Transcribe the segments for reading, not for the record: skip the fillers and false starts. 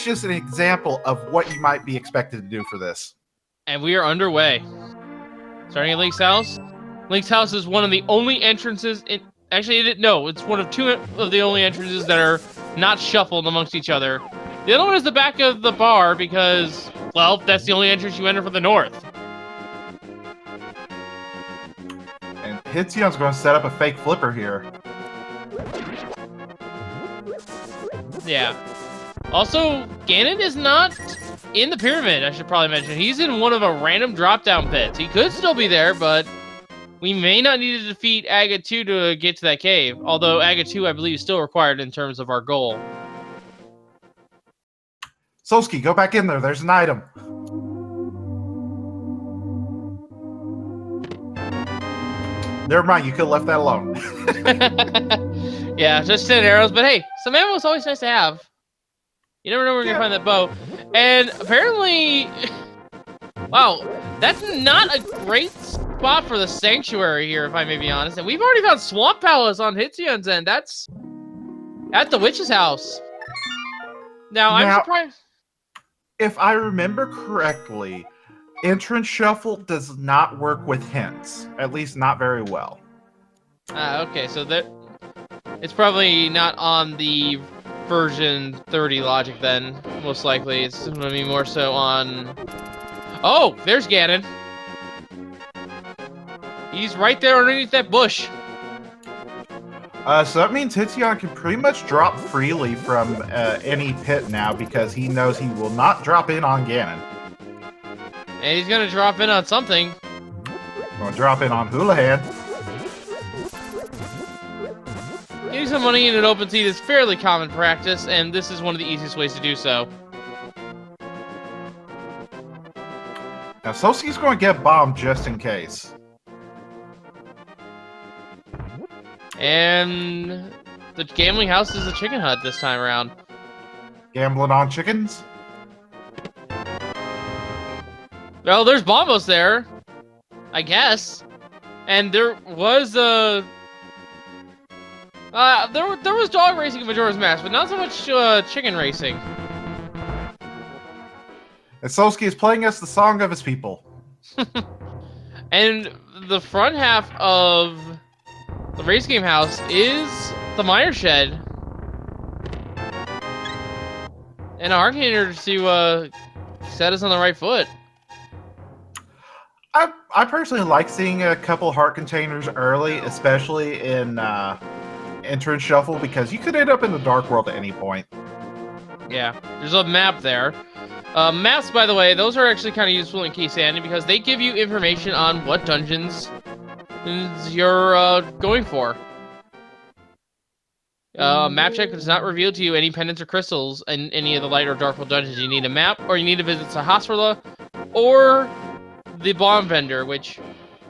just an example of what you might be expected to do for this. And we are underway. Starting at Link's house. Link's house is one of the only entrances in... Actually, no, it's one of two of the only entrances that are not shuffled amongst each other. The other one is the back of the bar because, well, that's the only entrance you enter from the north. And Hitsion's going to set up a fake flipper here. Yeah. Also, Ganon is not in the pyramid, I should probably mention. He's in one of a random drop-down pits. He could still be there, but we may not need to defeat Aga 2 to get to that cave. Although Aga 2, I believe, is still required in terms of our goal. Solsky, go back in there. There's an item. Never mind, you could have left that alone. Yeah, just 10 arrows. But hey, some ammo is always nice to have. You never know where you're going to find that bow. And apparently... Wow, that's not a great spot for the sanctuary here, if I may be honest. And we've already found Swamp Palace on Hitsion's end. That's at the witch's house. Now, I'm surprised... If I remember correctly, entrance shuffle does not work with hints. At least not very well. Okay, so it's probably not on the version 30 logic then, most likely. It's going to be more so on... Oh, there's Ganon. He's right there underneath that bush. So that means Hitsion can pretty much drop freely from any pit now because he knows he will not drop in on Ganon. And he's going to drop in on something. Going to drop in on Houlihan. Getting some money in an open seat is fairly common practice, and this is one of the easiest ways to do so. Now, Solsky's going to get bombed just in case. And the gambling house is a chicken hut this time around. Gambling on chickens? Well, there's Bombos there, I guess. And there was a... there was dog racing in Majora's Mask, but not so much chicken racing. And Solsky is playing us the song of his people. And the front half of the race game house is the miner shed. And a heart container to set us on the right foot. I personally like seeing a couple heart containers early, especially in entrance shuffle, because you could end up in the Dark World at any point. Yeah, there's a map there. Maps, by the way, those are actually kind of useful in Keysanity because they give you information on what dungeons you're going for. Map check does not reveal to you any pendants or crystals in any of the light or dark world dungeons. You need a map, or you need to visit Sahasrara, or the bomb vendor, which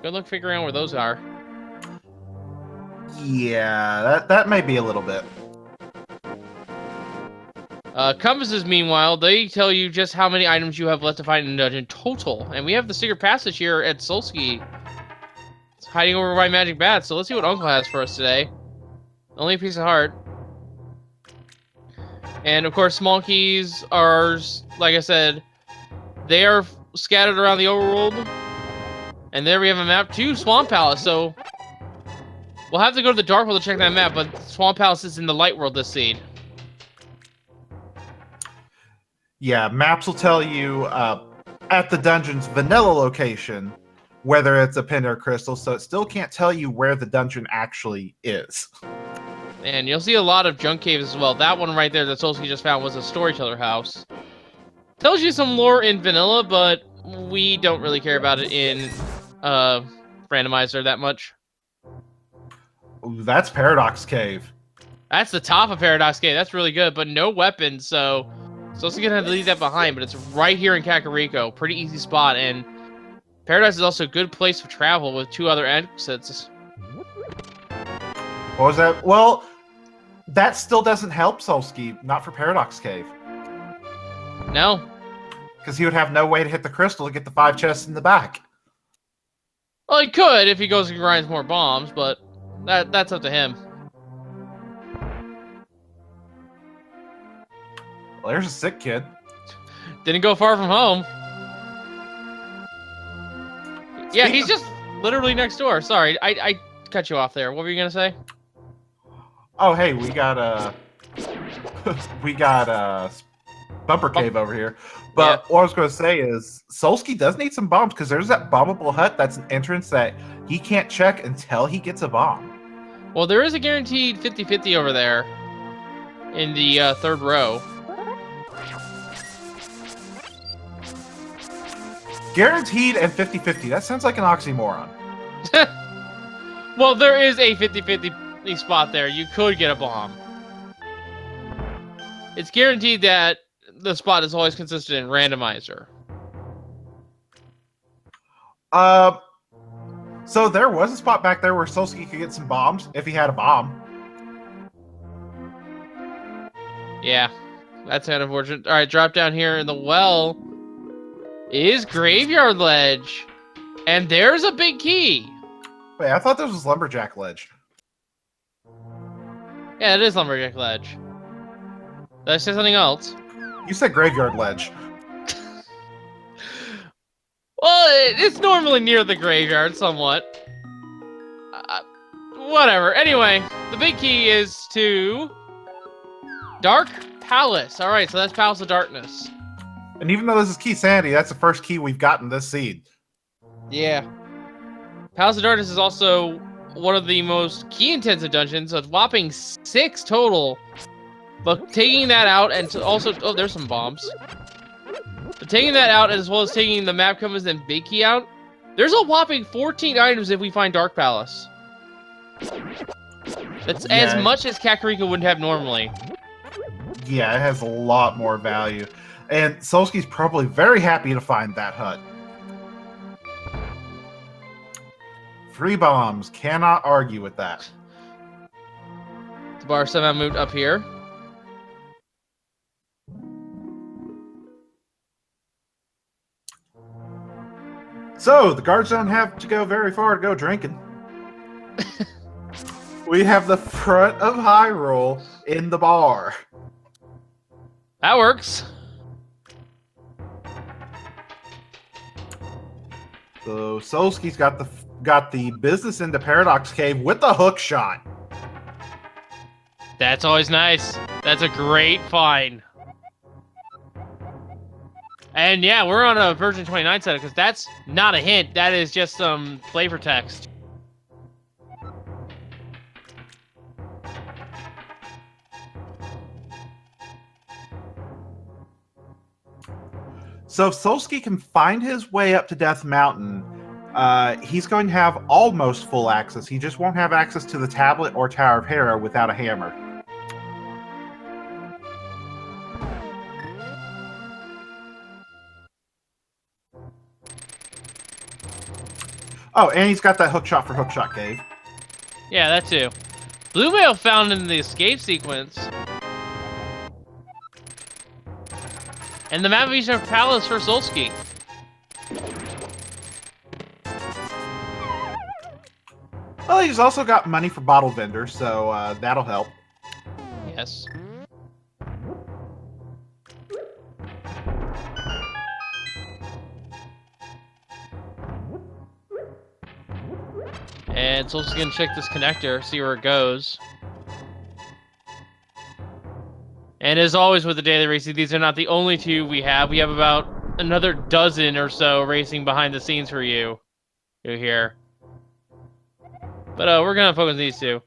good luck figuring out where those are. Yeah, that may be a little bit. Compasses, meanwhile, they tell you just how many items you have left to find in the dungeon total. And we have the secret passage here at Solsky. It's hiding over by Magic Bat, so let's see what Uncle has for us today. Only a piece of heart. And, of course, small keys are, like I said, they are scattered around the overworld. And there we have a map to Swamp Palace, so we'll have to go to the Dark World to check that map, but Swamp Palace is in the Light World this seed. Yeah, maps will tell you at the dungeon's vanilla location whether it's a pin or crystal, so it still can't tell you where the dungeon actually is. And you'll see a lot of junk caves as well. That one right there that Solsky just found was a storyteller house. Tells you some lore in vanilla, but we don't really care about it in randomizer that much. Ooh, that's Paradox Cave. That's the top of Paradox Cave. That's really good, but no weapons, so Solsky's gonna have to leave that behind, but it's right here in Kakariko. Pretty easy spot, and Paradise is also a good place for travel with 2 other exits. What was that? Well, that still doesn't help Solsky, not for Paradox Cave. No. Because he would have no way to hit the crystal to get the 5 chests in the back. Well, he could if he goes and grinds more bombs, but that's up to him. Well, there's a sick kid. Didn't go far from home. Yeah, he's just literally next door. Sorry, I cut you off there. What were you gonna say? Oh, hey, we got Bumper Cave over here. But what I was going to say is, Solsky does need some bombs, because there's that bombable hut that's an entrance that he can't check until he gets a bomb. Well, there is a guaranteed 50-50 over there in the third row. Guaranteed and 50-50. That sounds like an oxymoron. Well, there is a 50-50 spot there. You could get a bomb. It's guaranteed that the spot is always consistent in randomizer. So there was a spot back there where Solsky could get some bombs if he had a bomb. Yeah, that's kind of unfortunate. All right, drop down here in the well is Graveyard Ledge. And there's a big key. Wait, I thought this was Lumberjack Ledge. Yeah, it is Lumberjack Ledge. Did I say something else? You said Graveyard Ledge. Well, it's normally near the graveyard, somewhat. Whatever. Anyway, the big key is to Dark Palace. All right, so that's Palace of Darkness. And even though this is Keysanity, that's the first key we've gotten this seed. Yeah. Palace of Darkness is also one of the most key-intensive dungeons, so it's whopping 6 total. But taking that out, and also... Oh, there's some bombs. But taking that out, as well as taking the map compass and big key out, there's a whopping 14 items if we find Dark Palace. That's as much as Kakariko wouldn't have normally. Yeah, it has a lot more value. And Solsky's probably very happy to find that hut. Free bombs. Cannot argue with that. The bar somehow moved up here. So, the guards don't have to go very far to go drinking. We have the front of Hyrule in the bar. That works. So, Solsky's got the business into Paradox Cave with the hook shot. That's always nice. That's a great find. And yeah, we're on a version 29 setup because that's not a hint. That is just some flavor text. So if Solsky can find his way up to Death Mountain, he's going to have almost full access. He just won't have access to the tablet or Tower of Hera without a hammer. Oh, and he's got that hookshot for Hookshot Cave. Yeah, that too. Blue Whale found in the escape sequence. And the Mahavishnu Palace for Solsky. Well, he's also got money for bottle vendors, so that'll help. Yes. And Solsky's gonna check this connector, see where it goes. And as always with the daily racing, these are not the only two we have. We have about another dozen or so racing behind the scenes for you here. But we're gonna focus on these two.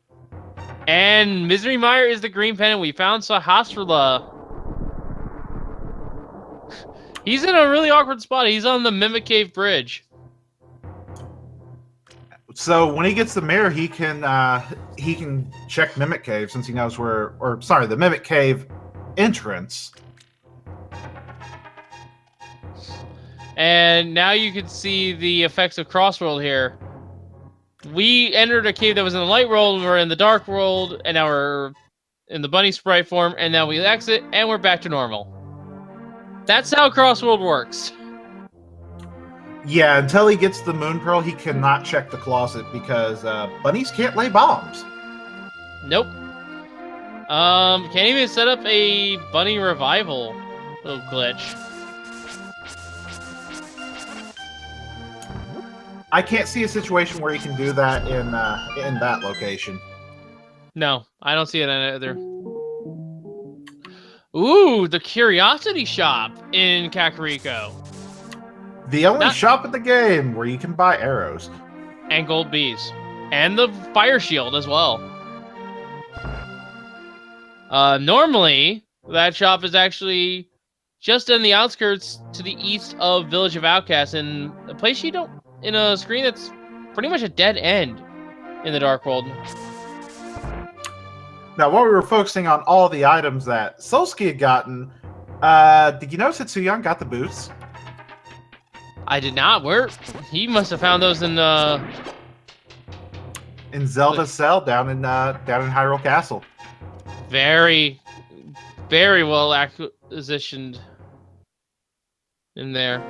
And Misery Mire is the green pennant. We found Sahasrara. He's in a really awkward spot. He's on the Mimic Cave Bridge. So when he gets the mirror, he can check Mimic Cave since he knows where, or sorry, the Mimic Cave entrance. And now you can see the effects of Crossworld here. We entered a cave that was in the light world, we're in the dark world, and now we're in the bunny sprite form, and now we exit, and we're back to normal. That's how Crossworld works. Yeah, until he gets the Moon Pearl, he cannot check the closet because bunnies can't lay bombs. Nope. Can't even set up a bunny revival. Little glitch. I can't see a situation where you can do that in that location. No, I don't see it either. Ooh, the Curiosity Shop in Kakariko. The only shop in the game where you can buy arrows. And gold bees. And the fire shield as well. Normally, that shop is actually just in the outskirts to the east of Village of Outcasts, in a place you don't, in a screen that's pretty much a dead end in the Dark World. Now, while we were focusing on all the items that Solsky had gotten, did you notice that Tsuyon got the boots? I did not. Where? He must have found those in Zelda's cell down in Hyrule Castle. Very, very well acquisitioned in there.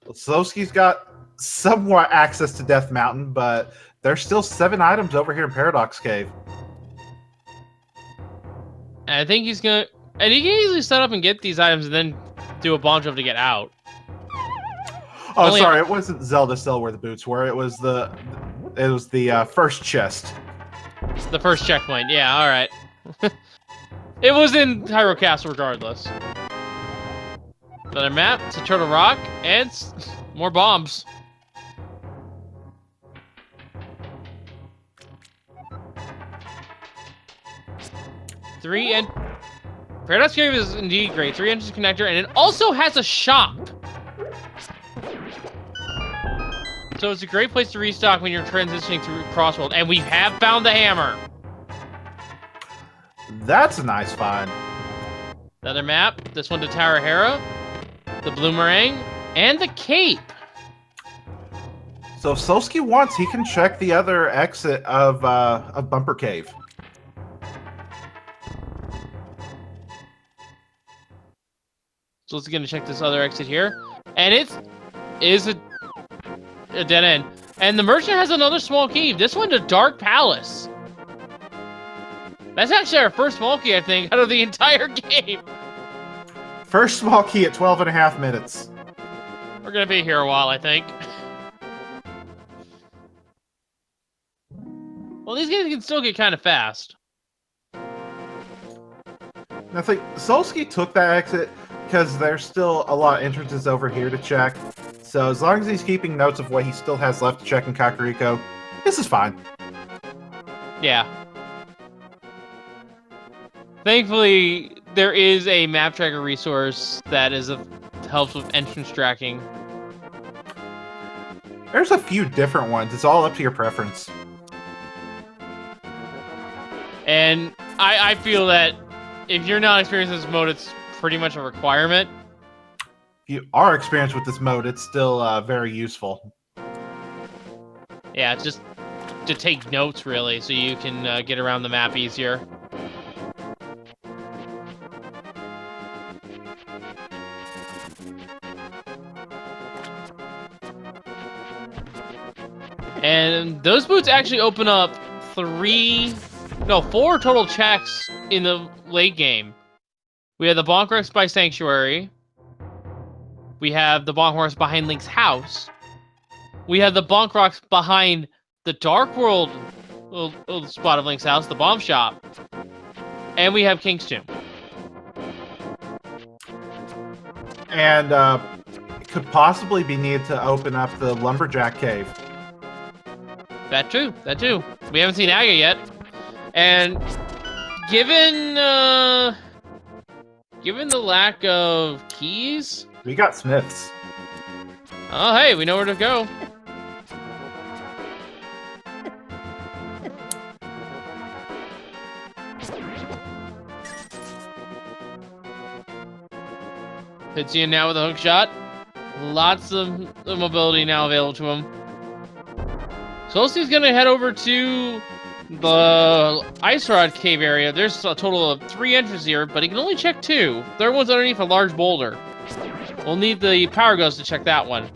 Well, Solsky's got somewhat access to Death Mountain, but there's still 7 items over here in Paradox Cave. And I think he's gonna, and he can easily set up and get these items and then do a bomb jump to get out. Oh, sorry, it wasn't Zelda cell where the boots were. It was the first chest. The first checkpoint, yeah, all right. It was in Hyrule Castle regardless. Another map to Turtle Rock and more bombs. Paradox Cave is indeed great. 3 entrance connector, and it also has a shop. So it's a great place to restock when you're transitioning through Crossworld. And we have found the hammer. That's a nice find. Another map. This one to Tower Hera, the Bloomerang, and the Cape. So if Solsky wants, he can check the other exit of Bumper Cave. So let's gonna check this other exit here, and it is a dead end. And the merchant has another small key. This one to Dark Palace. That's actually our first small key, I think, out of the entire game. First small key at 12.5 minutes. We're gonna be here a while, I think. Well, these games can still get kind of fast. I think Solsky took that exit because there's still a lot of entrances over here to check. So as long as he's keeping notes of what he still has left to check in Kakariko, this is fine. Yeah. Thankfully, there is a map tracker resource that helps with entrance tracking. There's a few different ones. It's all up to your preference. And I feel that if you're not experienced in this mode, it's pretty much a requirement. If you are experienced with this mode, it's still very useful. Yeah, it's just to take notes, really, so you can get around the map easier. And those boots actually open up 4 total checks in the late game. We have the Bonk Rocks by Sanctuary. We have the Bonk Rocks behind Link's house. We have the Bonk Rocks behind the Dark World little spot of Link's house, the bomb shop. And we have King's Tomb. And it could possibly be needed to open up the Lumberjack Cave. That too. We haven't seen Aga yet. And given the lack of keys, we got Smiths. Oh, hey, we know where to go. Hits you now with a hook shot. Lots of mobility now available to him. Solsty's gonna head over to the Ice Rod Cave area. There's a total of 3 entrances here, but he can only check 2. Third one's underneath a large boulder. We'll need the Power Ghost to check that one.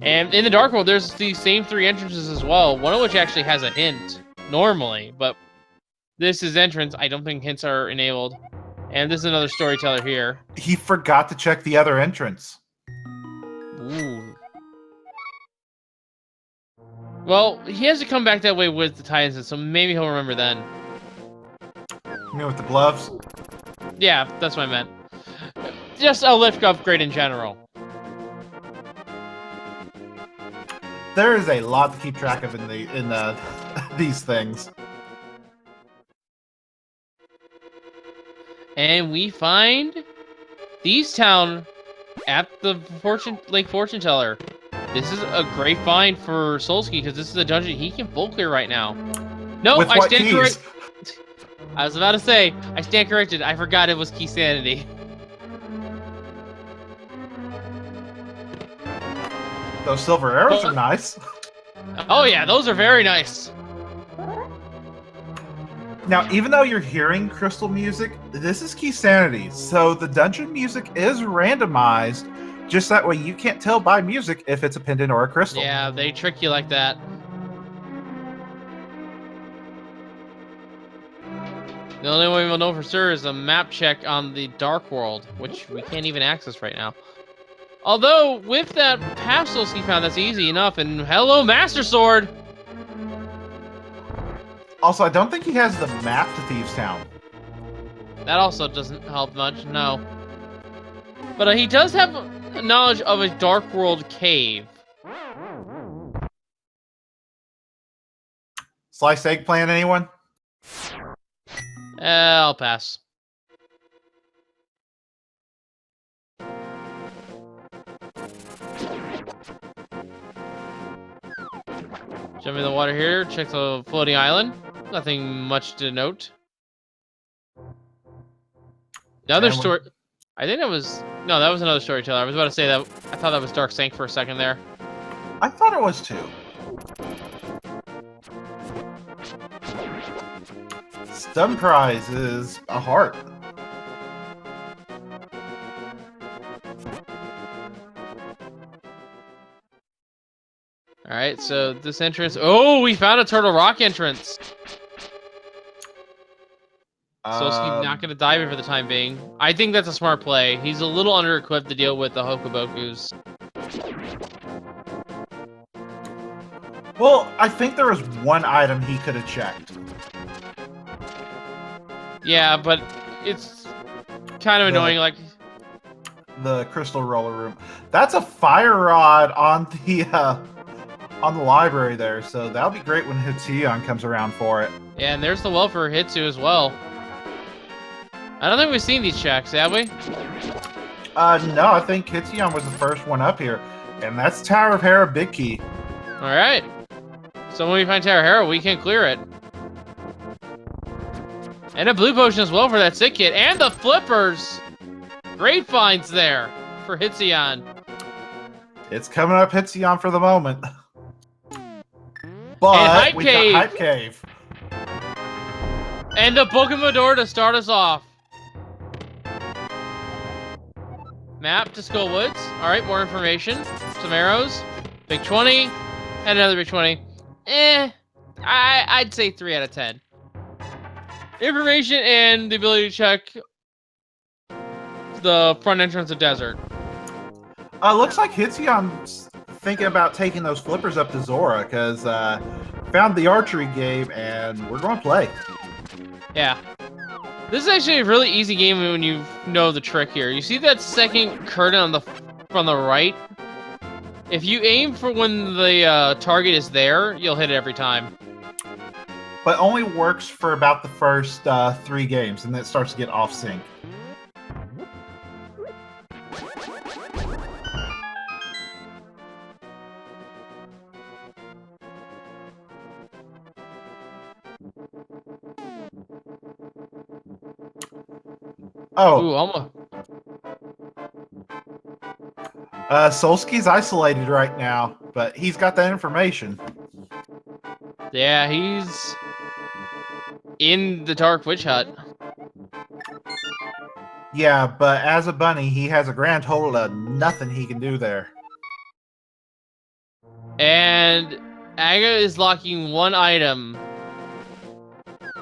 And in the Dark World, there's the same 3 entrances as well, one of which actually has a hint. normally, but this is entrance. I don't think hints are enabled. And this is another storyteller here. He forgot to check the other entrance. Ooh. Well, he has to come back that way with the Titans, so maybe he'll remember then. You mean with the gloves? Yeah, that's what I meant. Just a lift upgrade in general. There is a lot to keep track of in these things. And we find Thieves Town at the Lake Fortune Teller. This is a great find for Solsky because this is a dungeon he can full clear right now. No, With I what stand keys? corrected. I was about to say, I stand corrected. I forgot it was Keysanity. Those silver arrows are nice. Oh yeah, those are very nice. Now, even though you're hearing crystal music, this is Keysanity, so the dungeon music is randomized, just that way you can't tell by music if it's a pendant or a crystal. Yeah, they trick you like that. The only way we'll know for sure is a map check on the Dark World, which we can't even access right now. Although, with that path he found, that's easy enough, and hello, Master Sword! Also, I don't think he has the map to Thieves Town. That also doesn't help much, no. But he does have knowledge of a Dark World cave. Sliced eggplant, anyone? I'll pass. Jump in the water here, check the floating island. Nothing much to note. Another story. I think that was... No, that was another storyteller. I was about to say that. I thought that was Dark Sank for a second there. I thought it was too. Stun prize is a heart. Alright, so this entrance... Oh, we found a Turtle Rock entrance! Solsky not going to dive in for the time being. I think that's a smart play. He's a little under-equipped to deal with the Hokobokus. Well, I think there was one item he could have checked. Yeah, but it's kind of annoying, like... The crystal roller room. That's a fire rod on the library there, so that'll be great when Hitsuyon comes around for it. Yeah, and there's the well for Hitsu as well. I don't think we've seen these checks, have we? No, I think Hitsuyon was the first one up here, and that's Tower of Hera Big Key. Alright. So when we find Tower of Hera, we can clear it. And a blue potion as well for that sick kit, and the flippers! Great finds there for Hitsuyon. It's coming up Hitsuyon for the moment. But we got Hype Cave. And the Book of Medora to start us off. Map to Skull Woods. Alright, more information. Some arrows. Big 20. And another big 20. I'd say 3 out of 10. Information and the ability to check the front entrance of Desert. Looks like Hitsuyon's thinking about taking those flippers up to Zora, because found the archery game, and we're going to play. Yeah. This is actually a really easy game when you know the trick here. You see that second curtain on from the right? If you aim for when the target is there, you'll hit it every time. But only works for about the first 3 games, and then it starts to get off sync. Oh. Ooh, almost. Solsky's isolated right now, but he's got that information. Yeah, he's in the Dark Witch Hut. Yeah, but as a bunny, he has a grand total of nothing he can do there. And Aga is locking one item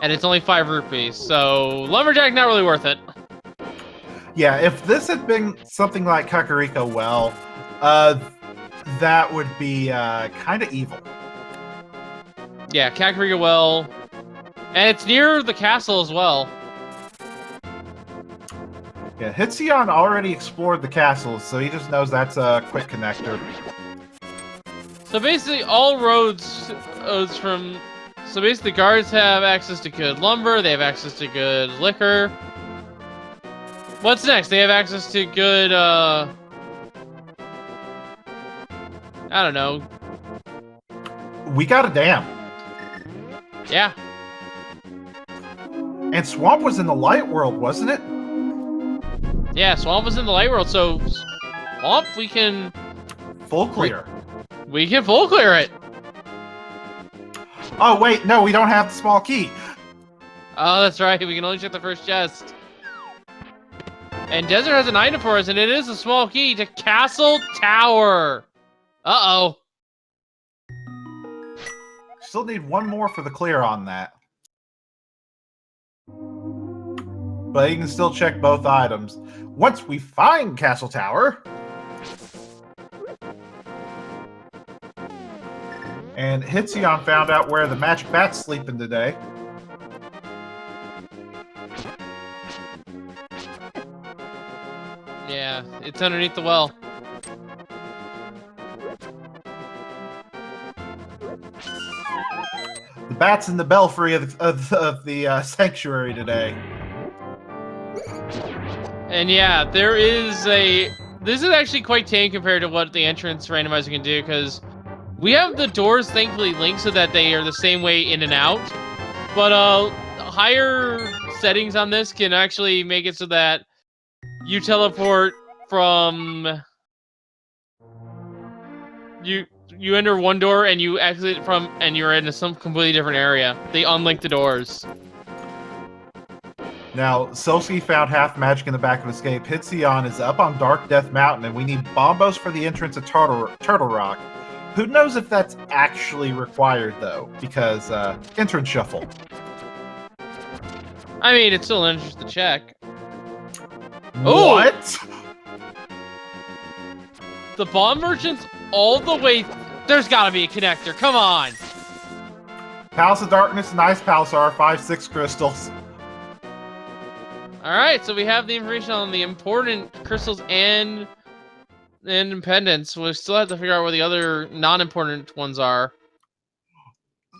and it's only 5 rupees. So Lumberjack not really worth it. Yeah, if this had been something like Kakariko Well, that would be kind of evil. Yeah, Kakariko Well, and it's near the castle as well. Yeah, Hitsuyan already explored the castle, so he just knows that's a quick connector. So basically, all roads from. So basically, the guards have access to good lumber. They have access to good liquor. What's next? They have access to good. I don't know. We got a dam. Yeah. And Swamp was in the light world, wasn't it? Yeah, Swamp was in the light world, so Swamp, we can Full clear. we can full clear it. Oh, wait, no, we don't have the small key. Oh, that's right. We can only check the first chest. And Desert has an item for us, and it is a small key to Castle Tower. Uh-oh. Still need one more for the clear on that. But you can still check both items. Once we find Castle Tower... And Hitsuyan found out where the magic bat's sleeping today. Yeah, it's underneath the well. The bat's in the belfry of the sanctuary today. And yeah, there is a... This is actually quite tame compared to what the entrance randomizer can do, because we have the doors thankfully linked so that they are the same way in and out. But higher settings on this can actually make it so that you teleport from... You enter one door and you exit from, and you're in some completely different area. They unlink the doors. Now, Soski found half magic in the back of Escape. Hitsuyan is up on Dark Death Mountain, and we need bombos for the entrance of Turtle Rock. Who knows if that's actually required, though, because entrance shuffle. I mean, it's still an interest to check. What? The bomb merchant's all the way... There's gotta be a connector, come on! Palace of Darkness and Ice Palace are 5-6 crystals. Alright, so we have the information on the important crystals and independence. We still have to figure out where the other non-important ones are.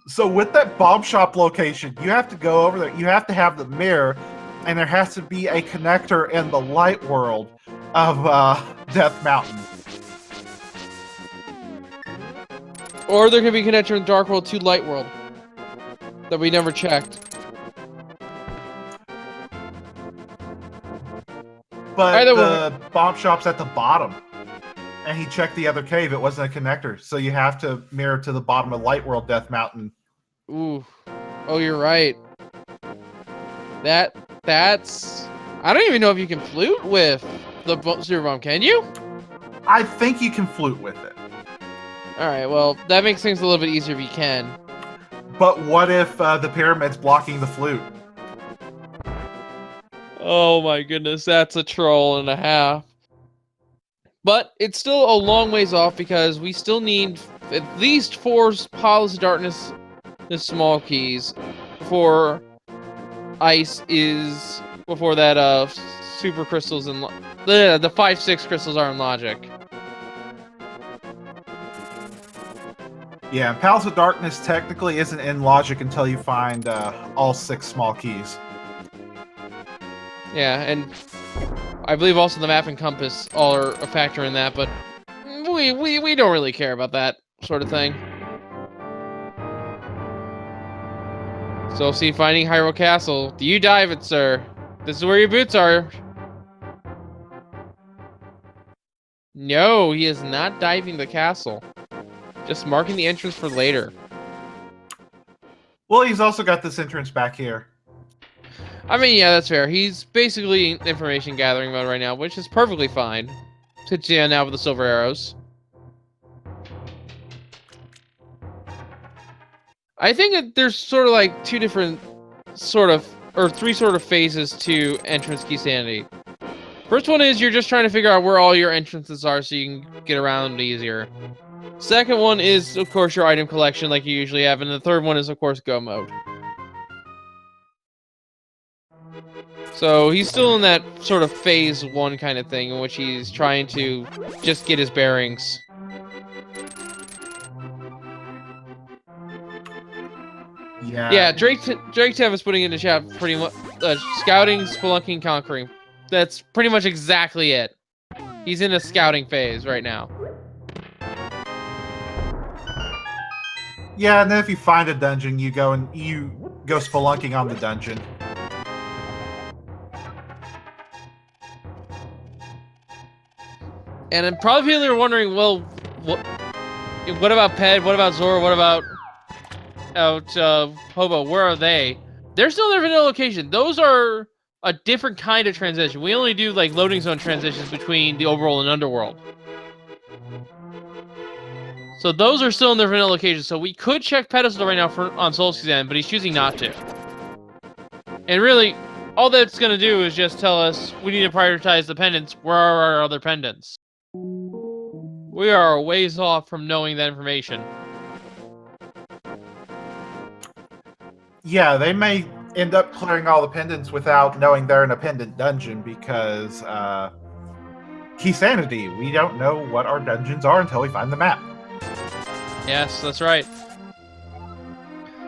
So with that bomb shop location, you have to go over there. You have to have the mirror, and there has to be a connector in the light world of Death Mountain. Or there could be a connector in Dark World to Light World that we never checked. But Either the bomb shop's at the bottom. And he checked the other cave. It wasn't a connector. So you have to mirror to the bottom of Light World Death Mountain. Ooh. Oh, you're right. That's... I don't even know if you can flute with the Super Bomb, can you? I think you can flute with it. Alright, well, that makes things a little bit easier if you can. But what if the pyramid's blocking the flute? Oh my goodness, that's a troll and a half. But it's still a long ways off because we still need at least 4 Palace of Darkness, the small keys, before ice is... Before that, super crystals and... The 5-6 crystals are in logic. Yeah, Palace of Darkness technically isn't in logic until you find all 6 small keys. Yeah, and I believe also the map and compass all are a factor in that, but we don't really care about that sort of thing. So, see, finding Hyrule Castle. Do you dive it, sir? This is where your boots are. No, he is not diving the castle. Just marking the entrance for later. Well, he's also got this entrance back here. I mean, yeah, that's fair. He's basically in information gathering mode right now, which is perfectly fine. Since now with the silver arrows. I think that there's sort of like 2 different three sort of phases to entrance Keysanity. First one is you're just trying to figure out where all your entrances are so you can get around easier. Second one is, of course, your item collection like you usually have, and the third one is, of course, go mode. So he's still in that sort of phase 1 kind of thing in which he's trying to just get his bearings. Yeah, Drake Tev is putting in the chat pretty much scouting, spelunking, conquering. That's pretty much exactly it. He's in a scouting phase right now. Yeah, and then if you find a dungeon, you go spelunking on the dungeon. And I'm probably people are wondering, well, what about Ped? What about Zora? What about Hobo? Where are they? They're still in their vanilla location. Those are a different kind of transition. We only do like loading zone transitions between the overworld and underworld. So those are still in their vanilla location. So we could check Pedestal right now on Solskjaer's end, but he's choosing not to. And really, all that's going to do is just tell us we need to prioritize the pendants. Where are our other pendants? We are a ways off from knowing that information. Yeah, they may end up clearing all the pendants without knowing they're in a pendant dungeon because Keysanity, we don't know what our dungeons are until we find the map. Yes, that's right.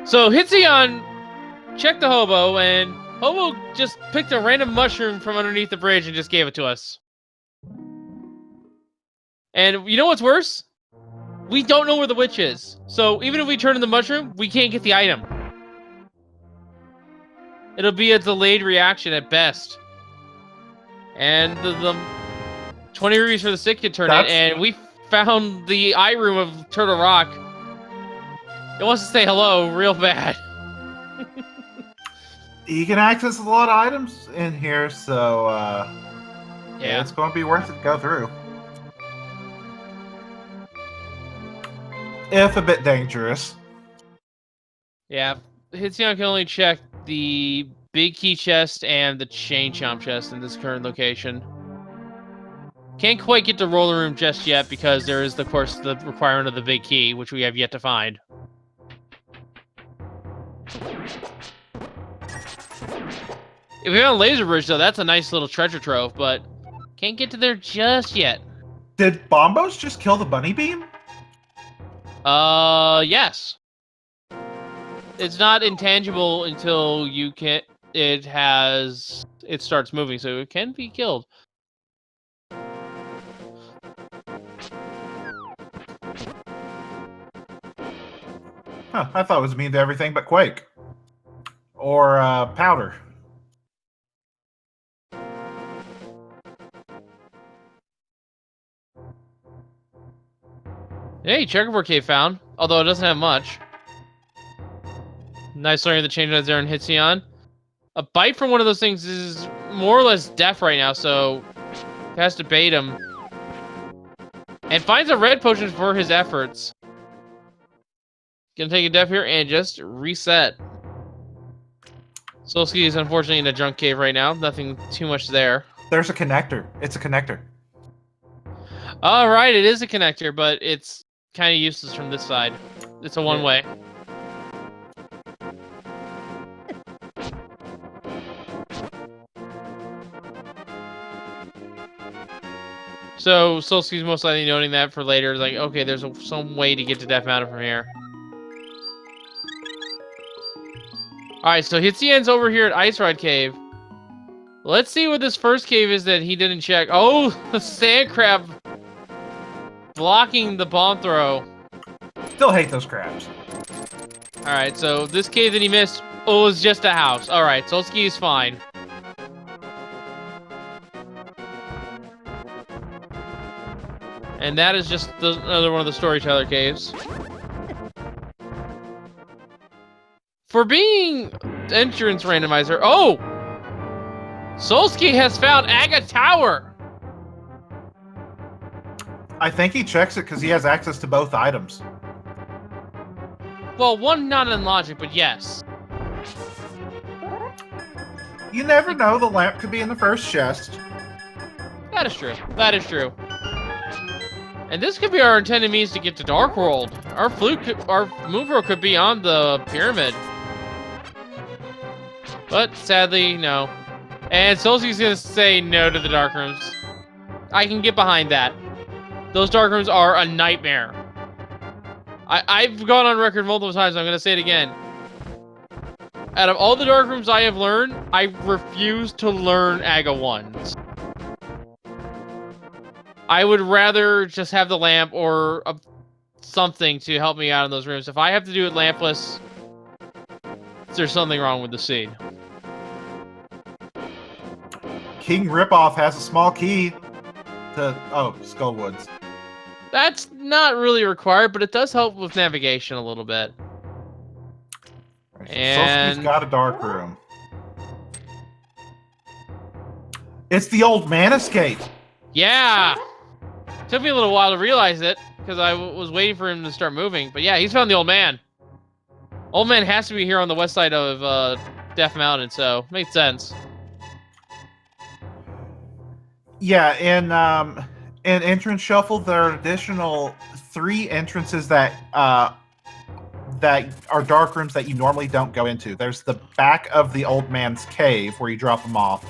So Hitzion checked the Hobo, and Hobo just picked a random mushroom from underneath the bridge and just gave it to us. And you know what's worse? We don't know where the witch is. So even if we turn in the mushroom, we can't get the item. It'll be a delayed reaction at best. And the 20 rubies for the sick can turn it, and we found the eye room of Turtle Rock. It wants to say hello real bad. You can access a lot of items in here, so yeah, it's going to be worth it to go through. If a bit dangerous. Yeah, Hitzion can only check the big key chest and the chain chomp chest in this current location. Can't quite get to roller room just yet because there is, of course, the requirement of the big key, which we have yet to find. If we found Laser Bridge, though, that's a nice little treasure trove, but can't get to there just yet. Did Bombos just kill the bunny beam? Yes. It's not intangible until it starts moving, so it can be killed. Huh, I thought it was immune to everything but Quake. Or powder. Hey, Checkerboard Cave found, although it doesn't have much. Nice learning the change there in Hitzion. A bite from one of those things is more or less deaf right now, so has to bait him. And finds a red potion for his efforts. Gonna take a death here and just reset. Solskjaer is unfortunately in a junk cave right now. Nothing too much there. There's a connector. It's a connector. Alright, it is a connector, but it's kind of useless from this side. It's a one-way. So Solskjaer's most likely noting that for later. Like, okay, there's some way to get to Death Mountain from here. Alright, so Hitzion's over here at Ice Ride Cave. Let's see what this first cave is that he didn't check. Oh, the sand crab blocking the bomb throw. Still hate those crabs. Alright, so this cave that he missed, is just a house. Alright, Solskjaer is fine. And that is just another one of the Storyteller caves. For being entrance randomizer, oh! Solskjaer has found Aga Tower! I think he checks it because he has access to both items. Well, one not in logic, but yes. You never know. The lamp could be in the first chest. That is true. That is true. And this could be our intended means to get to Darkworld. Our mover could be on the pyramid. But sadly, no. And Solsti's gonna say no to the dark rooms. I can get behind that. Those dark rooms are a nightmare. I've gone on record multiple times, I'm gonna say it again. Out of all the dark rooms I have learned, I refuse to learn Aga 1s. I would rather just have the lamp or something to help me out in those rooms. If I have to do it lampless, there's something wrong with the seed. King Ripoff has a small key to Skullwoods. That's not really required, but it does help with navigation a little bit. And Solsti's got a dark room. It's the old man escape. Yeah! Took me a little while to realize it, because I was waiting for him to start moving. But yeah, he's found the old man. Old man has to be here on the west side of Death Mountain, so makes sense. Yeah, in Entrance Shuffle, there are additional 3 entrances that are dark rooms that you normally don't go into. There's the back of the old man's cave where you drop them off.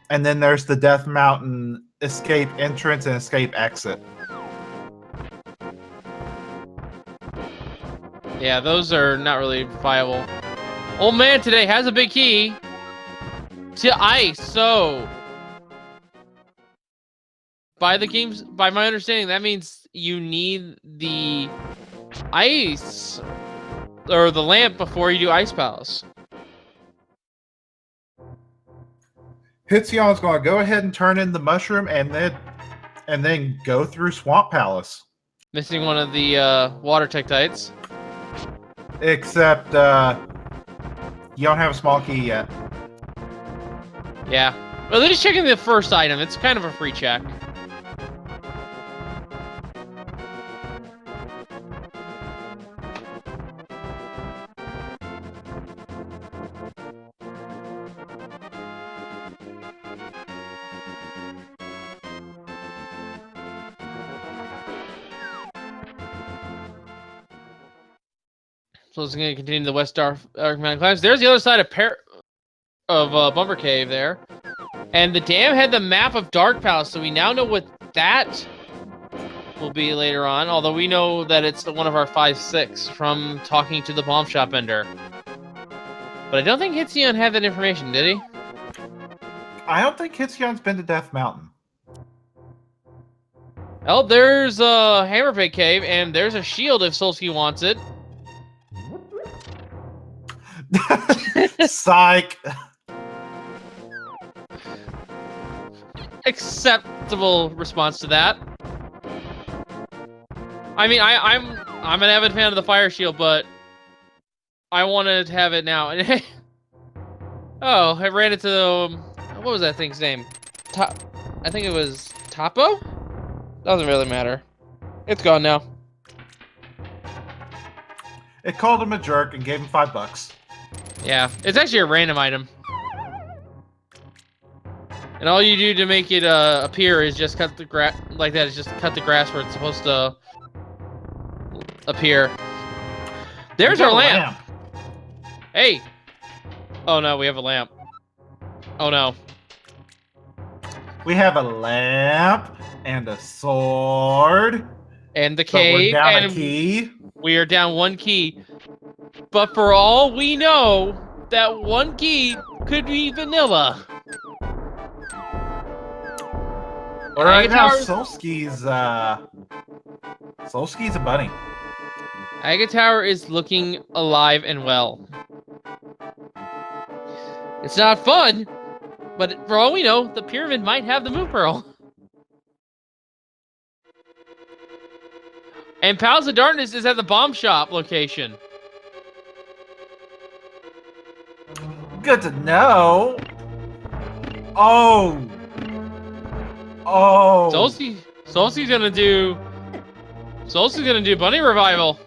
And then there's the Death Mountain escape entrance and escape exit. Yeah, those are not really viable. Old man today has a big key to ice, so by my understanding, that means you need the ice or the lamp before you do Ice Palace. Hitsion's going to go ahead and turn in the mushroom and then go through Swamp Palace. Missing one of the water Tektites. Except you don't have a small key yet. Yeah. Well, they're just checking the first item. It's kind of a free check. So it's going to continue the West Dark Mountain climbs. There's the other side of Bumper Cave there. And the dam had the map of Dark Palace, so we now know what that will be later on. Although we know that it's one of our 5-6 from talking to the bomb shop vendor. But I don't think Hitsion had that information, did he? I don't think Hitsion's been to Death Mountain. Oh, there's a Hammerpig Cave, and there's a shield if Solsky wants it. Psych. Acceptable response to that. I mean, I'm an avid fan of the Fire Shield, but I wanted to have it now. Oh, I ran into what was that thing's name? I think it was Topo. Doesn't really matter. It's gone now. It called him a jerk and gave him $5. Yeah, it's actually a random item. And all you do to make it appear is just cut the grass like that. Is just cut the grass where it's supposed to appear. There's our lamp. Hey. Oh no, we have a lamp. Oh no. We have a lamp and a sword. And the cave. But we're down and a key. We are down 1 key. But for all we know, that 1 key could be vanilla. All right, now Solsky's a bunny. Aga Tower is looking alive and well. It's not fun, but for all we know, the pyramid might have the Moon Pearl. And Palace of Darkness is at the bomb shop location. Good to know. Oh. Solsty's gonna do bunny revival.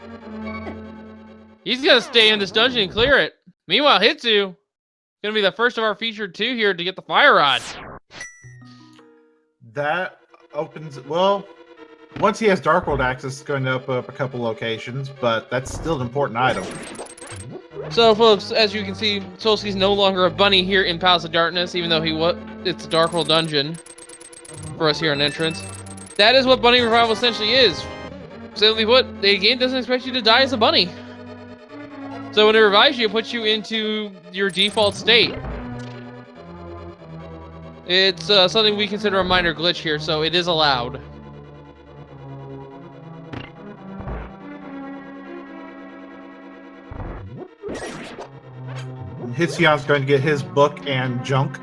He's gonna stay in this dungeon and clear it. Meanwhile, Hitsu Gonna be the first of our featured 2 here to get the fire rod. That opens, well, once he has Dark World access, it's going to open up a couple locations, but that's still an important item. So, folks, as you can see, Solski's no longer a bunny here in Palace of Darkness, even though it's a Dark World dungeon for us here on Entrance. That is what Bunny Revival essentially is. Simply put, the game doesn't expect you to die as a bunny. So when it revives you, it puts you into your default state. It's something we consider a minor glitch here, so it is allowed. Hitsion's going to get his book and junk.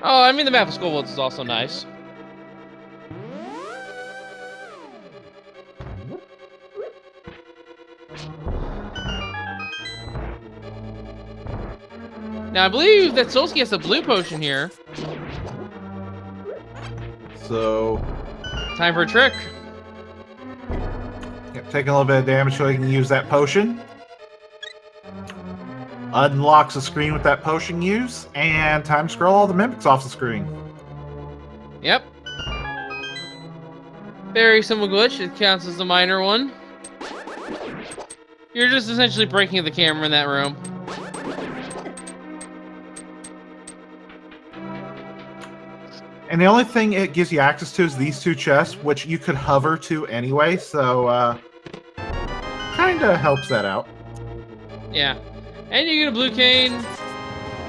Oh, I mean, the map of Skullwoods is also nice. Now, I believe that Solski has a blue potion here. So... time for a trick. taking a little bit of damage so he can use that potion. Unlocks the screen with that potion use, and time to scroll all the mimics off the screen. Yep. Very simple glitch. It counts as a minor one. You're just essentially breaking the camera in that room. And the only thing it gives you access to is these 2 chests, which you could hover to anyway, so kinda helps that out. Yeah. And you get a blue cane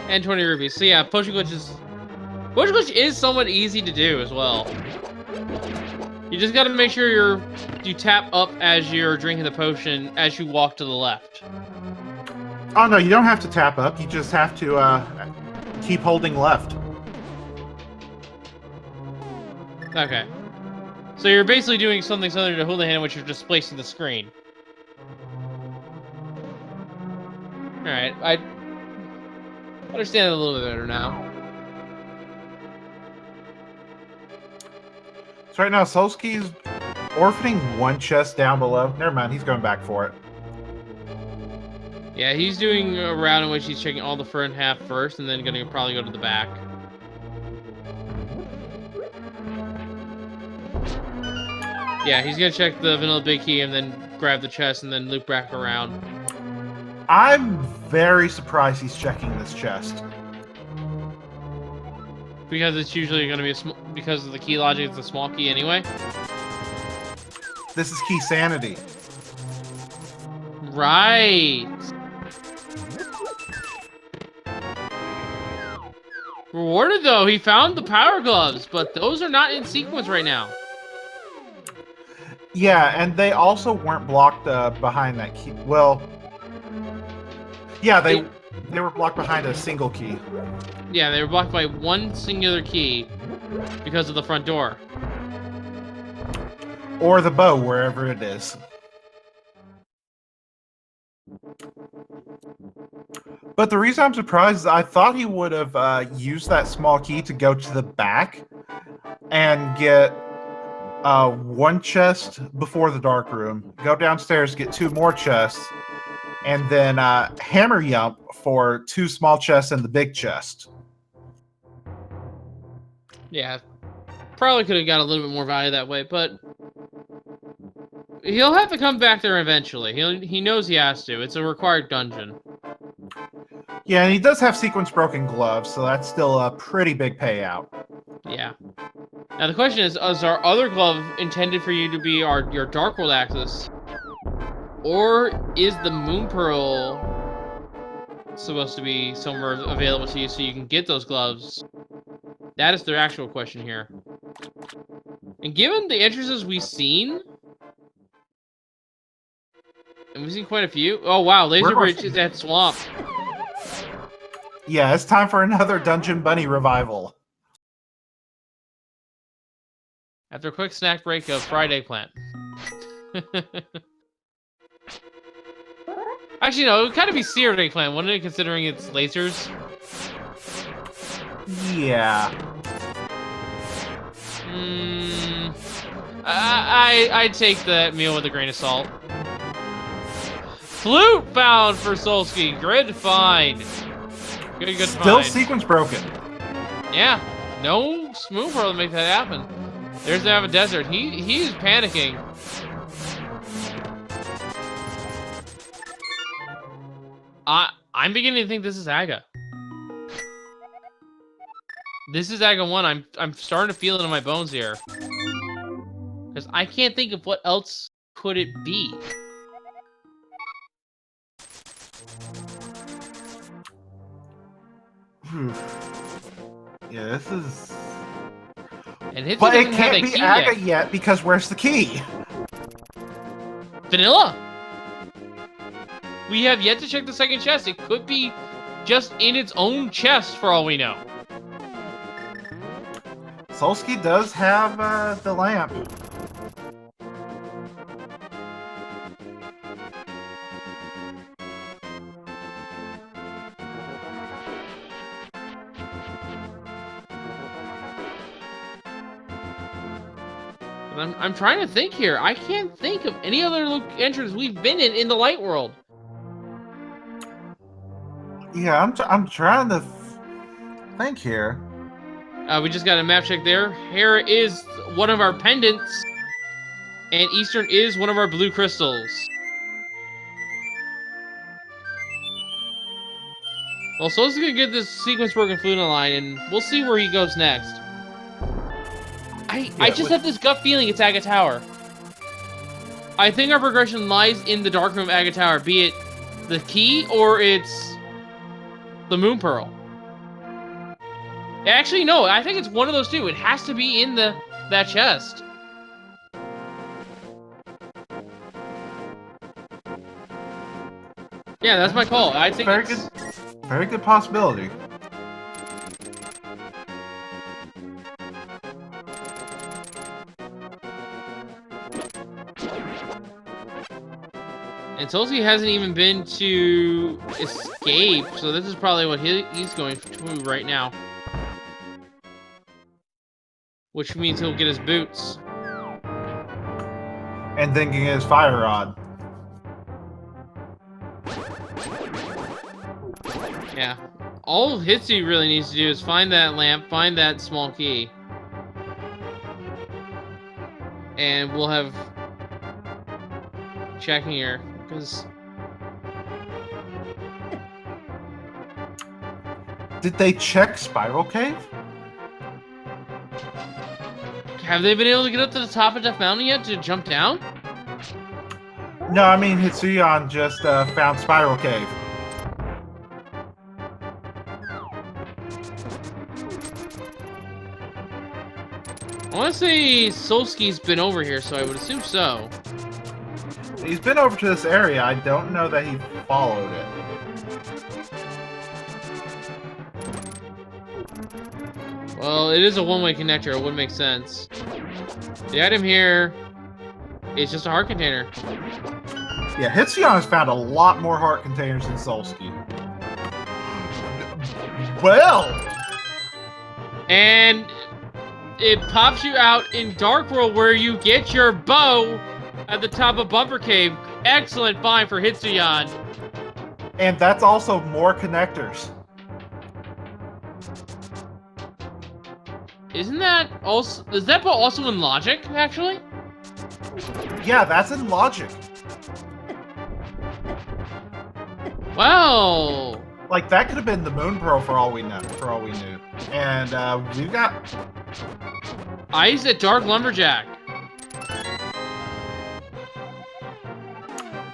and 20 rupees. So yeah, potion glitch is somewhat easy to do as well. You just gotta make sure you tap up as you're drinking the potion as you walk to the left. Oh no, you don't have to tap up, you just have to keep holding left. Okay. So you're basically doing something similar to Hula Hand, which you're displacing the screen. Alright, I understand it a little bit better now. So right now, Solski's orphaning 1 chest down below. Never mind, he's going back for it. Yeah, he's doing a round in which he's checking all the front half first, and then gonna probably go to the back. Yeah, he's gonna check the vanilla big key and then grab the chest and then loop back around. I'm very surprised he's checking this chest. Because it's usually gonna be because of the key logic, it's a small key anyway. This is Keysanity. Right. Rewarded though, he found the power gloves, but those are not in sequence right now. Yeah, and they also weren't blocked behind that key. Well, yeah, they were blocked behind a single key. Yeah, they were blocked by 1 singular key because of the front door. Or the bow, wherever it is. But the reason I'm surprised is I thought he would have used that small key to go to the back and get 1 chest before the dark room, go downstairs, get 2 more chests, and then hammer yump for 2 small chests and the big chest. Yeah, probably could have got a little bit more value that way, but he'll have to come back there eventually. He knows he has to. It's a required dungeon. Yeah, and he does have sequence broken gloves, so that's still a pretty big payout. Yeah. Now the question is our other glove intended for you to be your Dark World access? Or is the Moon Pearl supposed to be somewhere available to you so you can get those gloves? That is the actual question here. And given the entrances we've seen, and we've seen quite a few. Oh wow, Laser Bridge is at Swamp. Yeah, it's time for another Dungeon Bunny revival. After a quick snack break of fried eggplant. Actually, no, it would kind of be seared eggplant, wouldn't it, considering it's lasers? Yeah. I'd take that meal with a grain of salt. flute found for Solsky. Good find. Good Still find. sequence broken. Yeah, no smooth world to make that happen. There's the Desert. He's panicking. I'm beginning to think this is Aga. This is Aga 1. I'm starting to feel it in my bones here. Because I can't think of what else could it be. Yeah, this is... And Hitsu But it doesn't have can't that be key Aga yet because where's the key? Vanilla! We have yet to check the second chest. It could be just in its own chest for all we know. Solsky does have the lamp. I'm trying to think here. I can't think of any other entrance we've been in the light world. Yeah, I'm trying to think here. We just got a map check there. Here is one of our pendants, and Eastern is one of our blue crystals. Well, Soul's gonna get this sequence broken flute line, and we'll see where he goes next. I just have this gut feeling it's Aga Tower. I think our progression lies in the dark room Aga Tower, be it the key or it's the Moon Pearl. Actually, no, I think it's one of those two. It has to be in that chest. Yeah, that's my call. I think very good possibility. And Tulsi hasn't even been to escape, so this is probably what he's going to right now. Which means he'll get his boots. And then get his fire rod. Yeah. All Hitsu really needs to do is find that lamp, find that small key. And we'll have checking here. Because did they check Spiral Cave? have they been able to get up to the top of Death Mountain yet to jump down? No, I mean Hitsuyan just found Spiral Cave. I want to say Solsky's been over here, so I would assume so. He's been over to this area. I don't know that he followed it. Well, it is a one-way connector. It would make sense. The item here is just a heart container. Yeah, Hitsuyan has found a lot more heart containers than Solsky. Well! And it pops you out in Dark World where you get your bow at the top of Bumper Cave. Excellent find for Hitsuyan. And that's also more connectors. Isn't that also... Is that also in Logic, actually? Yeah, that's in Logic. Wow. Like, that could have been the Moon Pearl for all we know, knew. And we've got Eyes at Dark Lumberjack.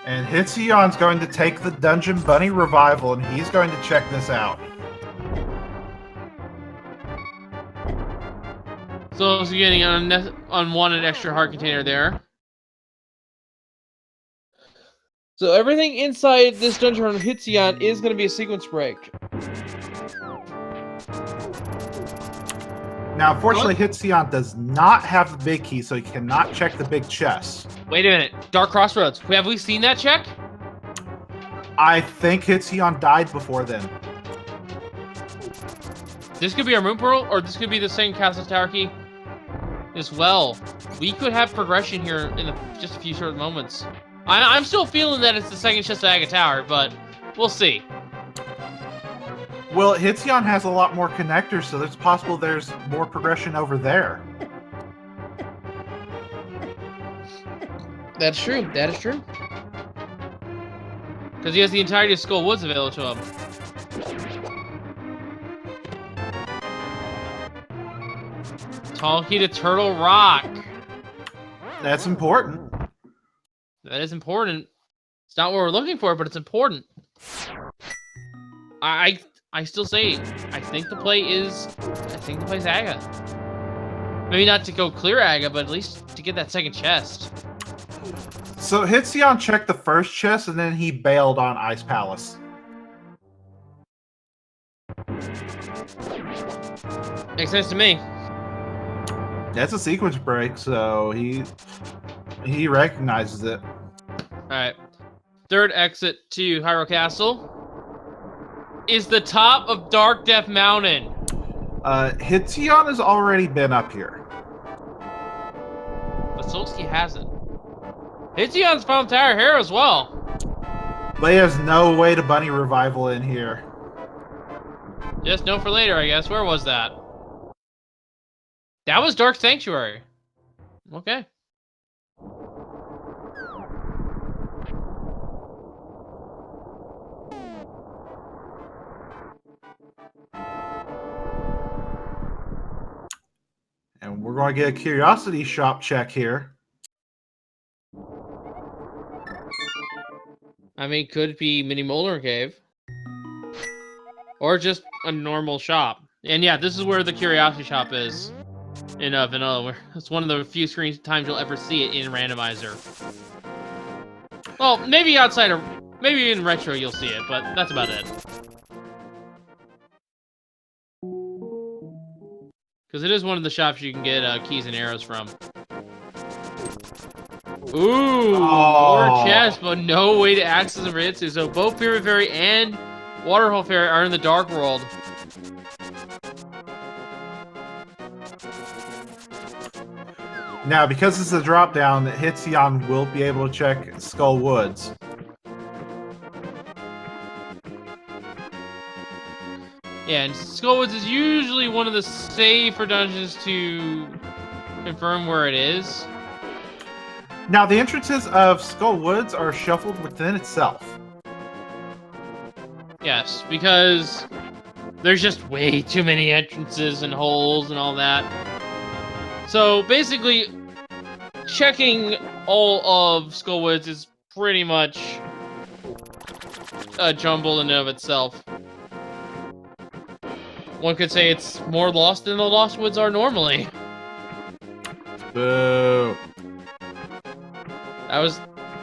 And Hitsuyan's going to take the Dungeon Bunny revival, and he's going to check this out. So he's getting an unwanted extra heart container there. So everything inside this dungeon from Hitsuyan is going to be a sequence break. Now, unfortunately, Hitsuyan does not have the big key, so he cannot check the big chest. Wait a minute. Dark Crossroads. Have we seen that check? I think Hitsuyan died before then. This could be our Moon Pearl, or this could be the same Castle Tower key as well. We could have progression here in just a few short moments. I'm still feeling that it's the second chest of Aga Tower, but we'll see. Well, Hitzion has a lot more connectors, so it's possible there's more progression over there. That's true. That is true. Because he has the entirety of Skull Woods available to him. Tall key to Turtle Rock. That's important. That is important. It's not what we're looking for, but it's important. I still say I think the play is Aga. Maybe not to go clear Aga, but at least to get that second chest. So Hitzion checked the first chest, and then he bailed on Ice Palace. Makes sense to me. That's a sequence break, so he recognizes it. Alright. Third exit to Hyrule Castle is the top of Dark Death Mountain. Hitzion has already been up here. But Solsky hasn't. Hitzion's found Tower here as well. But he has no way to bunny revival in here. Just note for later, I guess. Where was that? That was Dark Sanctuary. Okay. And we're going to get a curiosity shop check here. I mean, could be Mini Molder Cave. Or just a normal shop. And yeah, this is where the curiosity shop is. In Vanilla. It's one of the few screen times you'll ever see it in Randomizer. Well, maybe outside of... Maybe in Retro you'll see it, but that's about it. Because it is one of the shops you can get keys and arrows from. Ooh! More chests, but no way to access them for Hitsu. So both Pyramid Fairy and Waterfall Fairy are in the Dark World. Now, because it's a drop down, Hitzion will be able to check Skull Woods. Yeah, and Skull Woods is usually one of the safer dungeons to confirm where it is. Now, the entrances of Skull Woods are shuffled within itself. Yes, because there's just way too many entrances and holes and all that. So basically, checking all of Skull Woods is pretty much a jumble in and of itself. One could say it's more lost than the Lost Woods are normally. Boo. I was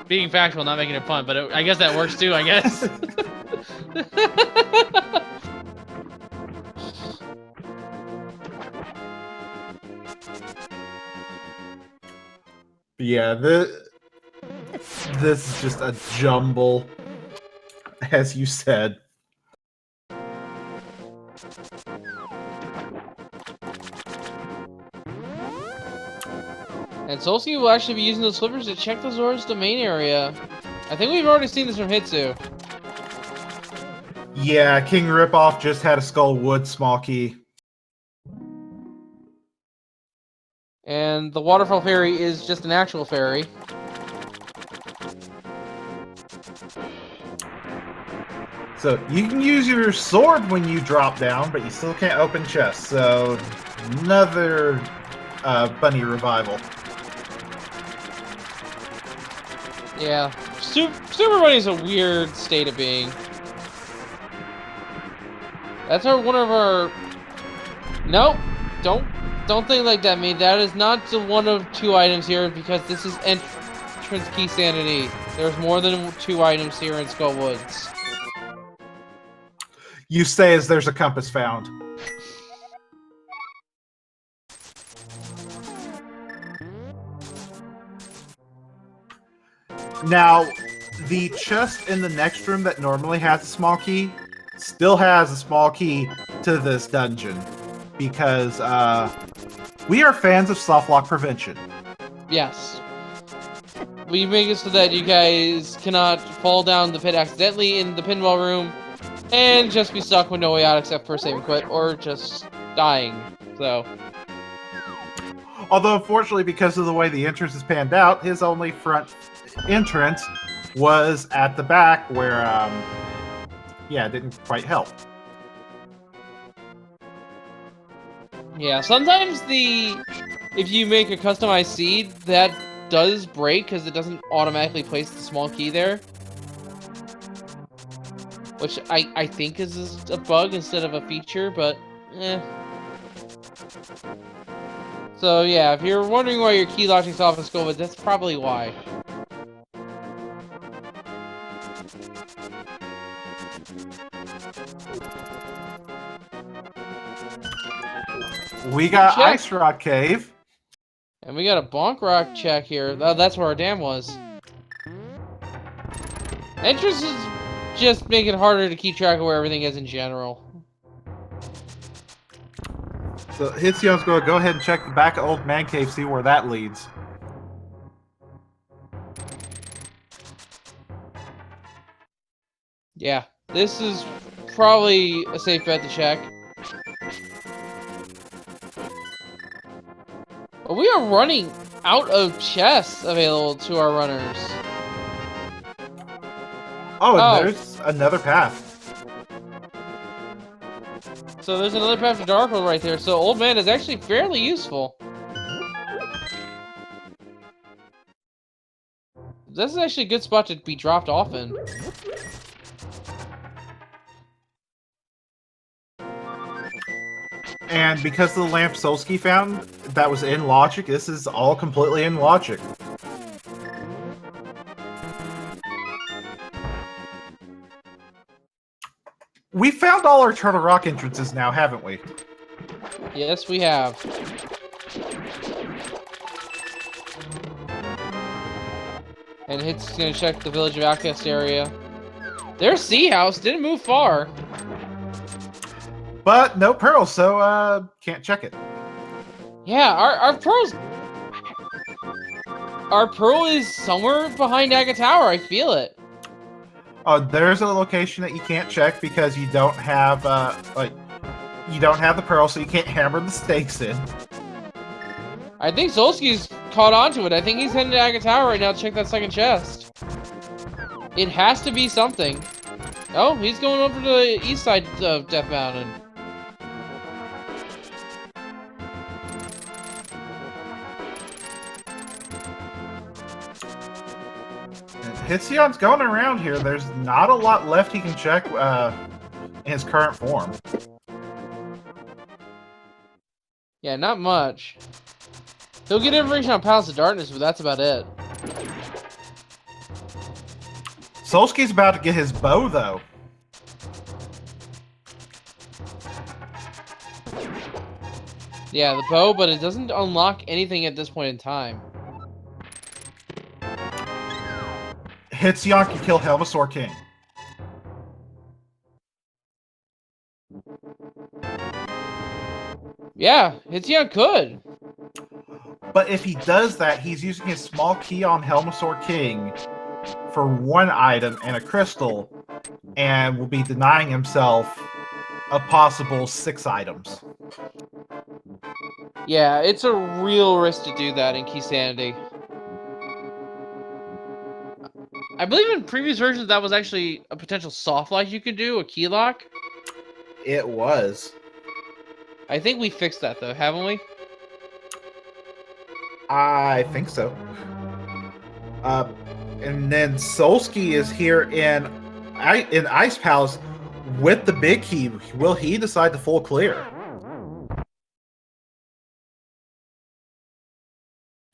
being factual, not making it fun, but I guess that works too, I guess. Yeah, this is just a jumble, as you said. And Solsky will actually be using those slippers to check the Zora's domain area. I think we've already seen this from Hitsu. Yeah, King Ripoff just had a Skull Woods small key. And the Waterfall Fairy is just an actual fairy. So you can use your sword when you drop down, but you still can't open chests. So another bunny revival. Yeah, Super Bunny is a weird state of being. That's one of our. Nope, don't think like that, mate. That is not the one of two items here because this is entrance Keysanity. There's more than two items here in Skull Woods. You say as there's a compass found. Now, the chest in the next room that normally has a small key still has a small key to this dungeon because we are fans of soft lock prevention. Yes. we make it so that you guys cannot fall down the pit accidentally in the pinball room and just be stuck with no way out except for save and quit or just dying. So. Although, unfortunately, because of the way the entrance is panned out, his only front entrance was at the back where, yeah, it didn't quite help. Yeah, sometimes if you make a customized seed, that does break because it doesn't automatically place the small key there. Which I think is a bug instead of a feature, but eh. So yeah, if you're wondering why your key locking's off in school, but that's probably why. We got Ice Rock Cave. And we got a bonk rock check here. Oh, that's where our dam was. Entrance is just making it harder to keep track of where everything is in general. So Hitsion's going to go ahead and check the back of Old Man Cave, see where that leads. Yeah, this is probably a safe bet to check. But we are running out of chests available to our runners. Oh, and there's another path. So there's another path to Darkhold right there. So Old Man is actually fairly useful. This is actually a good spot to be dropped off in. And because of the lamp Solsky found that was in logic, this is all completely in logic. We found all our Turtle Rock entrances now, haven't we? Yes, we have. And Hit's gonna check the Village of Outcast area. Their Sea House didn't move far. But no pearls, so can't check it. Yeah, our pearls. Our pearl is somewhere behind Agate Tower. I feel it. There's a location that you can't check because you don't have you don't have the pearl, so you can't hammer the stakes in. I think Solsky's caught on to it. I think he's heading to Agate Tower right now to check that second chest. It has to be something. Oh, he's going over to the east side of Death Mountain. Hitsion's going around here. There's not a lot left he can check in his current form. Yeah, not much. He'll get information on Palace of Darkness, but that's about it. Solsky's about to get his bow, though. Yeah, the bow, but it doesn't unlock anything at this point in time. Hitsion can kill Helmasaur King. Yeah, Hitsion could. But if he does that, he's using his small key on Helmasaur King for one item and a crystal, and will be denying himself a possible 6 items. Yeah, it's a real risk to do that in Keysanity. I believe in previous versions that was actually a potential soft lock you could do, a key lock. It was. I think we fixed that though, haven't we? I think so. And then Solsky is here in Ice Palace with the big key. Will he decide to full clear?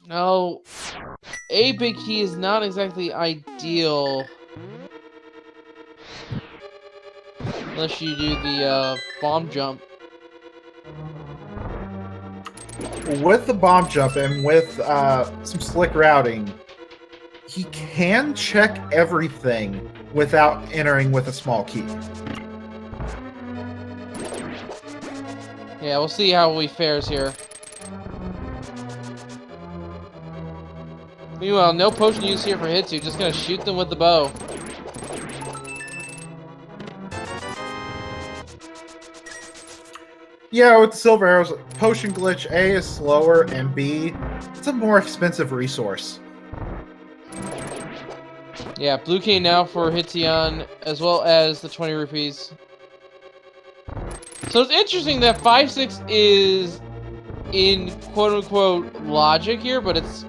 No, a big key is not exactly ideal. Unless you do the bomb jump. With the bomb jump and with some slick routing, he can check everything without entering with a small key. Yeah, we'll see how he fares here. Meanwhile, no potion use here for Hitsu. Just gonna shoot them with the bow. Yeah, with the silver arrows, potion glitch, A is slower, and B, it's a more expensive resource. Yeah, blue cane now for Hitsion, as well as the 20 rupees. So it's interesting that 5-6 is in quote-unquote logic here, but it's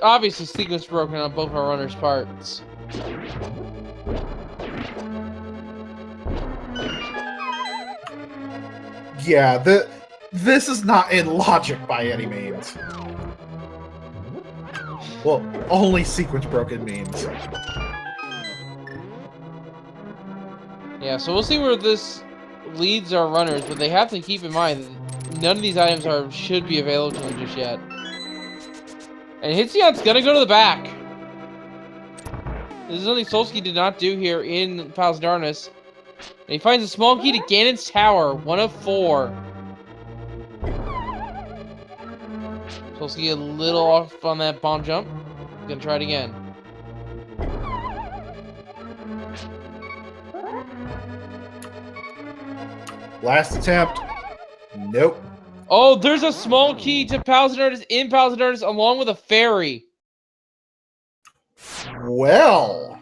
obviously sequence broken on both our runners' parts. Yeah, this is not in logic by any means. Well, only sequence broken means. Yeah, so we'll see where this leads our runners, but they have to keep in mind that none of these items should be available to them just yet. And Hitsion's gonna go to the back. This is something Solsky did not do here in Palace of Darkness. And he finds a small key to Ganon's Tower, 1 of 4. Solsky a little off on that bomb jump. Gonna try it again. Last attempt. Nope. Oh, there's a small key to Palace of Darkness in Palace of Darkness along with a fairy. Well.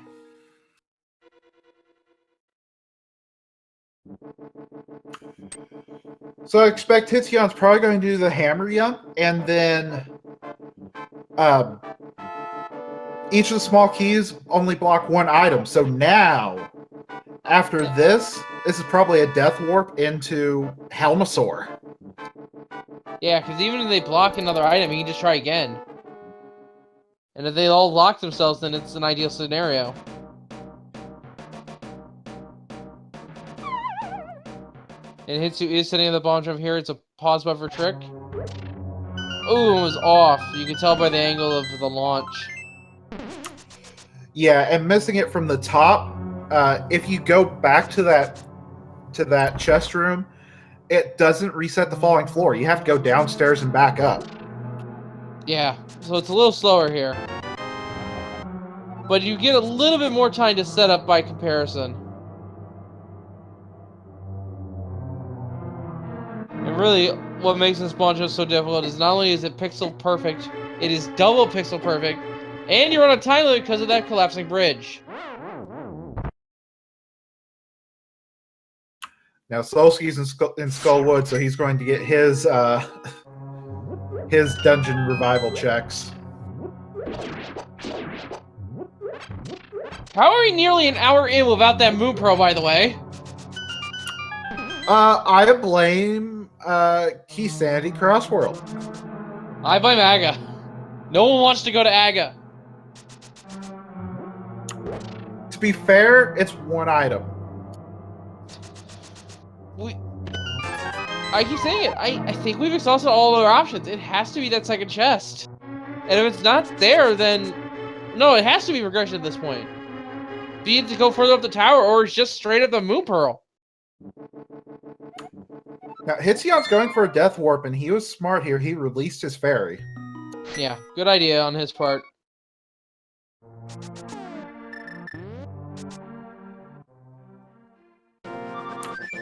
So I expect Hitsion's probably going to do the hammer jump, and then each of the small keys only block 1 item. So now, after this is probably a death warp into Helmasaur. Yeah, because even if they block another item, he can just try again. And if they all lock themselves, then it's an ideal scenario. And Hitsu is setting up the bomb jump here. It's a pause buffer trick. Ooh, it was off. You can tell by the angle of the launch. Yeah, and missing it from the top. If you go back to that chest room, it doesn't reset the falling floor. You have to go downstairs and back up. Yeah, so it's a little slower here. But you get a little bit more time to set up by comparison. And really, what makes this bomb jump so difficult is not only is it pixel perfect, it is double pixel perfect, and you're on a time limit because of that collapsing bridge. Now Solsky's in Skullwood, so he's going to get his dungeon revival checks. How are we nearly an hour in without that Moon Pearl, by the way? I blame Keysanity Crossworld. I blame Aga. No one wants to go to Aga. To be fair, it's 1 item. I keep saying it. I think we've exhausted all our options. It has to be that second chest. And if it's not there, then... No, it has to be regression at this point. Be it to go further up the tower, or it's just straight up the Moon Pearl. Now, Hitsion's going for a death warp, and he was smart here. He released his fairy. Yeah, good idea on his part.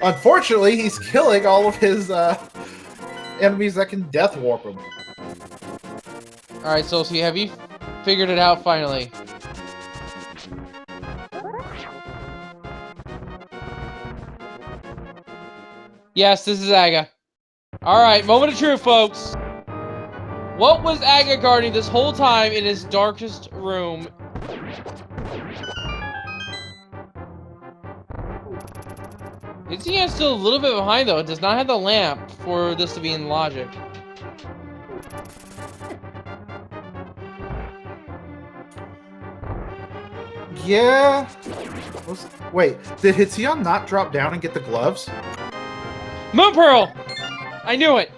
Unfortunately, he's killing all of his enemies that can death warp him. Alright, Solsky, have you figured it out finally? Yes, this is Aga. Alright, moment of truth, folks. What was Aga guarding this whole time in his darkest room? It's still a little bit behind, though. It does not have the lamp for this to be in logic. Yeah. Wait, did Hitsion not drop down and get the gloves? Moon Pearl! I knew it!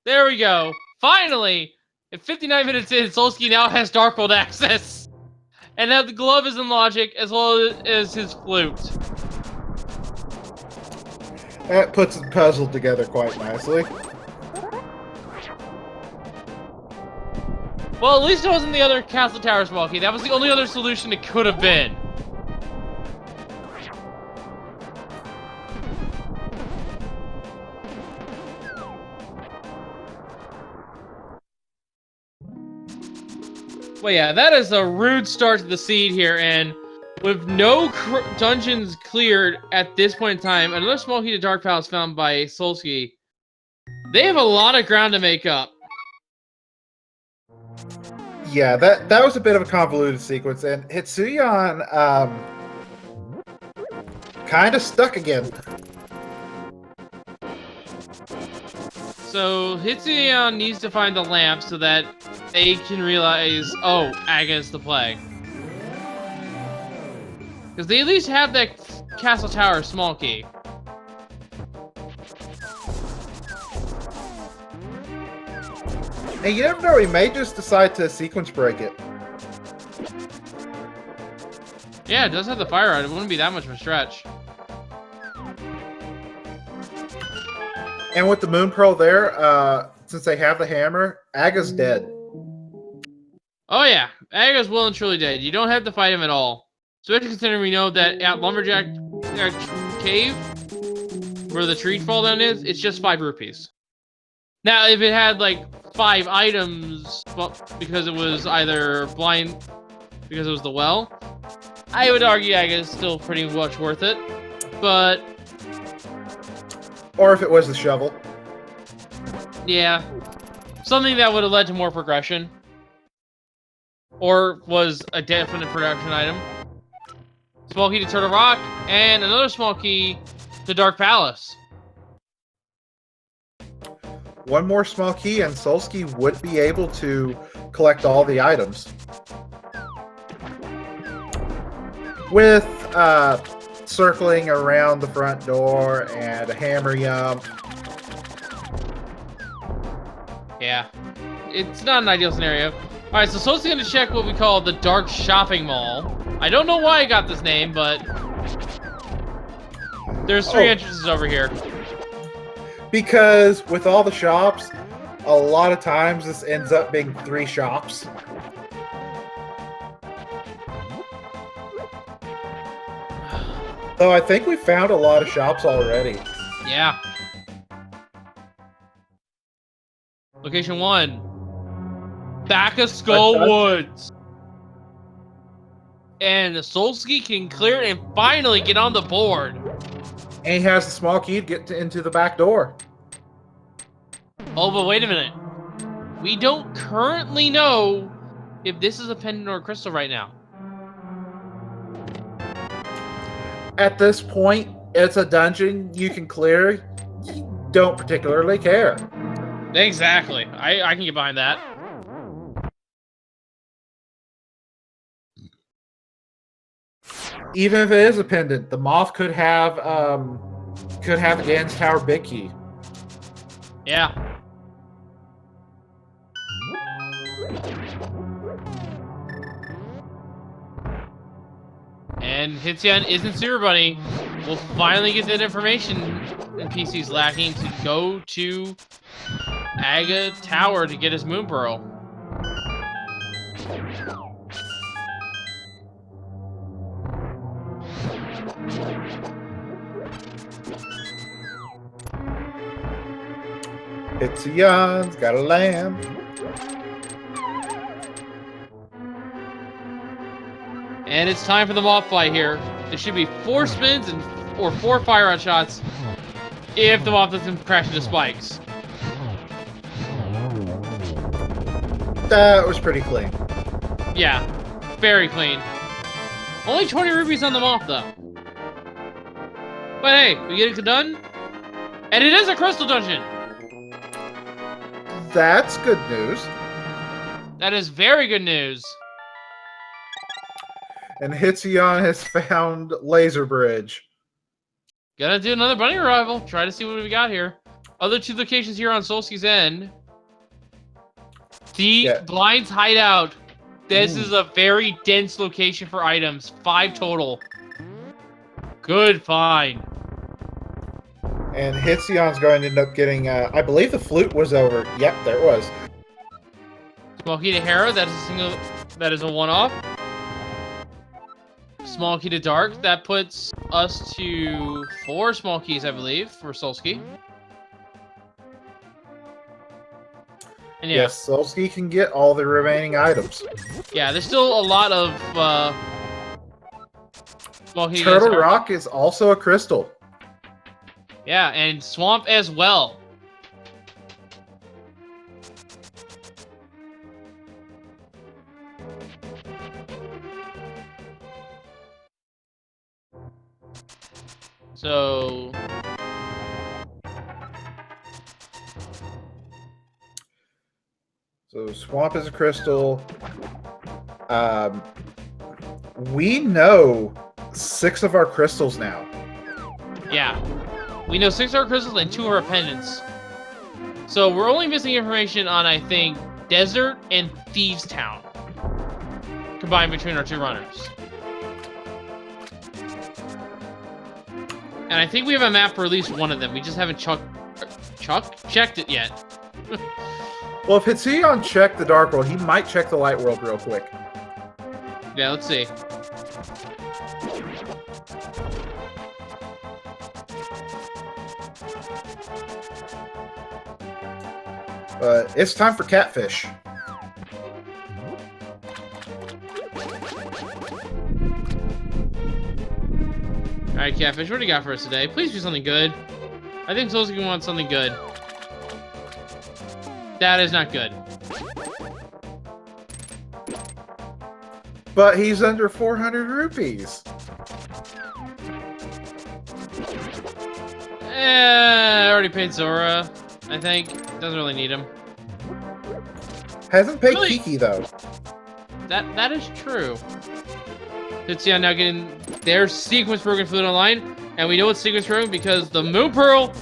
There we go. Finally! At 59 minutes in, Solsky now has Darkworld access. And now the glove is in logic, as well as his flute. That puts the puzzle together quite nicely. Well, at least it wasn't the other castle tower small key. That was the only other solution it could have been. Well, yeah, that is a rude start to the seed here, and with no dungeons cleared at this point in time, another small key to Dark Palace found by Solsky. They have a lot of ground to make up. Yeah, that was a bit of a convoluted sequence, and Hitsuyan kind of stuck again. So Hitsuyan needs to find the lamp so that they can realize, oh, Aga's the plague. Because they at least have that castle tower small key. And you never know, he may just decide to sequence break it. Yeah, it does have the fire item. It wouldn't be that much of a stretch. And with the Moon Pearl there, since they have the hammer, Aga's dead. Oh yeah, Aga's well and truly dead. You don't have to fight him at all. Especially considering we know that at Lumberjack Cave, where the tree fall down is, it's just 5 rupees. Now, if it had like 5 items, well, because it was either blind, because it was the well, I would argue Aga is still pretty much worth it. But or if it was the shovel. Yeah, something that would have led to more progression, or was a definite production item. Small key to Turtle Rock, and another small key to Dark Palace. One more small key, and Solsky would be able to collect all the items. With circling around the front door and a hammer yum. Yeah, it's not an ideal scenario. Alright, so Solsky's gonna check what we call the Dark Shopping Mall. I don't know why I got this name, but there's 3 entrances over here. Because with all the shops, a lot of times this ends up being 3 shops. So I think we found a lot of shops already. Yeah. Location 1. Back of Skull Woods. And Solsky can clear it and finally get on the board. And he has the small key to get into the back door. Oh, but wait a minute. We don't currently know if this is a pendant or a crystal right now. At this point, it's a dungeon you can clear. You don't particularly care. Exactly. I can get behind that. Even if it is a pendant, the moth could have Dan's Tower big key. Yeah. And Hitsuyan isn't Sewer Bunny. We'll finally get that information and PC's lacking to go to Aga Tower to get his Moon Pearl. Hitsuyan's got a lamb. And it's time for the moth fight here. There should be 4 spins or 4 fire rod shots if the moth doesn't crash into spikes. That was pretty clean. Yeah, very clean. Only 20 rupees on the moth though. But hey, we get it done. And it is a crystal dungeon. That's good news. That is very good news. And Hitsuyan has found Laser Bridge. Gonna do another bunny arrival. Try to see what we got here. Other 2 locations here on Solsky's End. The Blind's Hideout. This is a very dense location for items. 5 total. Good find. And Hitsuyan's going to end up getting, I believe the flute was over. Yep, there it was. Small key to Hera, that is a one-off. Small key to Dark, that puts us to 4 small keys, I believe, for Solsky. And yeah. Yes, Solsky can get all the remaining items. Yeah, there's still a lot of small key. Turtle Rock is also a crystal. Yeah, and Swamp as well. So Swamp is a crystal. We know 6 of our crystals now. yeah, we know 6 of our crystals and 2 of our pendants. So we're only missing information on, I think, Desert and Thieves Town, combined between our 2 runners. And I think we have a map for at least one of them. We just haven't checked it yet. Well, if Hitsuyon checked the Dark World, he might check the Light World real quick. Yeah, let's see. It's time for Catfish. Alright, Catfish, what do you got for us today? Please do something good. I think Solsky wants something good. That is not good. But he's under 400 rupees. I already paid Zora, I think. Doesn't really need him. Hasn't paid Really? Kiki, though. That is true. Hitsuya now getting their sequence broken fluid online, and we know it's sequence broken because the Moon Pearl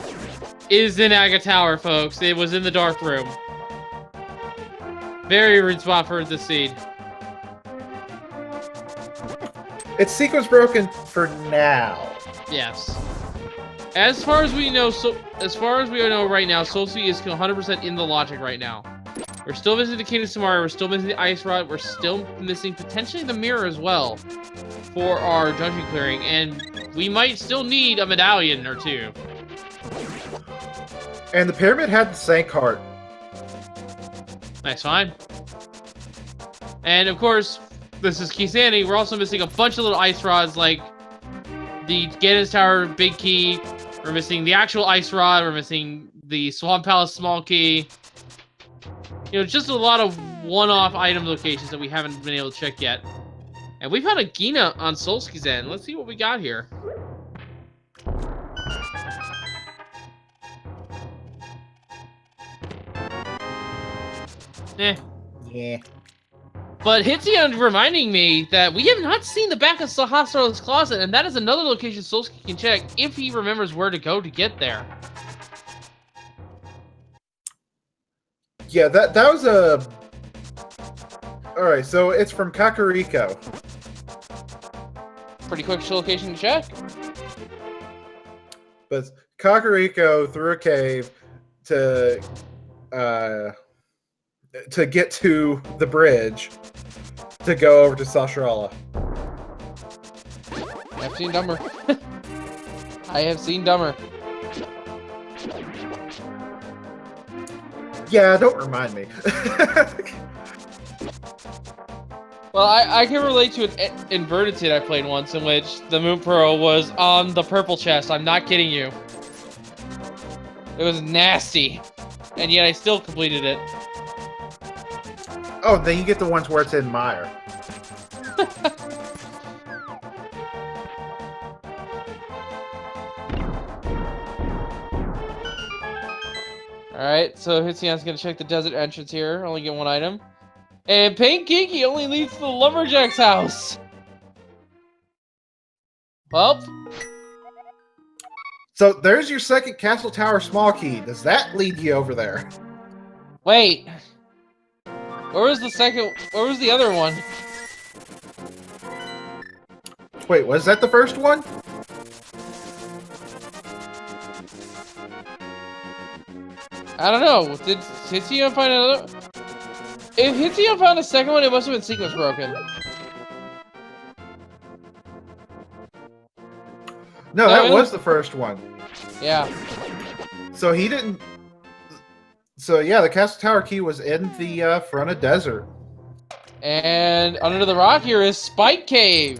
is in Aga Tower, folks. It was in the dark room. Very rude spot for the seed. It's sequence broken for now. Yes. As far as we know, right now, Solsky is 100% in the logic right now. We're still missing the Kingdom Samara, we're still missing the Ice Rod, we're still missing potentially the Mirror as well for our dungeon clearing, and we might still need a medallion or 2. And the Pyramid had the Sank Heart. That's fine. And of course, this is Keysanity. We're also missing a bunch of little ice rods, like the Ganon's Tower big key. We're missing the actual ice rod. We're missing the Swamp Palace small key. You know, just a lot of one-off item locations that we haven't been able to check yet. And we found a Gina on Solsky's end. Let's see what we got here. Yeah. But Hitsuya reminding me that we have not seen the back of Sahasaro's closet, and that is another location Solsky can check if he remembers where to go to get there. Yeah, that was a... Alright, so it's from Kakariko. Pretty quick location to check. But Kakariko through a cave to get to the bridge to go over to Sasharala. I've seen dumber. I have seen dumber. Yeah, don't remind me. Well, I can relate to an inverted tit I played once in which the Moon Pearl was on the purple chest. I'm not kidding you. It was nasty. And yet I still completed it. Oh, then you get the ones where it's in mire. Alright, so Hitsuyan's gonna check the desert entrance here. Only get 1 item. And Pink Kiki only leads to the Lumberjack's house. Well. So there's your second Castle Tower small key. Does that lead you over there? Wait. Where was the second? Where was the other one? Wait, was that the first one? I don't know. Did Hitsuya find another? If Hitio found a second one, it must have been sequence broken. No, that was the first one. Yeah. So he didn't. So yeah, the Castle Tower key was in the front of Desert. And under the rock here is Spike Cave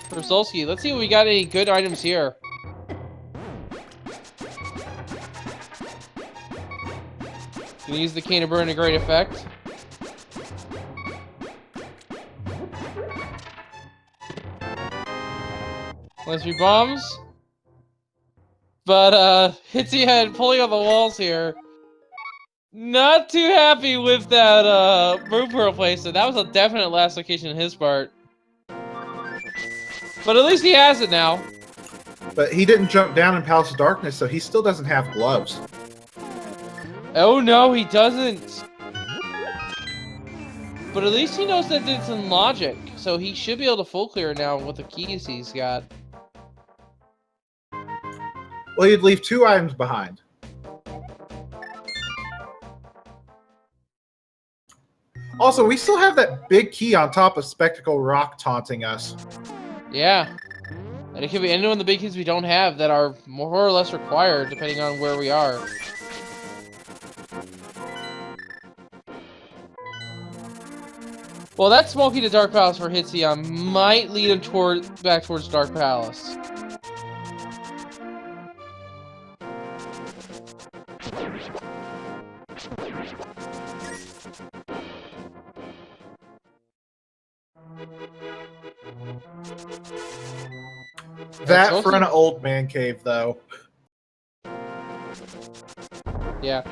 for Solsky. Let's see if we got any good items here. Gonna use the cane to burn to great effect. Last few bombs. But Hitsy Head pulling on the walls here. Not too happy with that Moon Pearl placement. That was a definite last location on his part. But at least he has it now. But he didn't jump down in Palace of Darkness, so he still doesn't have gloves. Oh no, he doesn't. But at least he knows that it's in logic, so he should be able to full clear now with the keys he's got. Well, you'd leave 2 items behind. Also, we still have that big key on top of Spectacle Rock taunting us. Yeah. And it could be any one of the big keys we don't have that are more or less required depending on where we are. Well, that small key to Dark Palace for Hitsion might lead him back towards Dark Palace. That for an old man cave, though. Yeah.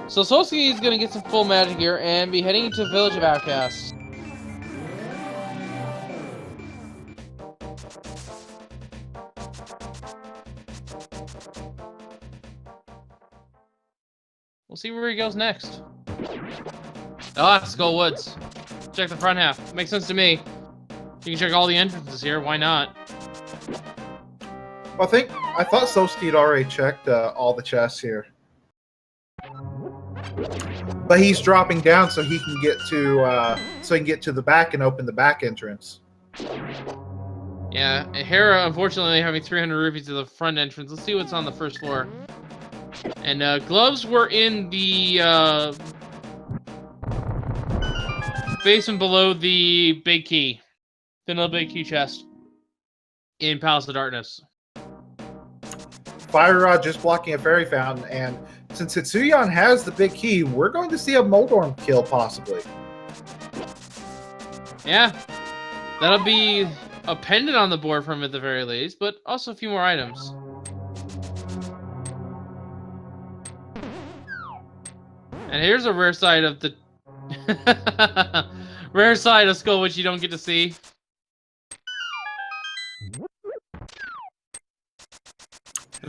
So Solsky is going to get some full magic here and be heading into Village of Outcasts. We'll see where he goes next. Ah, Skull Woods. Check the front half. Makes sense to me. You can check all the entrances here. Why not? Well, I thought Solsky had already checked all the chests here. But he's dropping down so he can get to the back and open the back entrance. Yeah, Hera unfortunately having 300 rupees to the front entrance. Let's see what's on the first floor. And gloves were in the basement below the big key. The big key chest in Palace of Darkness. Fire Rod just blocking a fairy fountain, and since Hitsuyan has the big key, we're going to see a Moldorm kill, possibly. Yeah, that'll be a pendant on the board for him at the very least, but also a few more items. And here's a rare side of the... rare side of Skull, which you don't get to see.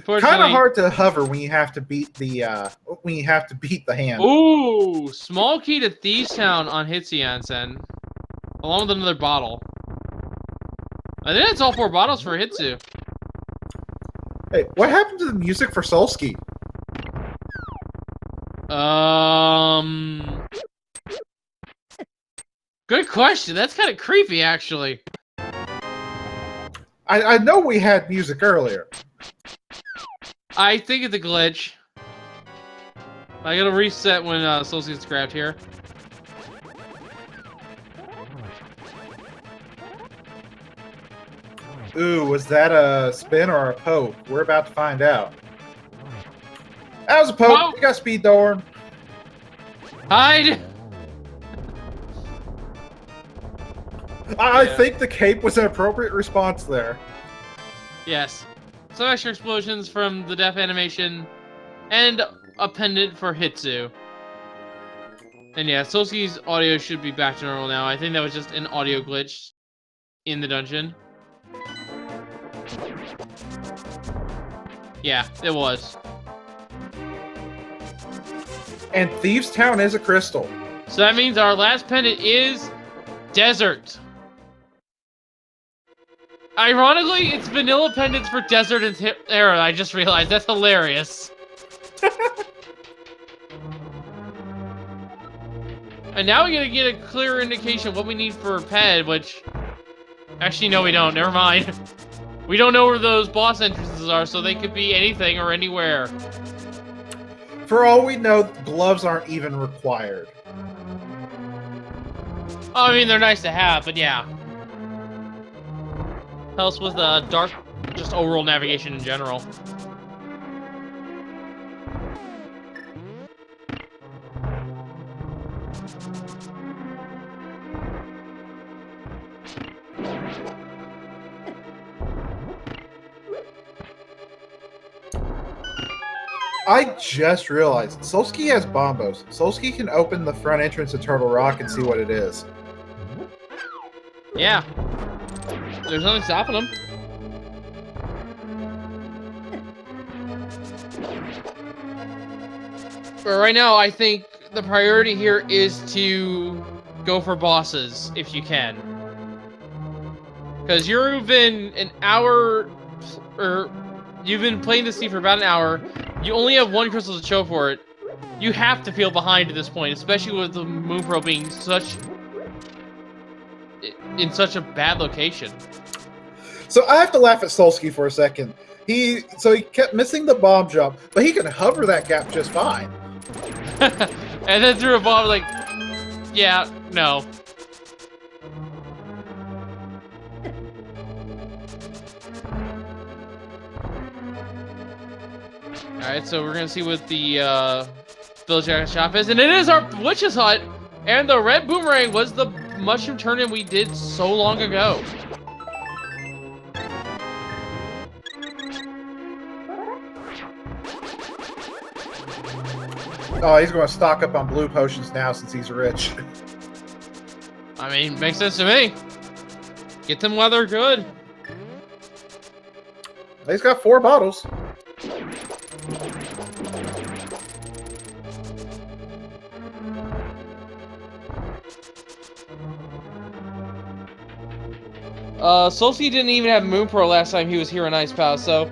Kind of hard to hover when you have to beat the hand. Ooh, small key to Thieves Town on Hitsu-Yansen, along with another bottle. I think that's all 4 bottles for Hitsu. Hey, what happened to the music for Solsky? Good question. That's kind of creepy, actually. I know we had music earlier. I think it's a glitch. I gotta reset when Solsky gets grabbed here. Ooh, was that a spin or a poke? We're about to find out. That was a poke. Oh. We got speed door. Hide! I think the cape was an appropriate response there. Yes. Some extra explosions from the death animation, and a pendant for Hitsu. And yeah, Solsky's audio should be back to normal now. I think that was just an audio glitch in the dungeon. Yeah, it was. And Thieves Town is a crystal. So that means our last pendant is Desert. Ironically, it's vanilla pendants for Desert and Hera. I just realized. That's hilarious. And now we gotta get a clear indication of what we need for Ped, which... Actually, no, we don't. Never mind. We don't know where those boss entrances are, so they could be anything or anywhere. For all we know, gloves aren't even required. Oh, I mean, they're nice to have, but yeah. Helps with dark, just overall navigation in general. I just realized Solsky has bombos. Solsky can open the front entrance of Turtle Rock and see what it is. Yeah. There's nothing stopping them. But right now, I think the priority here is to go for bosses, if you can. Because you've been an hour, or you've been playing this scene for about an hour. You only have one crystal to show for it. You have to feel behind at this point, especially with the Moon Pearl being in such a bad location. So I have to laugh at Solsky for a second. He kept missing the bomb jump, but he can hover that gap just fine. And then threw a bomb like, yeah, no. Alright, so we're gonna see what the Villager shop is, and it is our witch's hut, and the red boomerang was the mushroom turn-in we did so long ago. Oh, he's going to stock up on blue potions now since he's rich. I mean, makes sense to me. Get them while they're good. He's got 4 bottles. Solsky didn't even have Moon Pearl last time he was here in Ice Palace, so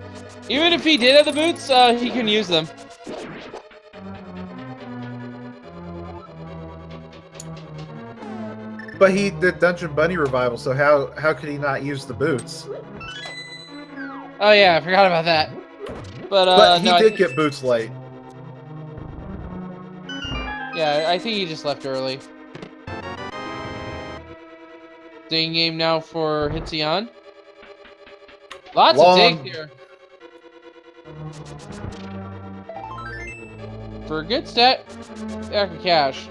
even if he did have the boots, he can use them. But he did Dungeon Bunny Revival, so how could he not use the boots? Oh yeah, I forgot about that. But he no, did get boots late. Yeah, I think he just left early. Digging game now for Hitzion. Lots of digs here. For a good stat, stack of cash.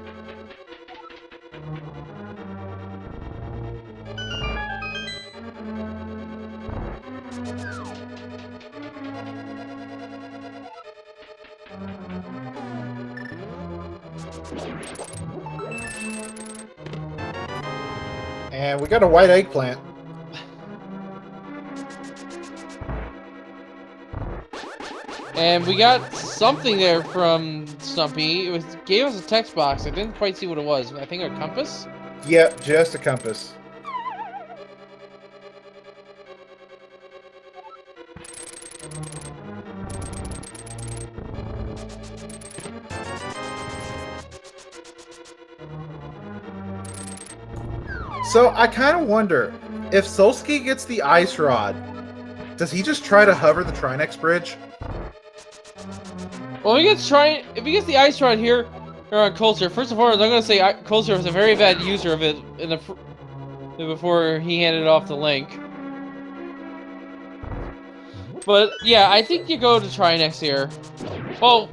And we got a white eggplant. And we got something there from Stumpy. It gave us a text box. I didn't quite see what it was. I think a compass? Yep, just a compass. So I kind of wonder, if Solsky gets the ice rod, does he just try to hover the Trinex bridge? Well, if he gets the ice rod here on Coulter, first of all, I'm going to say Coulter was a very bad user of it before he handed it off to Link. But yeah, I think you go to Trinex here. Well,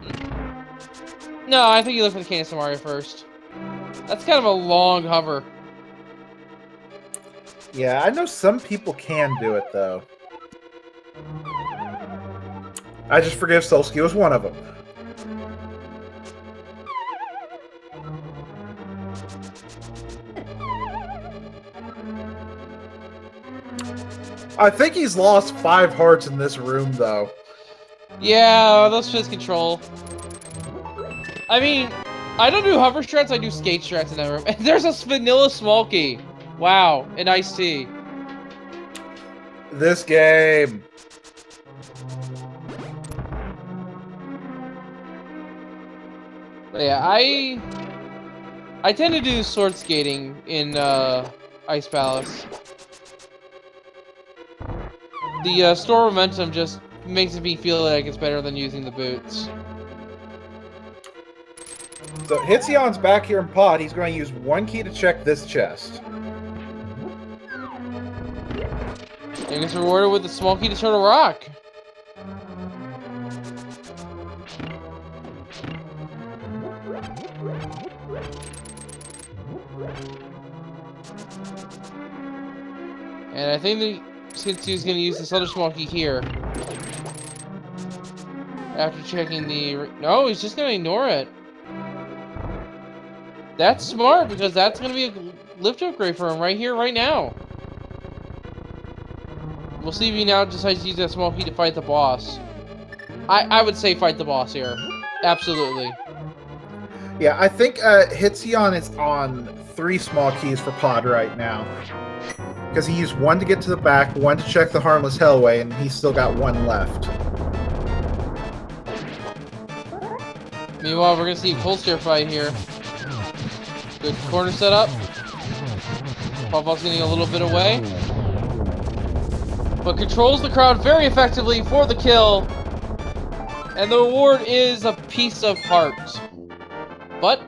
no, I think you look for the Canis Mario first. That's kind of a long hover. Yeah, I know some people can do it, though. I just forgive Solsky was one of them. I think he's lost 5 hearts in this room, though. Yeah, that's just control. I mean, I don't do hover strats, I do skate strats in that room. And there's a vanilla Smolky. Wow, an iced tea. This game. But yeah, I tend to do sword skating in Ice Palace. The store momentum just makes me feel like it's better than using the boots. So Hitsion's back here in Pod. He's going to use one key to check this chest. And gets rewarded with the small key to Turtle Rock. And I think that since he's going to use this other small key here. After checking the... No, he's just going to ignore it. That's smart, because that's going to be a lift upgrade for him right here, right now. We'll see if he now decides to use that small key to fight the boss. I would say fight the boss here. Absolutely. Yeah, I think Hitsion is on 3 small keys for Pod right now. Because he used 1 to get to the back, 1 to check the Harmless Hellway, and he's still got 1 left. Meanwhile, we're going to see a cold stare fight here. Good corner setup. Pawpaw's getting a little bit away. But controls the crowd very effectively for the kill. And the reward is a piece of heart. But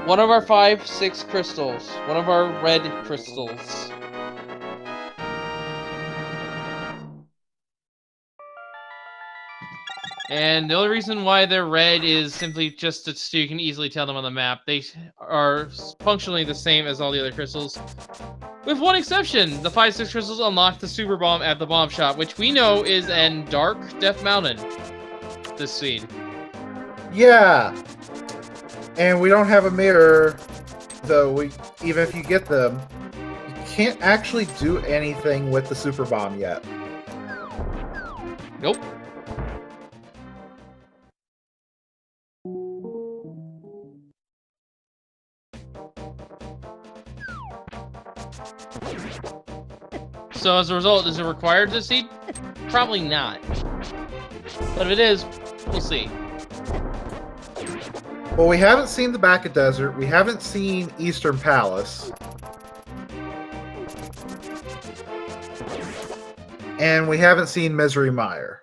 one of our 5-6 crystals. One of our red crystals. And the only reason why they're red is simply just so you can easily tell them on the map. They are functionally the same as all the other crystals. With one exception, the 5-6 crystals unlock the super bomb at the bomb shop, which we know is in Dark Death Mountain. This seed. Yeah. And we don't have a mirror, though. Even if you get them, you can't actually do anything with the super bomb yet. Nope. So as a result, is it required to seed? Probably not. But if it is, we'll see. Well, we haven't seen the back of Desert. We haven't seen Eastern Palace. And we haven't seen Misery Mire.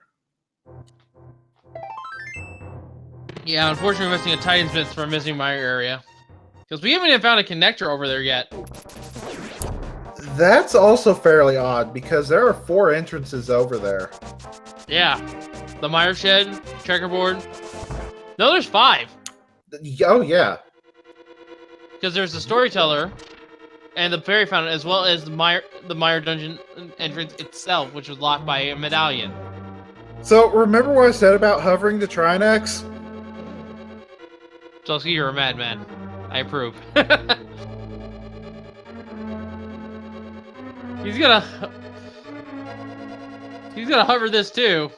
Yeah, unfortunately we're missing a Titan's Myth for a Misery Mire area. Because we haven't even found a connector over there yet. That's also fairly odd, because there are 4 entrances over there. Yeah. The Mire Shed, Checkerboard. No, there's 5. Oh, yeah. Because there's the Storyteller and the Fairy Fountain, as well as the Mire Dungeon entrance itself, which was locked by a medallion. So, remember what I said about hovering the Trinex? Chelsea, you're a madman. I approve. He's gonna hover this too.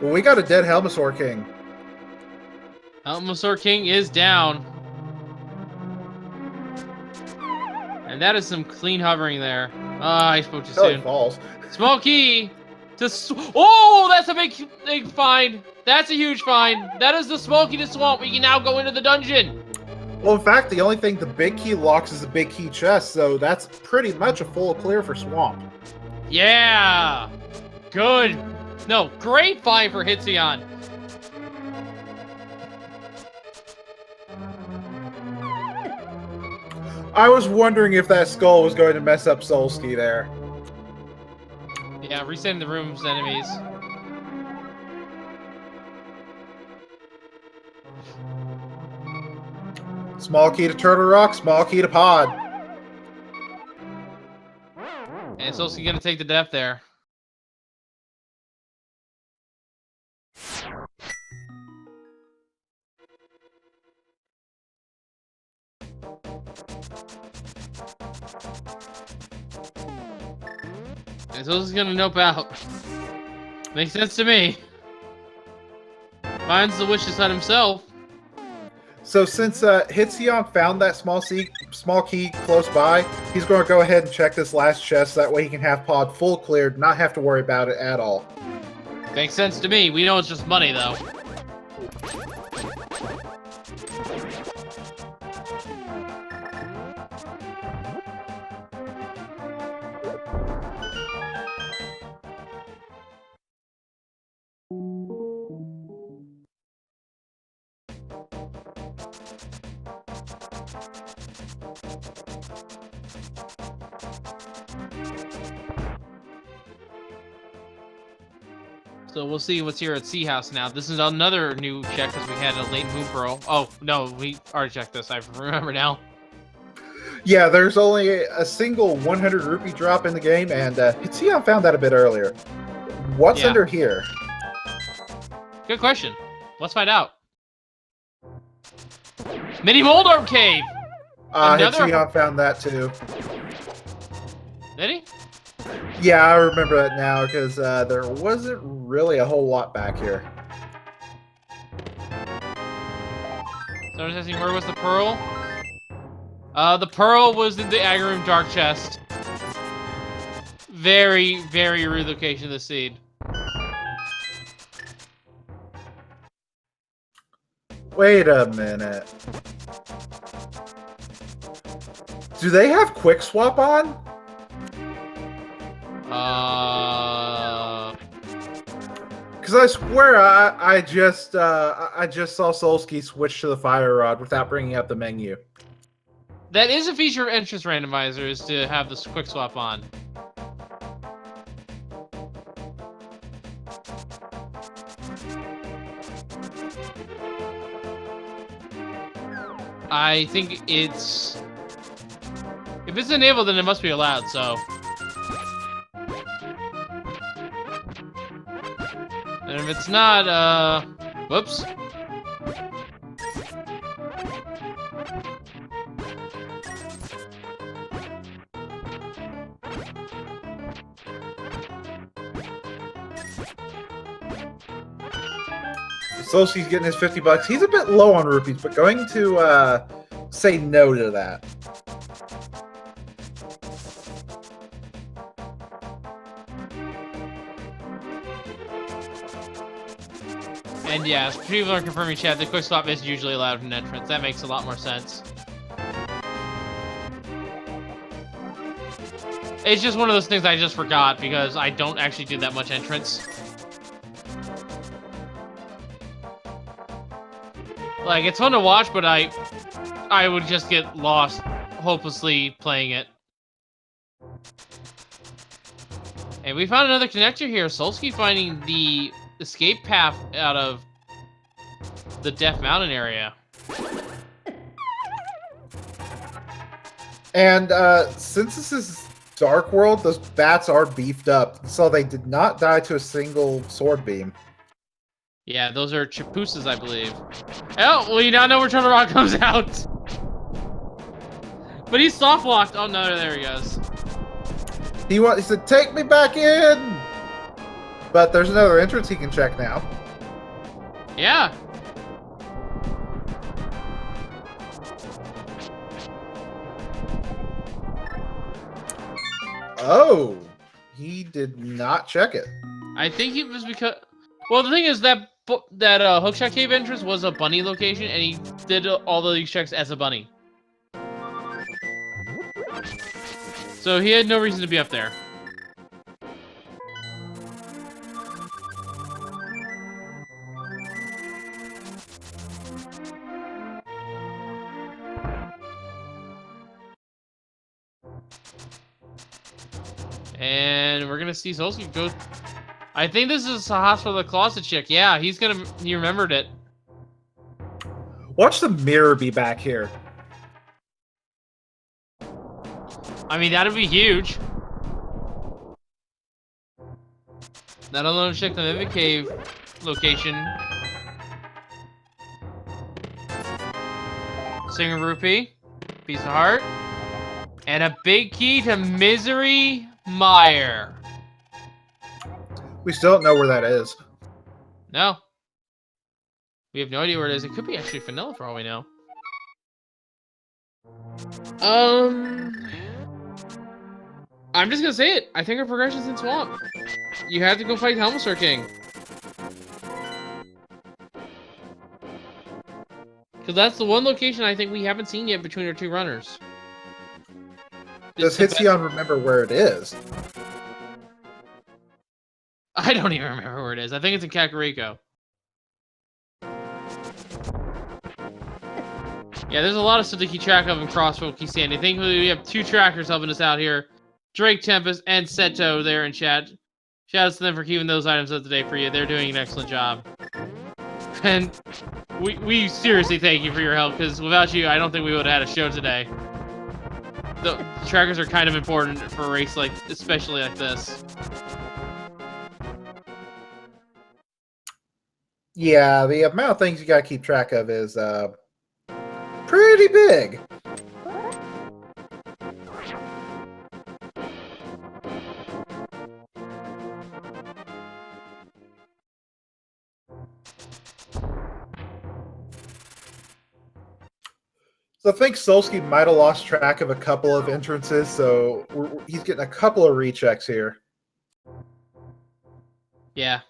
Well, we got a dead Helmasaur King. Helmasaur King is down. And that is some clean hovering there. Ah, I spoke too soon. Falls. Small key to oh, that's a big find. That's a huge find. That is the small key to Swamp. We can now go into the dungeon. Well, in fact, the only thing the big key locks is the big key chest, so that's pretty much a full clear for Swamp. Yeah. Good. No, great find for Hitsion. I was wondering if that skull was going to mess up Solsky there. Yeah, resetting the room's enemies. Small key to Turtle Rock, small key to Pod. And Solsky gonna take the death there. And Solsky's gonna nope out. Makes sense to me. Finds the wish to set himself. So since Hitseon found that small key close by, he's going to go ahead and check this last chest. That way he can have pod full cleared, not have to worry about it at all. Makes sense to me. We know it's just money, though. So we'll see what's here at Sea House now. This is another new check because we had a late moon pearl. Oh, no, we already checked this. I remember now. Yeah, there's only a single 100 rupee drop in the game, and Hitseon found that a bit earlier. What's under here? Good question. Let's find out. Mini Moldorp Cave! Hitseon found that too. Did he? Yeah, I remember that now, because there wasn't really a whole lot back here. Someone's asking, where was the pearl? The pearl was in the Agaroom Dark Chest. Very, very rude location of the seed. Wait a minute. Do they have quick swap on? Because I swear I just saw Solsky switch to the fire rod without bringing up the menu. That is a feature of Entrance Randomizer, is to have this quick swap on. I think it's... If it's enabled, then it must be allowed, so... And if it's not, whoops. Solsky's getting his 50 bucks. He's a bit low on rupees, but going to say no to that. And yeah, people are confirming chat, the quick swap is usually allowed in entrance. That makes a lot more sense. It's just one of those things I just forgot because I don't actually do that much entrance. Like, it's fun to watch, but I would just get lost hopelessly playing it. And we found another connector here. Solsky finding the escape path out of the Death Mountain area. And since this is Dark World, those bats are beefed up, so they did not die to a single sword beam. Yeah, those are Chapusas, I believe. Oh, well, you now know where Turtle Rock comes out. But he's soft locked. Oh no, there he goes. He said, "Take me back in." But there's another entrance he can check now. Yeah. Oh, he did not check it. I think it was because... Well, the thing is that Hookshot Cave entrance was a bunny location, and he did all of these checks as a bunny. So he had no reason to be up there. And we're gonna see Solsky go... I think this is a Hospital of the Closet chick. Yeah, he remembered it. Watch the mirror be back here. I mean, that'd be huge. Not alone check the Mimic Cave location. Singer Rupee, piece of heart, and a big key to Misery Mire. We still don't know where that is. No. We have no idea where it is. It could be actually Vanilla for all we know. I'm just gonna say it. I think our progression's in Swamp. You have to go fight Helmstar King. Because that's the one location I think we haven't seen yet between our two runners. Does Hitsion remember where it is? I don't even remember where it is. I think it's in Kakariko. Yeah, there's a lot of stuff to keep track of in Crossworld Keysanity. Thankfully, we have two trackers helping us out here. Drake Tempest and Seto there in chat. Shout out to them for keeping those items up to date for you. They're doing an excellent job. And we seriously thank you for your help, because without you, I don't think we would have had a show today. The trackers are kind of important for a race like, especially like this. Yeah, the amount of things you gotta keep track of is pretty big. So I think Solsky might have lost track of a couple of entrances, so he's getting a couple of rechecks here. Yeah.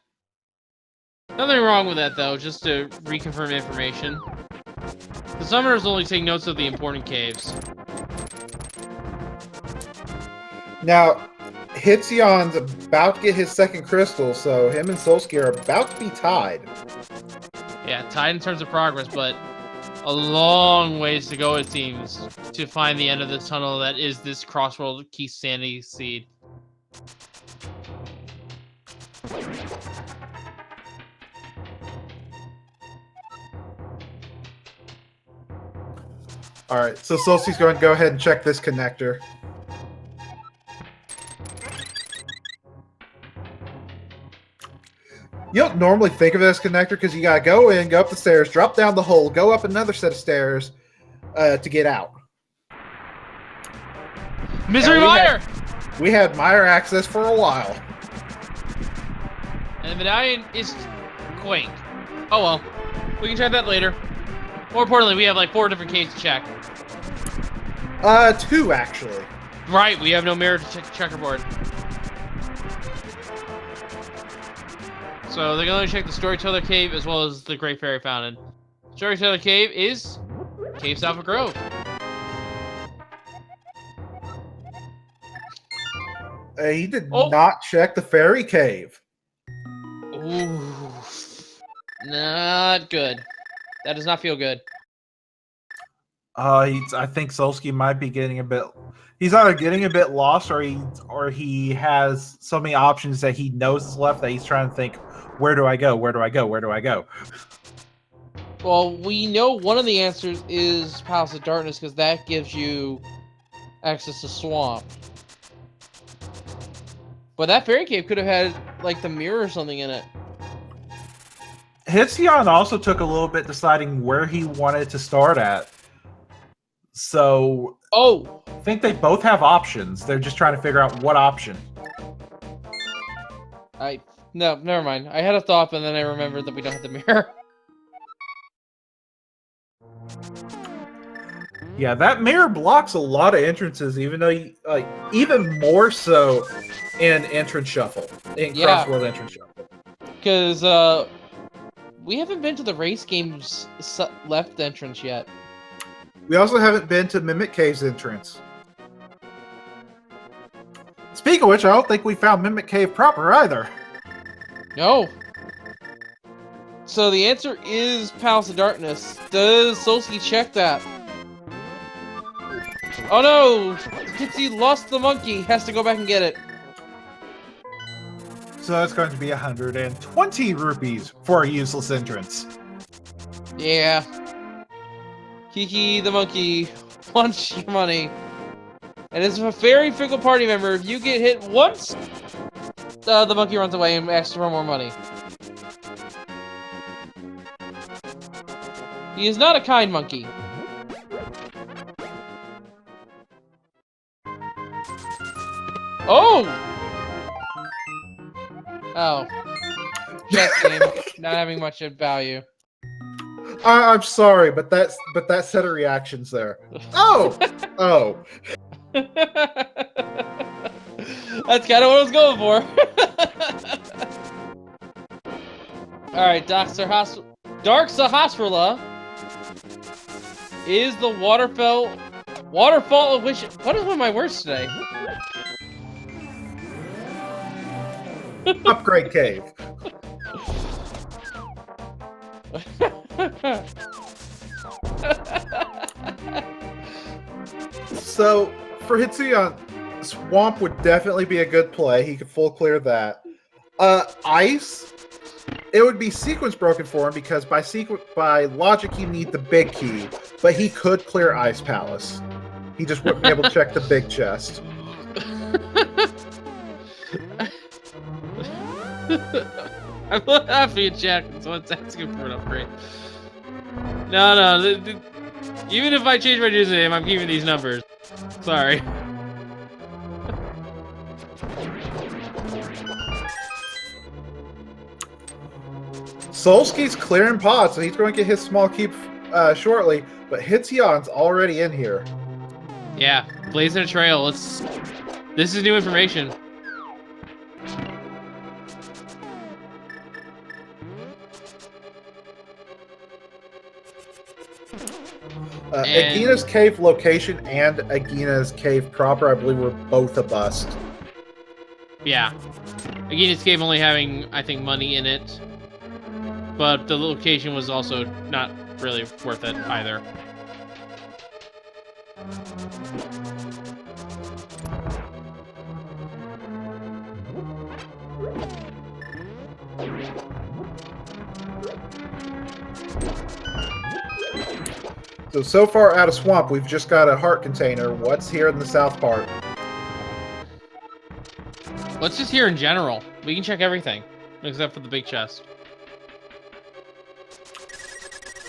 Nothing wrong with that, though, just to reconfirm information. The summoners only take notes of the important caves. Now, Hitsion's about to get his second crystal, so him and Solsky are about to be tied. Yeah, tied in terms of progress, but a long ways to go, it seems, to find the end of the tunnel that is this Crossworld Keysanity seed. Alright, so Solsky's going to go ahead and check this connector. You don't normally think of it as connector because you gotta go in, go up the stairs, drop down the hole, go up another set of stairs to get out. Misery Mire! We had Mire access for a while. And the medallion is quaint. Oh well, we can check that later. More importantly, we have like 4 different caves to check. 2 actually. Right, we have no mirror to check checkerboard. So they're going to check the Storyteller Cave as well as the Great Fairy Fountain. Storyteller Cave is Cave South of Grove. He did not check the Fairy Cave. Ooh, not good. That does not feel good. I think Solsky might be getting a bit. He's either getting a bit lost, or he has so many options that he knows is left that he's trying to think, where do I go? Where do I go? Where do I go? Well, we know one of the answers is Palace of Darkness because that gives you access to Swamp. But that fairy cave could have had like the mirror or something in it. Hitsion also took a little bit deciding where he wanted to start at. So, I think they both have options. They're just trying to figure out what option. No, never mind. I had a thought, but then I remembered that we don't have the mirror. Yeah, that mirror blocks a lot of entrances, even though even more so in Entrance Shuffle, in Crossworld Entrance Shuffle. Because we haven't been to the race game's left entrance yet. We also haven't been to Mimic Cave's entrance. Speaking of which, I don't think we found Mimic Cave proper either. No. So the answer is Palace of Darkness. Does Solsky check that? Oh no! Kitsy lost the monkey. Has to go back and get it. So that's going to be 120 rupees for a useless entrance. Yeah. Kiki the monkey wants your money. And as a very fickle party member, if you get hit once, the monkey runs away and asks for more money. He is not a kind monkey. Oh! Oh. Chess game. Not having much of value. I'm sorry, but that set of reactions there. Oh, oh. That's kind of what I was going for. All right, Dark Sahasrara is the waterfall of which. What is one of my words today? Upgrade cave. So for Hitsuyan, swamp would definitely be a good play. He could full clear that. Ice, it would be sequence broken for him because by logic you need the big key, but he could clear Ice Palace. He just wouldn't be able to check the big chest. I'm not happy at Jack, so it's asking for an upgrade. No. Even if I change my username, I'm keeping these numbers. Sorry. Solski's clearing pod, so he's going to get his small keep shortly, but Hitsuyan's already in here. Yeah, blazing a trail. This is new information. Agina's cave location and Agina's cave proper, I believe, were both a bust. Yeah. Agina's cave only having, I think, money in it. But the location was also not really worth it either. So far out of swamp, we've just got a heart container. What's here in the south part? What's just here in general? We can check everything, except for the big chest.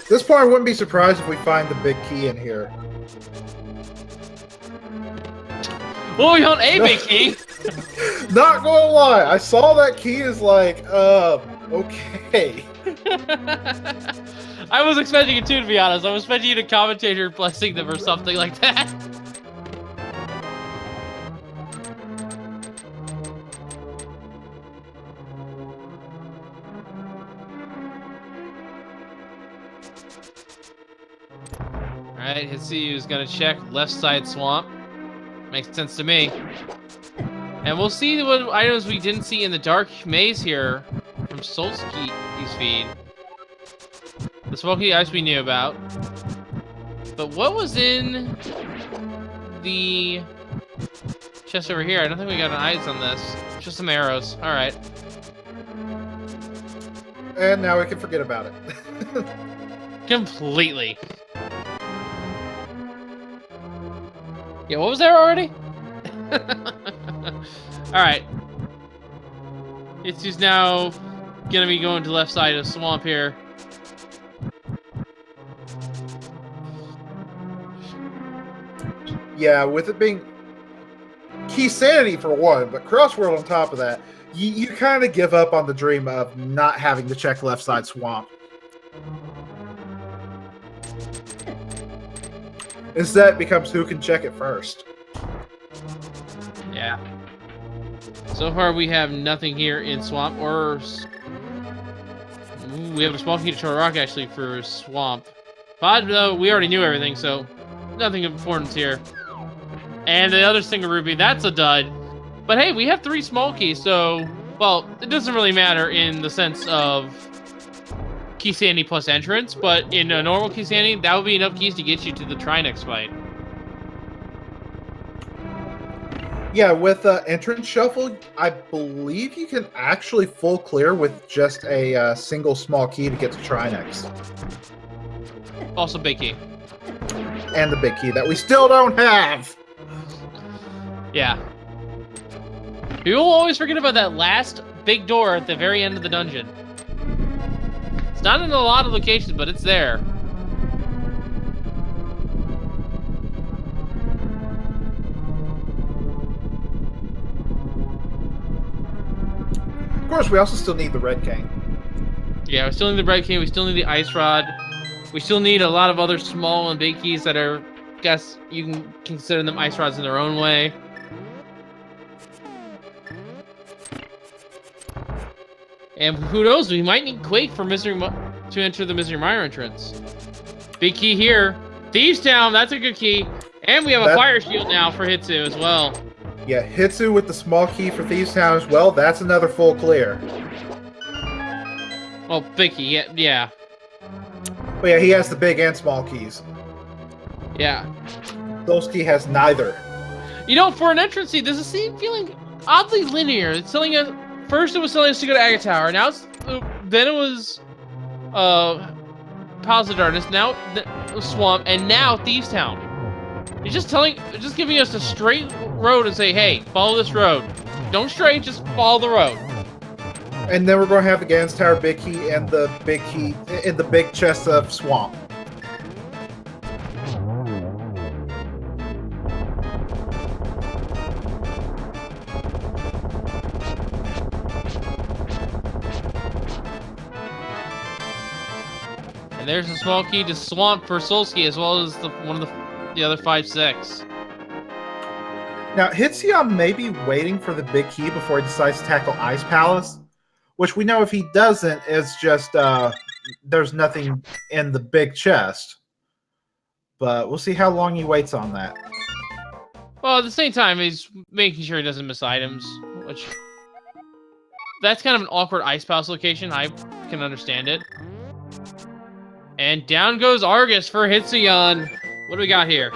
This part, I wouldn't be surprised if we find the big key in here. Well, we found a big key! Not gonna lie, I saw that key is like, okay. I was expecting it too, to be honest. I was expecting you to commentator blessing them or something like that. Alright, Hitsu's gonna check left side swamp. Makes sense to me. And we'll see what items we didn't see in the dark maze here from Solski's feed. The smoky ice we knew about. But what was in the chest over here? I don't think we got an eyes on this. Just some arrows. Alright. And now we can forget about it. Completely. Yeah, what was there already? Alright. It's just now gonna be going to the left side of the swamp here. Yeah, with it being Keysanity for one, but Crossworld on top of that, you kind of give up on the dream of not having to check left side swamp. Instead, it becomes who can check it first. Yeah. So far, we have nothing here in swamp or... Ooh, we have a small key to Turtle Rock, actually, for swamp. But, though, we already knew everything, so nothing of importance here. And the other single ruby, that's a dud. But hey, we have 3 small keys, so... Well, it doesn't really matter in the sense of Keysanity plus entrance, but in a normal Keysanity, that would be enough keys to get you to the Trinex fight. Yeah, with entrance shuffle, I believe you can actually full clear with just a single small key to get to Trinex. Also big key. And the big key that we still don't have! Yeah. People always forget about that last big door at the very end of the dungeon. It's not in a lot of locations, but it's there. Of course, we also still need the red cane. Yeah, we still need the red key, we still need the ice rod. We still need a lot of other small and big keys that are, guess you can consider them ice rods in their own way. And who knows, we might need Quake for to enter the Misery Mire entrance. Big key here. Thieves Town, that's a good key. And we have a fire shield now for Hitsu as well. Yeah, Hitsu with the small key for Thieves Town as well. That's another full clear. Oh, big key, yeah. But yeah, he has the big and small keys. Yeah. Solsky has neither. You know, for an entrance seed, this is feeling oddly linear. It's telling us, first it was telling us to go to Aga Tower, now then it was Palace of Darkness, now Swamp, and now Thieves Town. It's just giving us a straight road and say, hey, follow this road. Don't stray, just follow the road. And then we're going to have the Gans Tower big key and the big key in the big chest of Swamp. And there's a small key to Swamp for Solsky, as well as one of the other 5-6. Now, Hitsion may be waiting for the big key before he decides to tackle Ice Palace, which we know if he doesn't, it's just there's nothing in the big chest. But we'll see how long he waits on that. Well, at the same time, he's making sure he doesn't miss items, which... That's kind of an awkward Ice Palace location. I can understand it. And down goes Argus for Hitsuyan. What do we got here?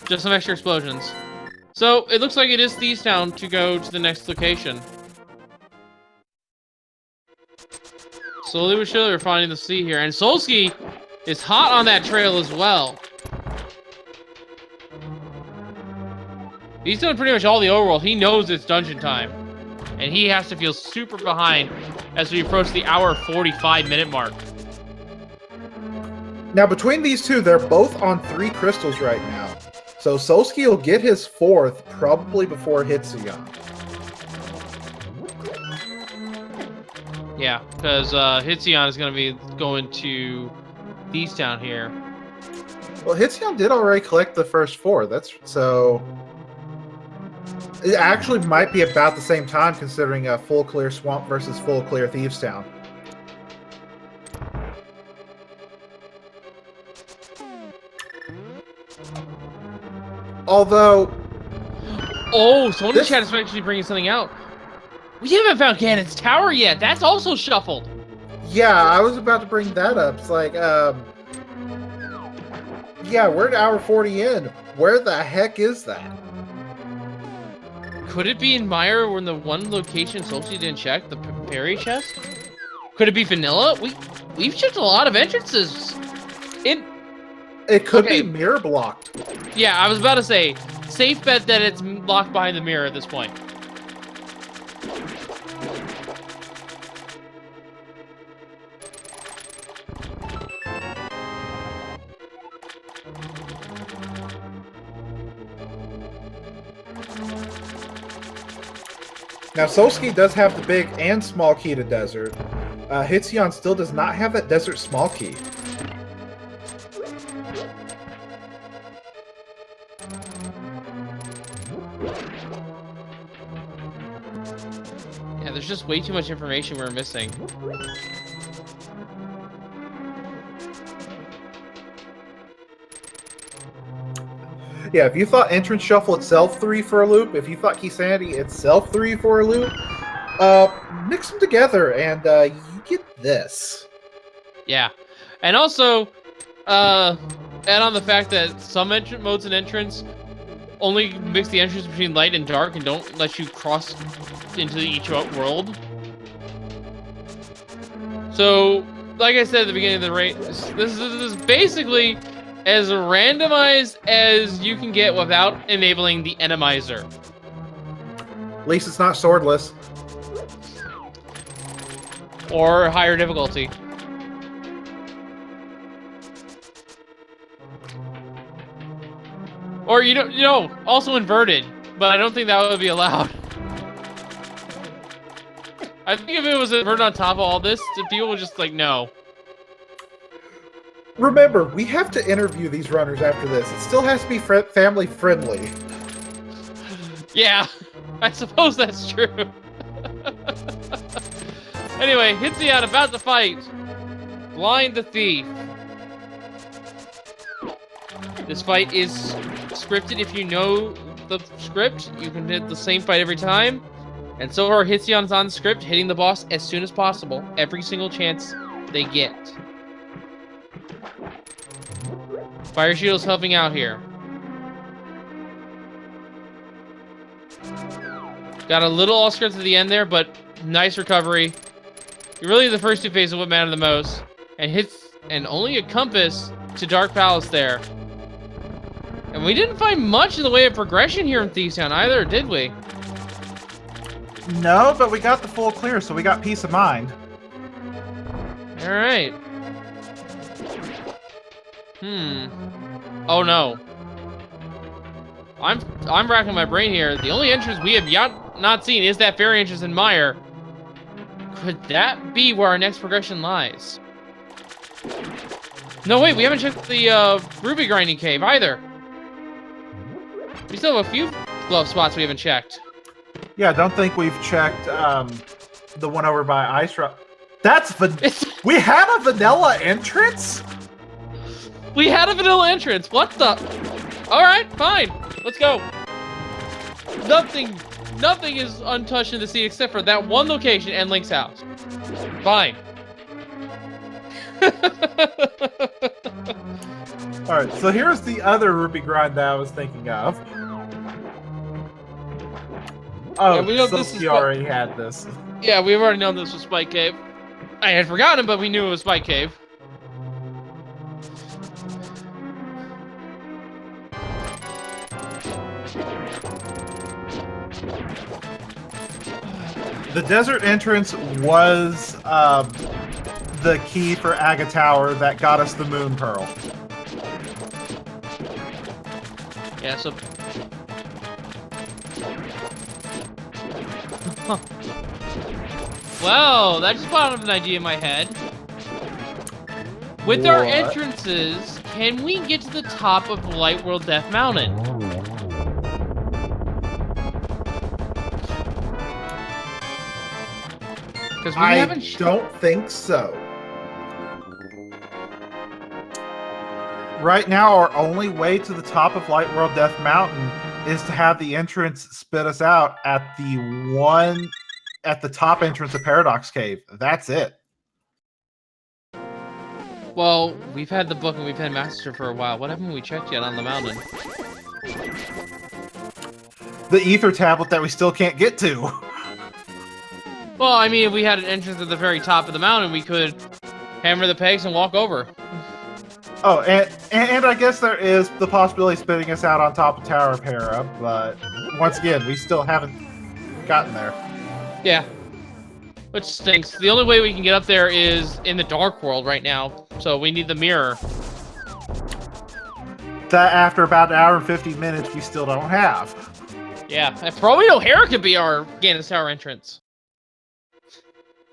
Just some extra explosions. So, it looks like it is Thieves Town to go to the next location. Slowly but surely, we're finding the sea here. And Solsky is hot on that trail as well. He's done pretty much all the overworld. He knows it's dungeon time. And he has to feel super behind as we approach the hour 45-minute mark. Now, between these two, they're both on 3 crystals right now. So Solsky will get his 4th probably before Hitsuyan. Yeah, because Hitsuyan is going to be going to Thieves Town here. Well, Hitsuyan did already collect the first 4. So it actually might be about the same time, considering a full clear Swamp versus full clear Thieves Town. Although... Oh, someone in the chat is actually bringing something out. We haven't found Ganon's Tower yet. That's also shuffled. Yeah, I was about to bring that up. It's like, yeah, we're at hour 40 in. Where the heck is that? Could it be in Mire or in the one location Solsky didn't check, the Perry chest? Could it be Vanilla? We've checked a lot of entrances. It could be mirror blocked. Yeah, I was about to say, safe bet that it's locked behind the mirror at this point. Now, Solsky does have the big and small key to Desert. Hitsuyan still does not have that Desert small key. Yeah, there's just way too much information we're missing. Yeah, if you thought Entrance Shuffle itself 3 for a loop, if you thought Keysanity itself 3 for a loop, mix them together and you get this. Yeah, and also, add on the fact that some modes in Entrance only mix the entrance between light and dark and don't let you cross into each world. So, like I said at the beginning of the race, this is basically as randomized as you can get without enabling the Enemizer. At least it's not swordless. Or higher difficulty. Or, you know, also inverted, but I don't think that would be allowed. I think if it was inverted on top of all this, people would just like, no. Remember, we have to interview these runners after this. It still has to be family friendly. Yeah, I suppose that's true. Anyway, Hitzion about to fight. Blind the Thief. This fight is scripted. If you know the script, you can hit the same fight every time. And so far, Hitzion's on script, hitting the boss as soon as possible, every single chance they get. Fire Shield's helping out here. Got a little off script at the end there, but nice recovery. Really, the first two phases what matter the most. And only a compass to Dark Palace there. And we didn't find much in the way of progression here in Keysanity either, did we? No, but we got the full clear, so we got peace of mind. All right. Oh no. I'm racking my brain here. The only entrance we have not seen is that fairy entrance in Mire. Could that be where our next progression lies? No, wait, we haven't checked the ruby grinding cave either. We still have a few glove spots we haven't checked. Yeah, I don't think we've checked the one over by Ice Rock. We had a vanilla entrance? We had a vanilla entrance. What the? All right, fine. Let's go. Nothing is untouched in the sea except for that one location and Link's house. Fine. Alright, so here's the other ruby grind that I was thinking of. Oh, yeah, we know so this is you already had this. Yeah, we've already known this was Spike Cave. I had forgotten, but we knew it was Spike Cave. The desert entrance was the key for Aga Tower that got us the Moon Pearl. Yeah, so... Huh. Well, that just brought up an idea in my head. With our entrances, can we get to the top of Light World Death Mountain? Because we haven't... don't think so. Right now, our only way to the top of Light World Death Mountain is to have the entrance spit us out at the top entrance of Paradox Cave. That's it. Well, we've had the book and we've had Master for a while. What haven't we checked yet on the mountain? The ether tablet that we still can't get to. Well, I mean, if we had an entrance at the very top of the mountain, we could hammer the pegs and walk over. Oh, and I guess there is the possibility of spitting us out on top of Tower of Hera, but once again, we still haven't gotten there. Yeah. Which stinks. The only way we can get up there is in the Dark World right now, so we need the mirror. That after about an hour and 50 minutes, we still don't have. Yeah, and for all we know, Hera could be our Ganon Tower entrance.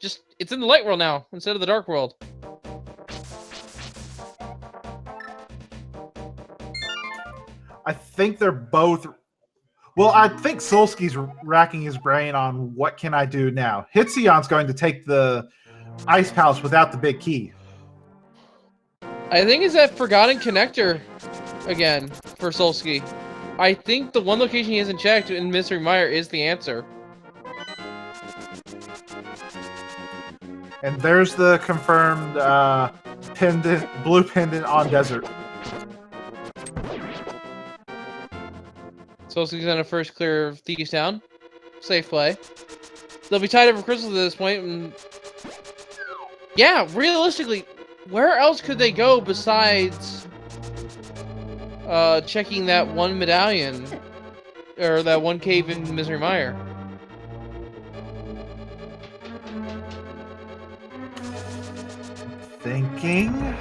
Just, it's in the Light World now, instead of the Dark World. I think they're both... Well, I think Solski's racking his brain on what can I do now. Hitzion's going to take the Ice Palace without the big key. I think it's that Forgotten Connector again for Solski. I think the one location he hasn't checked in Mystery Mire is the answer. And there's the confirmed blue pendant on desert. Solski's on a first clear of Thieves Town. Safe play. They'll be tied up for crystals at this point. And yeah, realistically, where else could they go besides checking that one medallion or that one cave in Misery Mire? Thinking.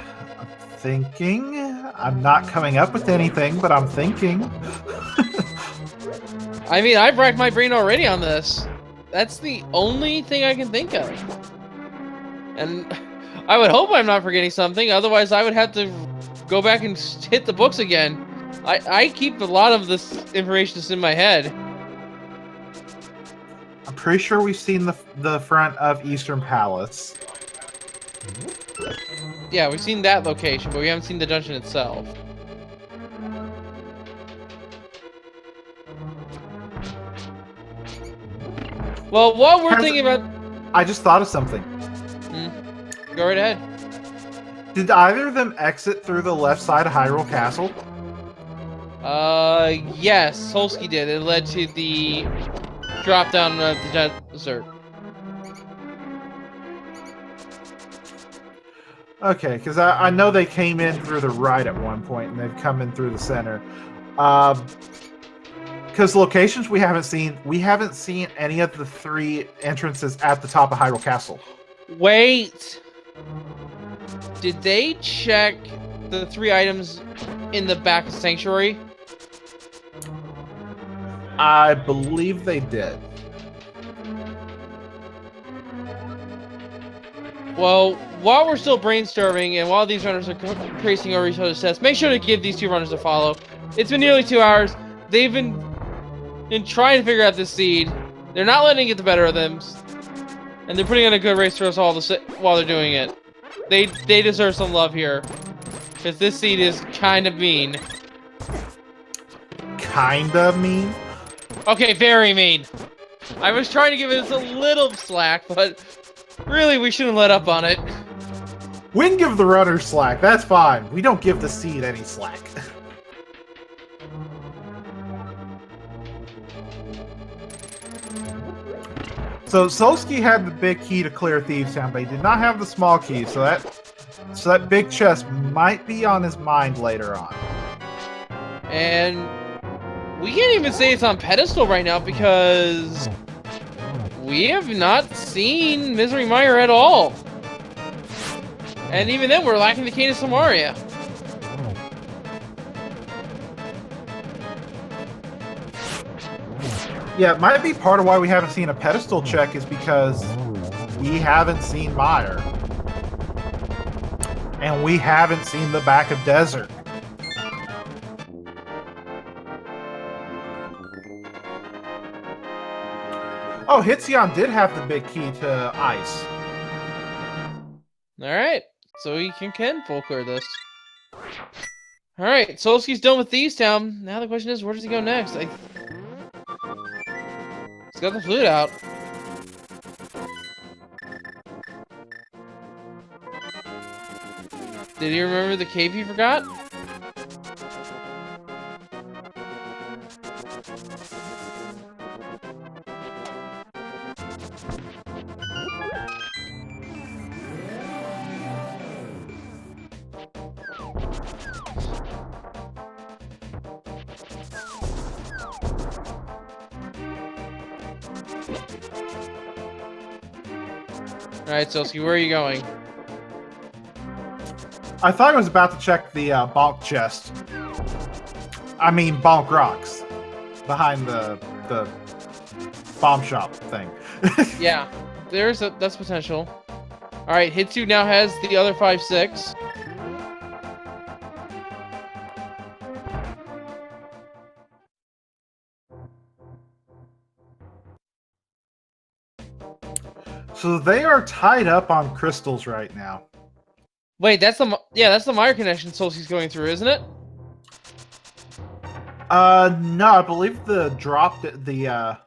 I'm not coming up with anything, but I'm thinking. I mean, I've racked my brain already on this. That's the only thing I can think of. And I would hope I'm not forgetting something. Otherwise, I would have to go back and hit the books again. I keep a lot of this information just in my head. I'm pretty sure we've seen the front of Eastern Palace. Yeah, we've seen that location, but we haven't seen the dungeon itself. Well, while we're thinking about... I just thought of something. Go right ahead. Did either of them exit through the left side of Hyrule Castle? Yes, Solsky did. It led to the drop down of the desert. Okay, because I know they came in through the right at one point, and they've come in through the center. Because locations we haven't seen any of the 3 entrances at the top of Hyrule Castle. Wait! Did they check the 3 items in the back of Sanctuary? I believe they did. Well, while we're still brainstorming and while these runners are tracing over each other's tests, make sure to give these 2 runners a follow. It's been nearly 2 hours. They've been trying to figure out this seed. They're not letting it get the better of them. And they're putting on a good race for us all while they're doing it. They deserve some love here. Because this seed is kind of mean. Kinda mean? Okay, very mean. I was trying to give it a little slack, but really we shouldn't let up on it. We can give the runners slack, that's fine. We don't give the seed any slack. So Solsky had the big key to clear Thieves Town, but he did not have the small key, so that big chest might be on his mind later on. And we can't even say it's on pedestal right now because we have not seen Misery Mire at all. And even then, we're lacking the Cane of Samaria. Yeah, it might be part of why we haven't seen a pedestal check is because we haven't seen Mire. And we haven't seen the back of Desert. Oh, Hitzion did have the big key to ice. Alright, so we can full clear this. Alright, Solsky's done with Thieves Town. Now the question is, where does he go next? He's got the flute out. Did he remember the cave he forgot? Alright, Solsky, where are you going? I thought I was about to check the bonk chest. I mean, bonk rocks. Behind the bomb shop thing. Yeah, that's potential. Alright, Hitsu now has the other 5-6. So they are tied up on crystals right now. Wait, that's the Mire connection Solsky's going through, isn't it? No, I believe the drop down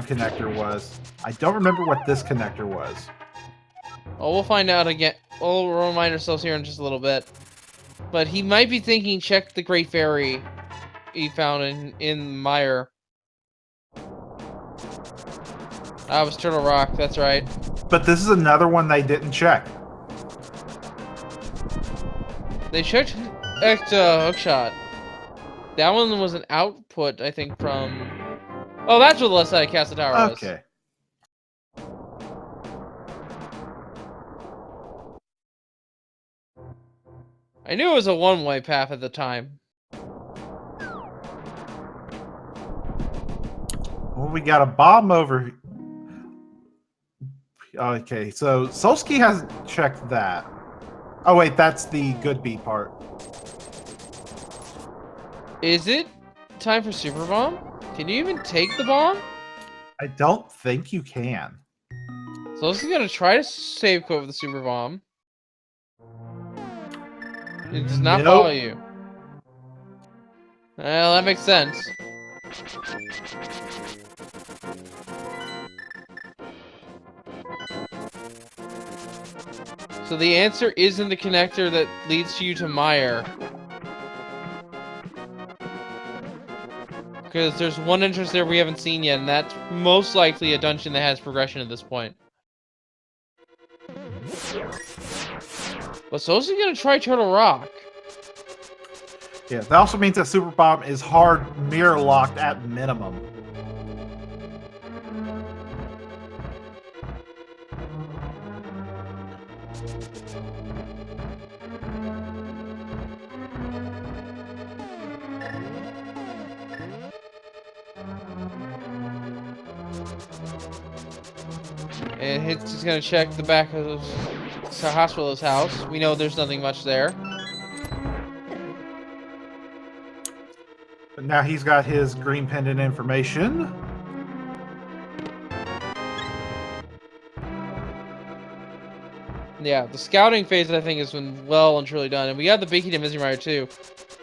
connector was. I don't remember what this connector was. Oh, we'll find out again. We'll remind ourselves here in just a little bit. But he might be thinking, check the Great Fairy he found in Mire. That was Turtle Rock, that's right. But this is another one they didn't check. They checked Hookshot. That one was an output, I think, from... Oh, that's what the left side of Castle Tower was. Okay. I knew it was a one-way path at the time. Well, we got a bomb over Okay, so Solsky hasn't checked that. Oh wait, that's the good B part. Is it time for super bomb? Can you even take the bomb? I don't think you can. So this is gonna try to save quote with the super bomb. It does not follow Nope. you. Well, that makes sense. So the answer is in the connector that leads you to Meyer. Because there's one entrance there we haven't seen yet, and that's most likely a dungeon that has progression at this point. But Sosa's gonna try Turtle Rock. Yeah, that also means that Super Bomb is hard mirror locked at minimum. And it's just gonna check the back of the hospital's house. We know there's nothing much there. But now he's got his green pendant information. Yeah, the scouting phase I think has been well and truly done, and we got the big hit of Misery Mire too.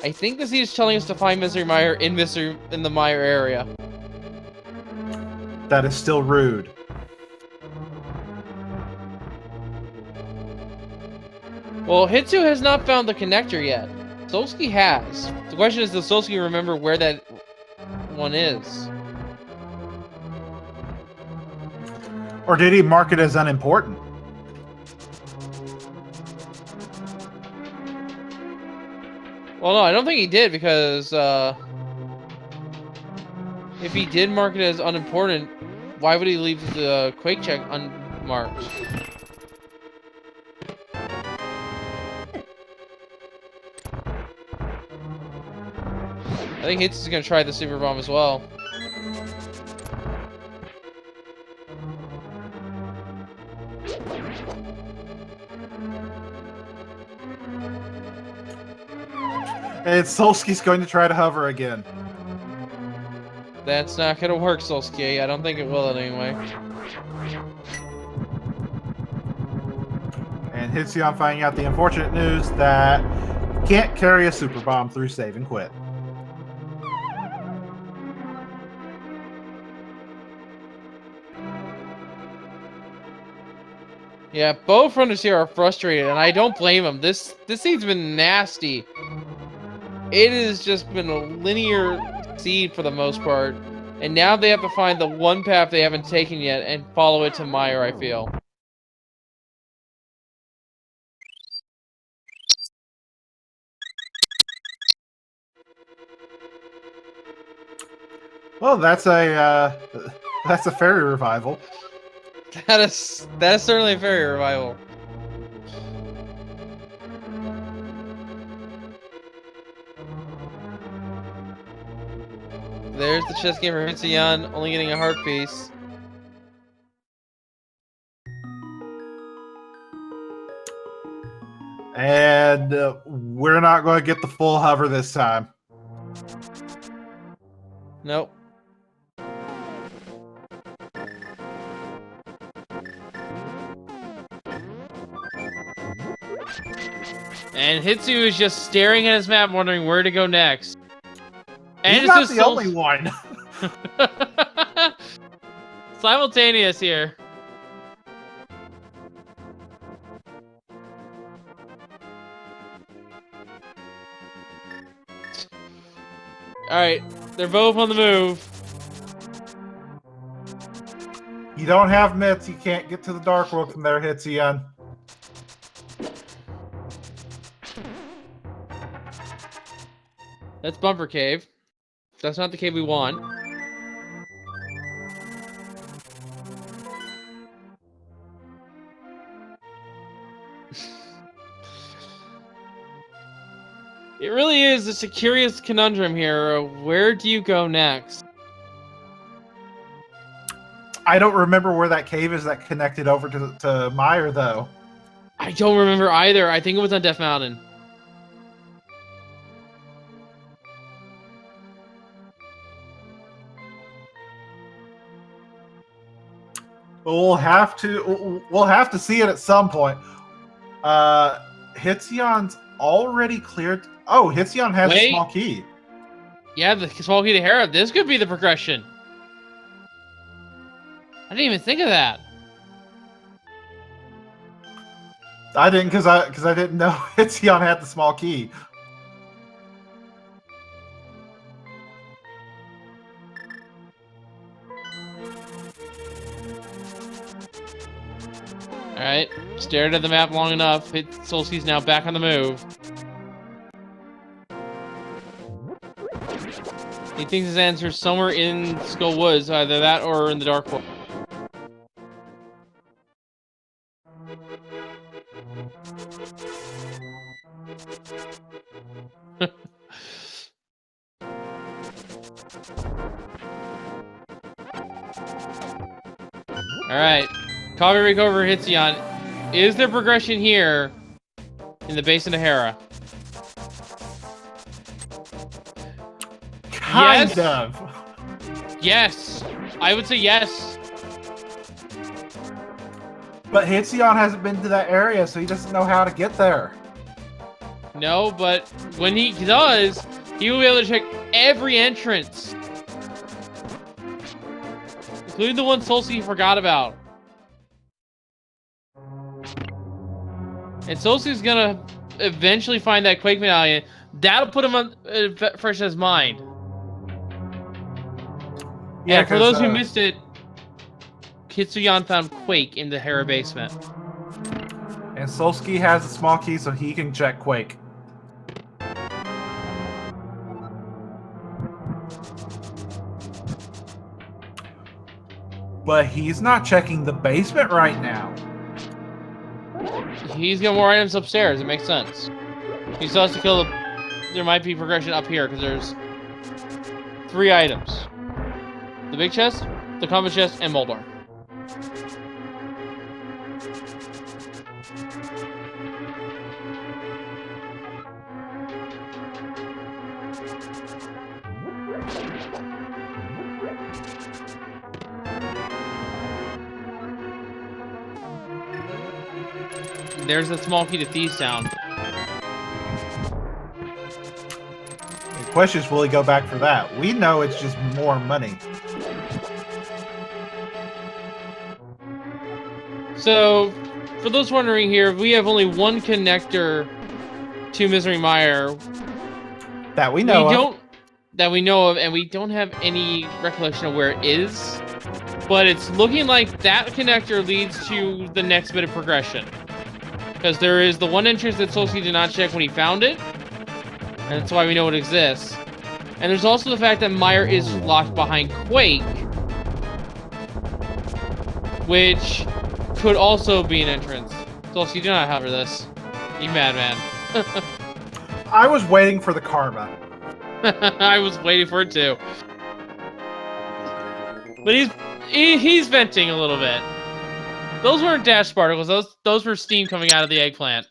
I think this is telling us to find Misery Mire in the Mire area. That is still rude. Well, Hitsu has not found the connector yet. Solsky has. The question is, does Solsky remember where that one is? Or did he mark it as unimportant? Well, no, I don't think he did, because if he did mark it as unimportant, why would he leave the quake check unmarked? I think Hitsu's gonna try the super bomb as well. And Solsky's going to try to hover again. That's not gonna work, Solsky. I don't think it will anyway. And Hitsion finding out the unfortunate news that can't carry a super bomb through save and quit. Yeah, both runners here are frustrated, and I don't blame them. This seed's been nasty. It has just been a linear seed for the most part, and now they have to find the one path they haven't taken yet and follow it to Meyer, I feel. Well, that's a fairy revival. That is certainly a fairy revival. There's the chess game for Hitsuyan, only getting a heart piece. And we're not going to get the full hover this time. Nope. And Hitsu is just staring at his map, wondering where to go next. And He's not the only one. Simultaneous here. Alright, they're both on the move. You don't have mitts, you can't get to the Dark World from there, Hitsion. That's Bumper Cave. That's not the cave we want. It really is just a curious conundrum here. Where do you go next? I don't remember where that cave is that connected over to Meyer, though. I don't remember either. I think it was on Death Mountain. We'll have to see it at some point. Hitsion's already cleared. Oh, Hitsion has a small key. Yeah, the small key to Hera. This could be the progression. I didn't even think of that. I didn't because I didn't know Hitsion had the small key. Alright, stared at the map long enough. Solski's now back on the move. He thinks his answer's somewhere in Skull Woods, either that or in the Dark World. Alright. Copy over Hitsion. Is there progression here in the Basin of Hera? Kind of. Yes. I would say yes. But Hitsion hasn't been to that area, so he doesn't know how to get there. No, but when he does, he will be able to check every entrance. Including the one Solski forgot about. And Solski's gonna eventually find that Quake medallion. That'll put him on fresh in his mind. Yeah, and for those who missed it, Hitsuyan found Quake in the Hera basement. And Solski has a small key so he can check Quake. But he's not checking the basement right now. He's got more items upstairs. It makes sense. He still has to kill the... There might be progression up here, because there's 3 items. The big chest, the combat chest, and Moldor. There's a small key to Thieves Town. The question is, will he go back for that? We know it's just more money. So, for those wondering here, we have only one connector to Misery Mire. That we know of. That we know of, and we don't have any recollection of where it is. But it's looking like that connector leads to the next bit of progression. Because there is the one entrance that Solski did not check when he found it. And that's why we know it exists. And there's also the fact that Mire is locked behind Quake. Which could also be an entrance. Solski, do not hover this. You madman. I was waiting for the karma. I was waiting for it too. But he's venting a little bit. Those weren't dash particles. Those were steam coming out of the eggplant.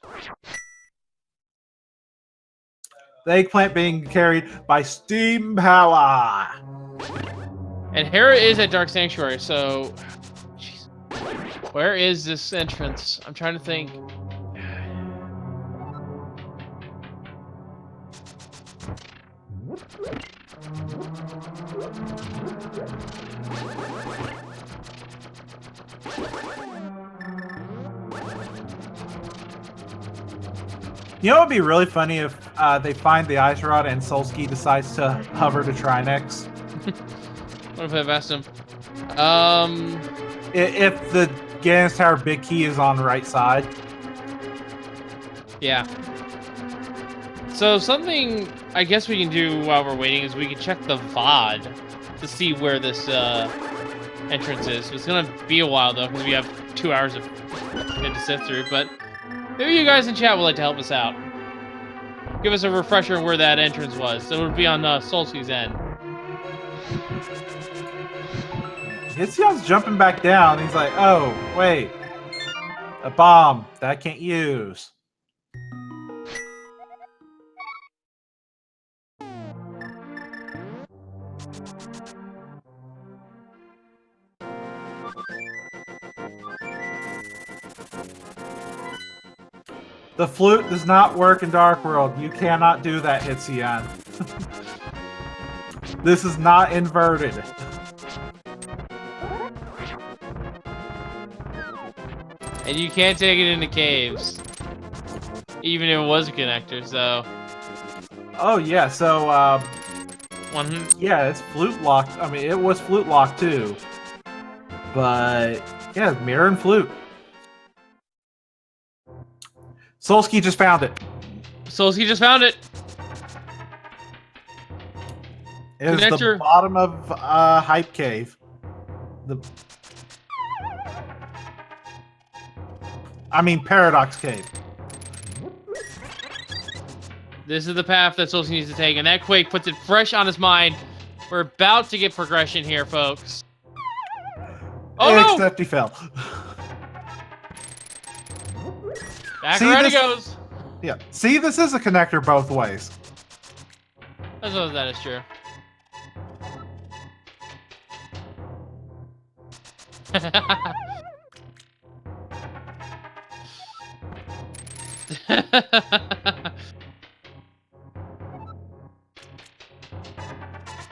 The eggplant being carried by steam power. And Hera is at Dark Sanctuary, so... Jeez. Where is this entrance? I'm trying to think. You know what would be really funny if they find the ice rod and Solski decides to hover to Trinex? What if I've asked him? If the Gannis Tower big key is on the right side. Yeah. So something I guess we can do while we're waiting is we can check the VOD to see where this entrance is. It's gonna be a while though, because we have 2 hours of it to sift through, but maybe you guys in chat would like to help us out. Give us a refresher on where that entrance was. So it would be on Solski's end. Hitsion's jumping back down. He's like, oh, wait. A bomb that I can't use. The flute does not work in Dark World. You cannot do that, Hitsion. This is not inverted. And you can't take it into caves. Even if it was a connector, so... Oh, yeah, so, yeah, it's flute locked. I mean, it was flute locked, too. But, yeah, mirror and flute. Solsky just found it. Solsky just found it! It is the bottom of Hype Cave. Paradox Cave. This is the path that Solsky needs to take, and that quake puts it fresh on his mind. We're about to get progression here, folks. Oh, except he fell. Back around he goes. Yeah. See, this is a connector both ways. I suppose that is true.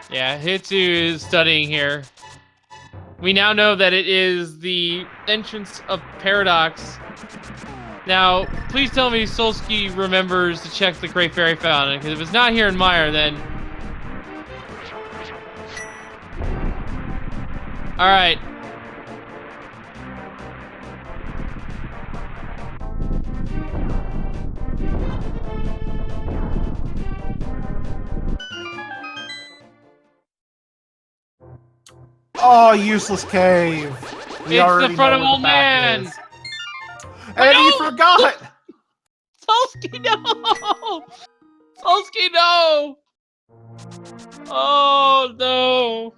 Yeah, Hitsu is studying here. We now know that it is the entrance of Paradox. Now, please tell me Solsky remembers to check the Great Fairy Fountain, because if it's not here in Meyer, then... Alright. Oh, useless cave. It's the front of Old Man. And he forgot. Solsky, no! Solsky, no! Oh, no.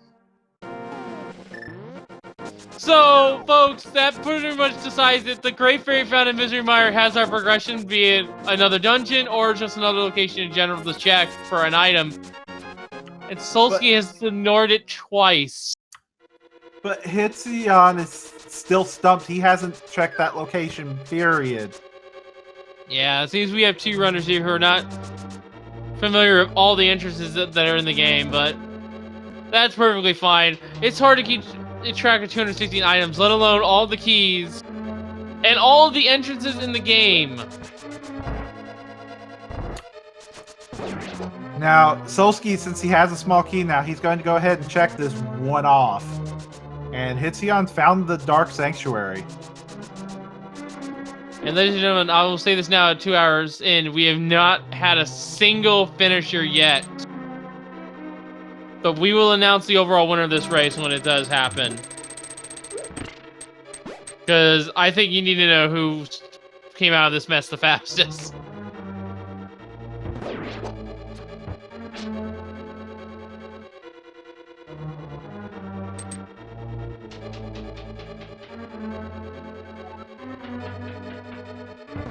So, folks, that pretty much decides that the Great Fairy Fountain Misery Mire has our progression, be it another dungeon or just another location in general to check for an item. And Solsky has ignored it twice. But Hitsion is still stumped. He hasn't checked that location, period. Yeah, it seems we have two runners here who are not familiar with all the entrances that are in the game, but that's perfectly fine. It's hard to keep track of 216 items, let alone all the keys and all the entrances in the game. Now, Solsky, since he has a small key now, he's going to go ahead and check this one off. And Hitsion's found the Dark Sanctuary. And ladies and gentlemen, I will say this now at 2 hours in, we have not had a single finisher yet. But we will announce the overall winner of this race when it does happen. Because I think you need to know who came out of this mess the fastest.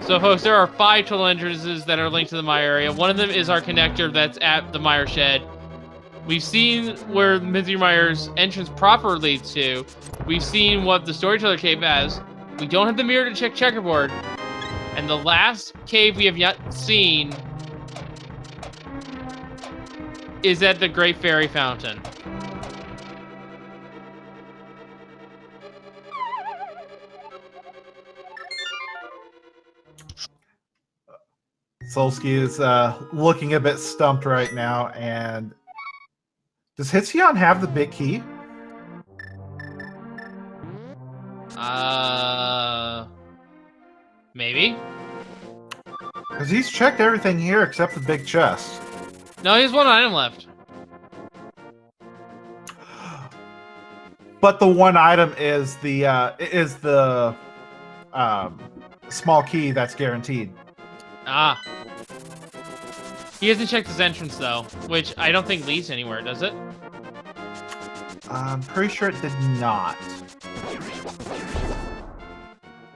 So, folks, there are 5 total entrances that are linked to the Mire area. One of them is our connector that's at the Mire Shed. We've seen where Misery Mire's entrance proper leads to. We've seen what the Storyteller Cave has. We don't have the mirror to check checkerboard. And the last cave we have yet seen is at the Great Fairy Fountain. Solsky is looking a bit stumped right now, and does Hitsion have the big key? Maybe? Because he's checked everything here except the big chest. No, he has one item left. But the one item is the small key that's guaranteed. Ah. He hasn't checked his entrance, though, which I don't think leads anywhere, does it? I'm pretty sure it did not.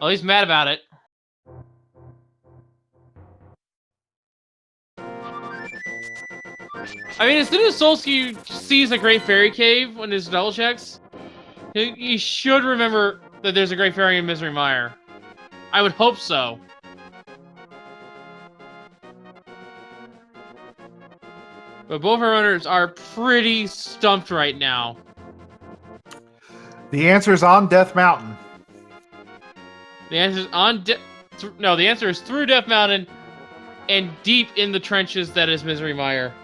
Well, he's mad about it. I mean, as soon as Solsky sees a Great Fairy Cave when his double checks, he should remember that there's a Great Fairy in Misery Mire. I would hope so. But both our runners are pretty stumped right now. The answer is on Death Mountain. The answer is on no, the answer is through Death Mountain and deep in the trenches that is Misery Mire.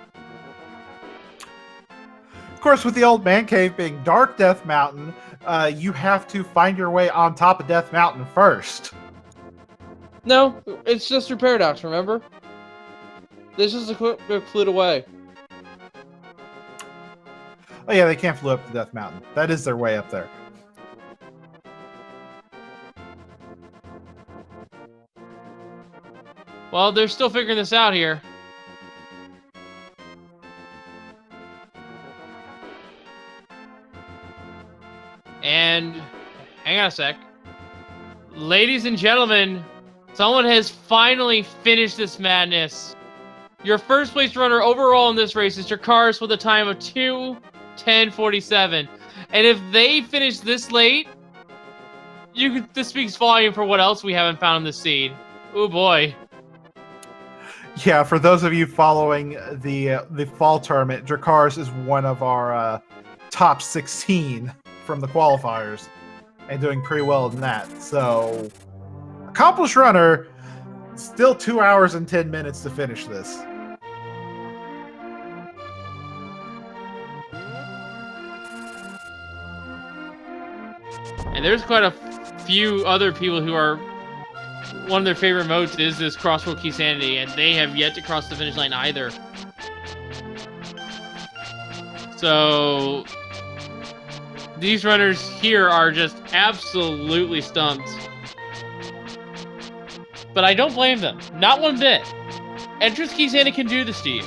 Of course, with the old man cave being Dark Death Mountain, you have to find your way on top of Death Mountain first. No, it's just through Paradox, remember? This is a quick flute away. Oh yeah, they can't flew up to Death Mountain. That is their way up there. Well, they're still figuring this out here. And hang on a sec. Ladies and gentlemen, someone has finally finished this madness. Your first place runner overall in this race is Dracarys with a time of 2:10:47. And if they finish this late, this speaks volume for what else we haven't found in the seed. Oh boy. Yeah, for those of you following the fall tournament, Dracarys is one of our top 16 from the qualifiers, and doing pretty well in that. So, accomplished runner, still 2 hours and 10 minutes to finish this. And there's quite a few other people who are, one of their favorite modes is this Crossworld Keysanity, and they have yet to cross the finish line either. So these runners here are just absolutely stumped. But I don't blame them. Not one bit. Entrance Keysanity can do this to you.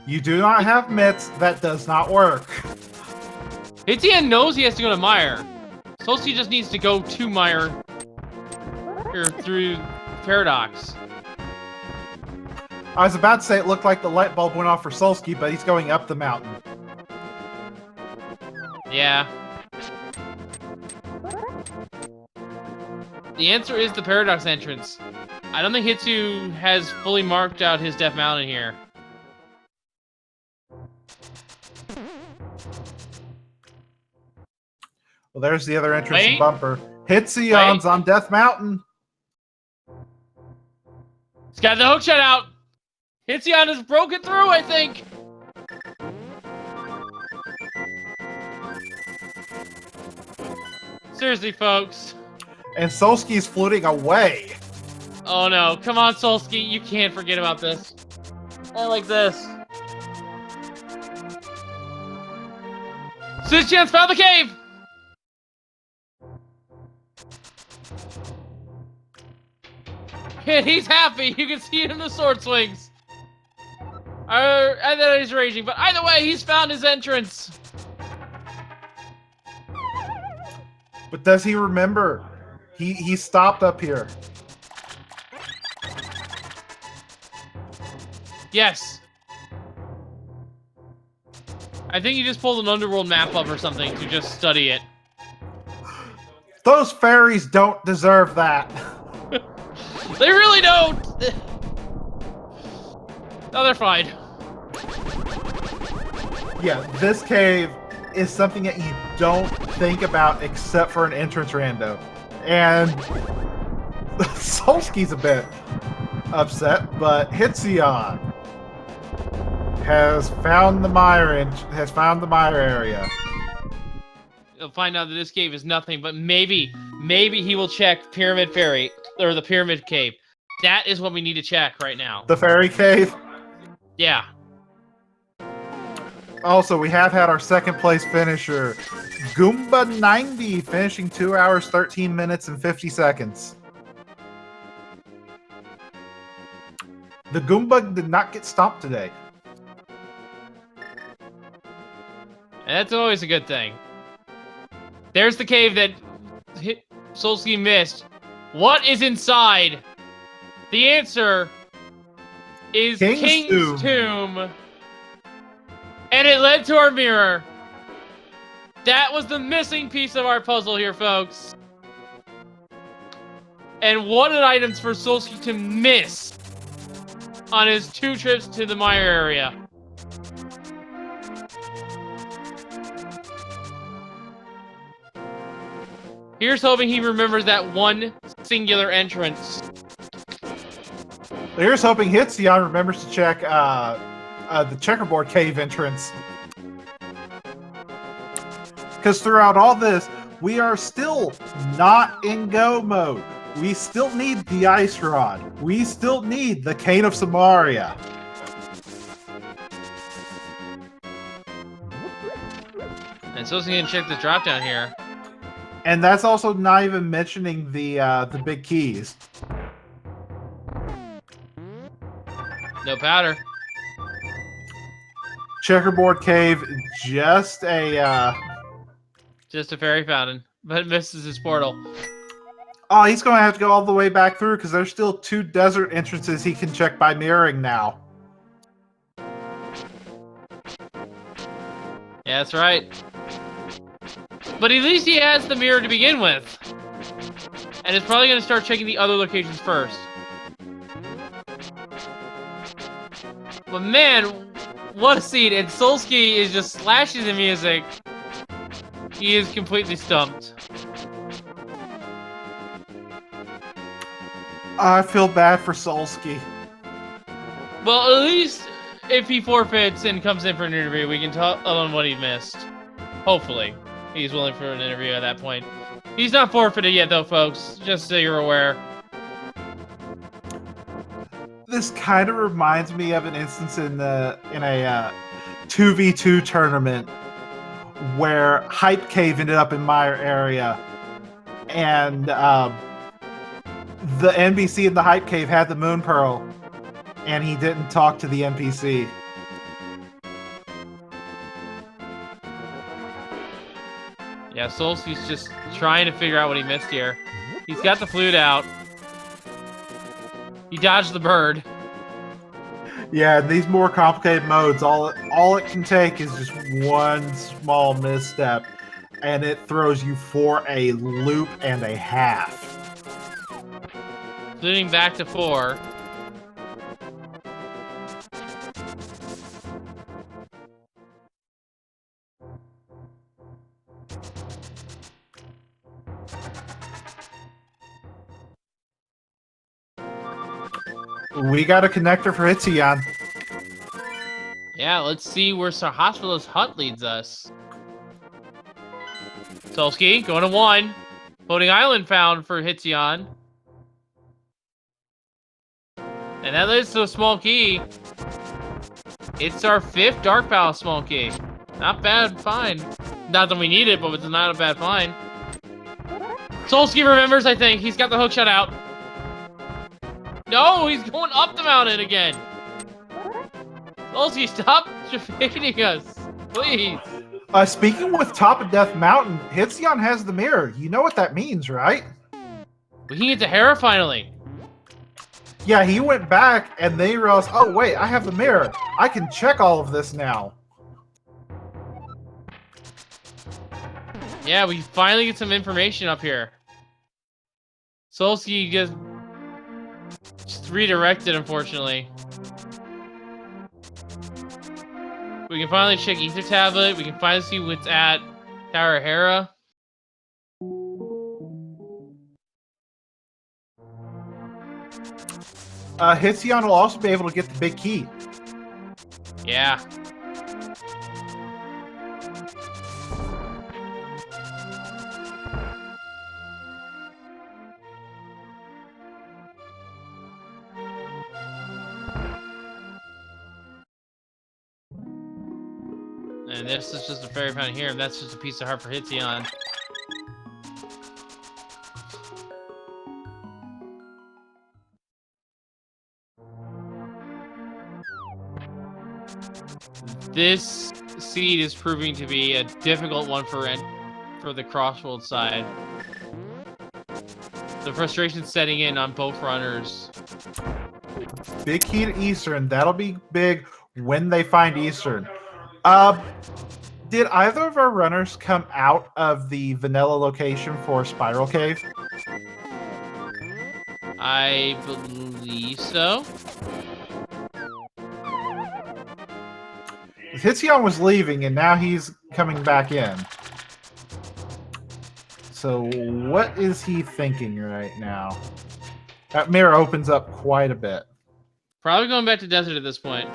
You do not have mitts, that does not work. Etienne knows he has to go to Mire. Solsky just needs to go to Mire or through Paradox. I was about to say it looked like the light bulb went off for Solsky, but he's going up the mountain. Yeah. The answer is the Paradox entrance. I don't think Hitsu has fully marked out his Death Mountain here. Well, there's the other entrance Wait. bumper. Hitsion's on Death Mountain. He's got the hook shot out. Hitsion has broken through, I think. Seriously, folks. And Solsky's floating away. Oh no, come on, Solsky. You can't forget about this. I like this. Hitsion's found the cave! And he's happy. You can see it in the sword swings. And then he's raging. But either way, he's found his entrance. But does he remember? He stopped up here. Yes. I think he just pulled an underworld map up or something to just study it. Those fairies don't deserve that. They really don't! No, they're fine. Yeah, this cave is something that you don't think about except for an entrance rando. And Solsky's a bit upset, but Hitsion has found the Mire area. You'll find out that this cave is nothing, but maybe he will check Pyramid Fairy, or the Pyramid Cave. That is what we need to check right now. The fairy cave. Yeah. Also, we have had our second place finisher Goomba 90 finishing 2 hours, 13 minutes, and 50 seconds. The Goomba did not get stopped today. And that's always a good thing. There's the cave that Solsky missed. What is inside? The answer is King's Tomb. And it led to our mirror. That was the missing piece of our puzzle here, folks. And what an items for Solsky to miss on his 2 trips to the Mire area. Here's hoping he remembers that one singular entrance. Here's hoping Hitsion remembers to check the checkerboard cave entrance. Because throughout all this, we are still not in go mode. We still need the ice rod. We still need the cane of Samaria. And Solsky can check the drop down here. And that's also not even mentioning the big keys. No powder. Checkerboard cave, just a fairy fountain, but it misses his portal. Oh, he's going to have to go all the way back through because there's still 2 desert entrances he can check by mirroring now. Yeah, that's right. But at least he has the mirror to begin with. And it's probably going to start checking the other locations first. But man, what a scene. And Solsky is just slashing the music. He is completely stumped. I feel bad for Solsky. Well, at least if he forfeits and comes in for an interview, we can tell him what he missed. Hopefully. He's willing for an interview at that point. He's not forfeited yet, though, folks. Just so you're aware. This kind of reminds me of an instance in a 2v2 tournament where Hype Cave ended up in Mire area, and the NPC in the Hype Cave had the Moon Pearl, and he didn't talk to the NPC. Yeah, Solsky's just trying to figure out what he missed here. He's got the flute out. He dodged the bird. Yeah, in these more complicated modes, all it can take is just one small misstep, and it throws you for a loop and a half. Fluting back to 4. We got a connector for Hitsion. Yeah, let's see where Sir Hospital's hut leads us. Solsky, going to 1. Floating island found for Hitsion. And that leads to a small key. It's our 5th Dark Palace small key. Not bad find. Not that we need it, but it's not a bad find. Solsky remembers, I think. He's got the hookshot out. No, he's going up the mountain again. Solsky, stop defeating us. Please. Speaking with Top of Death Mountain, Hitsion has the mirror. You know what that means, right? We can get to Hera finally. Yeah, he went back and they realized, oh wait, I have the mirror. I can check all of this now. Yeah, we finally get some information up here. Solsky just redirected, unfortunately. We can finally check Ether Tablet. We can finally see what's at Tower Hera. Hitsion will also be able to get the big key. Yeah. And this is just a fairy fountain here, and that's just a piece of heart for Hitzion. This seed is proving to be a difficult one for the Crossworld side. The frustration's setting in on both runners. Big key to Eastern. That'll be big when they find Eastern. Did either of our runners come out of the vanilla location for Spiral Cave? I believe so. Hitzion was leaving, and now he's coming back in. So what is he thinking right now? That mirror opens up quite a bit. Probably going back to desert at this point.